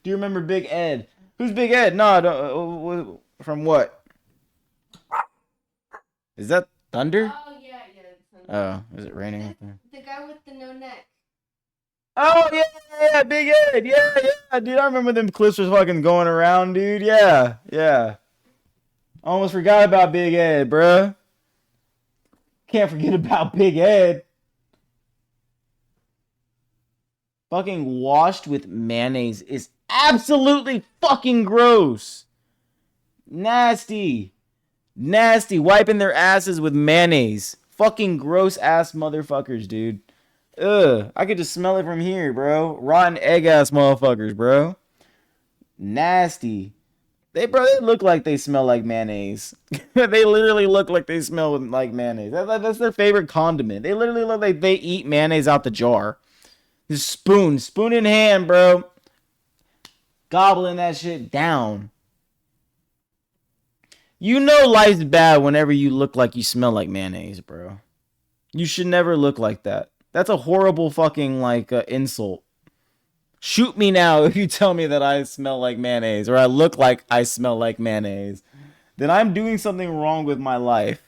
you remember Big Ed? Who's Big Ed? No, from what? Is that thunder? Oh, yeah. Oh, is it raining out there? The guy with the no neck. Oh yeah, Big Ed, yeah, dude. I remember them clips was fucking going around, dude. Yeah. Almost forgot about Big Ed, bruh. Can't forget about Big Ed. Fucking washed with mayonnaise is absolutely fucking gross. Nasty. Wiping their asses with mayonnaise. Fucking gross ass motherfuckers, dude. Ugh. I could just smell it from here, bro. Rotten egg ass motherfuckers, bro. Nasty. They look like they smell like mayonnaise. They literally look like they smell like mayonnaise. That's their favorite condiment. They literally look like they eat mayonnaise out the jar. Just spoon in hand, bro. Gobbling that shit down. You know life's bad whenever you look like you smell like mayonnaise, bro. You should never look like that. That's a horrible fucking insult. Shoot me now if you tell me that I smell like mayonnaise or I look like I smell like mayonnaise. Then I'm doing something wrong with my life.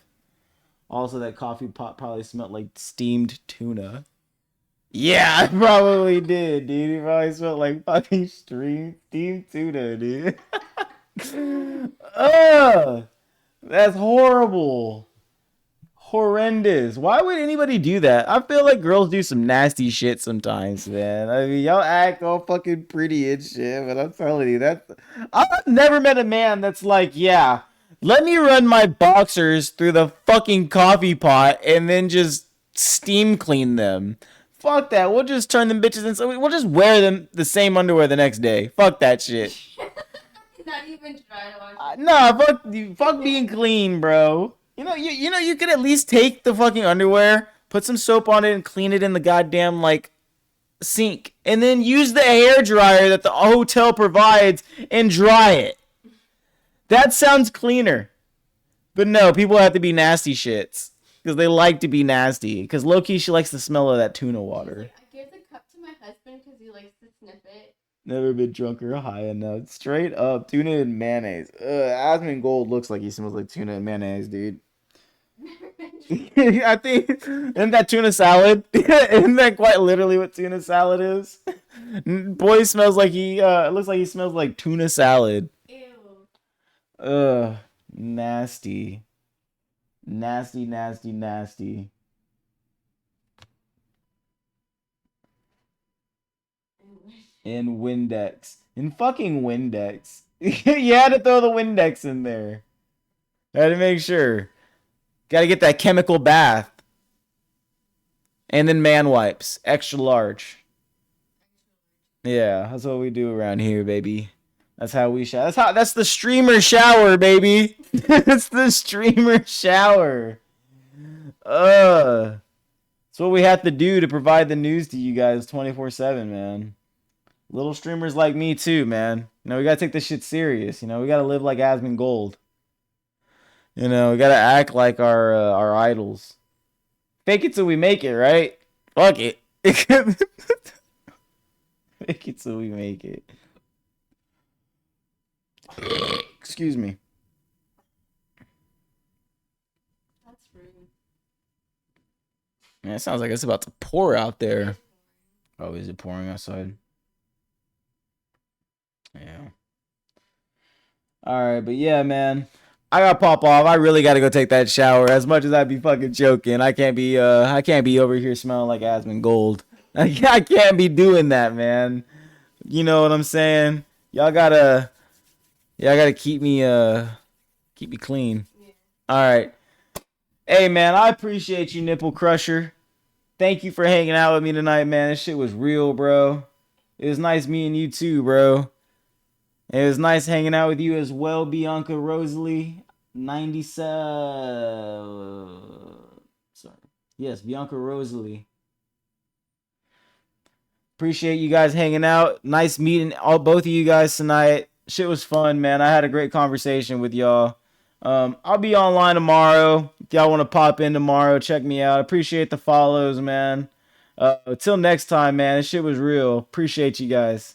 Also, that coffee pot probably smelled like steamed tuna. Yeah, I probably did, dude. It probably smelled like fucking steamed tuna, dude. Ugh! That's horrible. Horrendous. Why would anybody do that? I feel like girls do some nasty shit sometimes, man. I mean, y'all act all fucking pretty and shit, but I'm telling you, I've never met a man that's like, yeah, let me run my boxers through the fucking coffee pot and then just steam clean them. Fuck that. We'll just turn them bitches into. We'll just wear them the same underwear the next day. Fuck that shit. Not even dry wash. Nah, fuck being clean, bro. You know, you could at least take the fucking underwear, put some soap on it, and clean it in the goddamn sink, and then use the hair dryer that the hotel provides and dry it. That sounds cleaner. But no, people have to be nasty shits because they like to be nasty. Because low-key, she likes the smell of that tuna water. I gave the cup to my husband because he likes to sniff it. Never been drunk or high enough. Straight up, tuna and mayonnaise. Asmund Gold looks like he smells like tuna and mayonnaise, dude. I think, isn't that tuna salad? Isn't that quite literally what tuna salad is? Boy smells like looks like he smells like tuna salad. Ew. Nasty. Nasty. And Windex. And fucking Windex. You had to throw the Windex in there. I had to make sure. Gotta get that chemical bath. And then man wipes. Extra large. Yeah, that's what we do around here, baby. That's how we shower. That's the streamer shower, baby. It's the streamer shower. It's what we have to do to provide the news to you guys 24/7, man. Little streamers like me too, man. We gotta take this shit serious. We gotta live like Asmund Gold. We gotta act like our idols. Fake it till we make it, right? Fuck it. Fake it till we make it. Excuse me. That's rude. Man, it sounds like it's about to pour out there. Oh, is it pouring outside? Yeah. Alright, but yeah, man. I gotta pop off. I really gotta go take that shower. As much as I'd be fucking joking, I can't be over here smelling like Asmund Gold. I can't be doing that, man. You know what I'm saying? Y'all gotta keep me clean. Yeah. Alright. Hey man, I appreciate you, Nipple Crusher. Thank you for hanging out with me tonight, man. This shit was real, bro. It was nice meeting you too, bro. It was nice hanging out with you as well, Bianca Rosalie. 97. Sorry. Yes, Bianca Rosalie. Appreciate you guys hanging out. Nice meeting both of you guys tonight. Shit was fun, man. I had a great conversation with y'all. I'll be online tomorrow. If y'all want to pop in tomorrow, check me out. Appreciate the follows, man. Till next time, man. This shit was real. Appreciate you guys.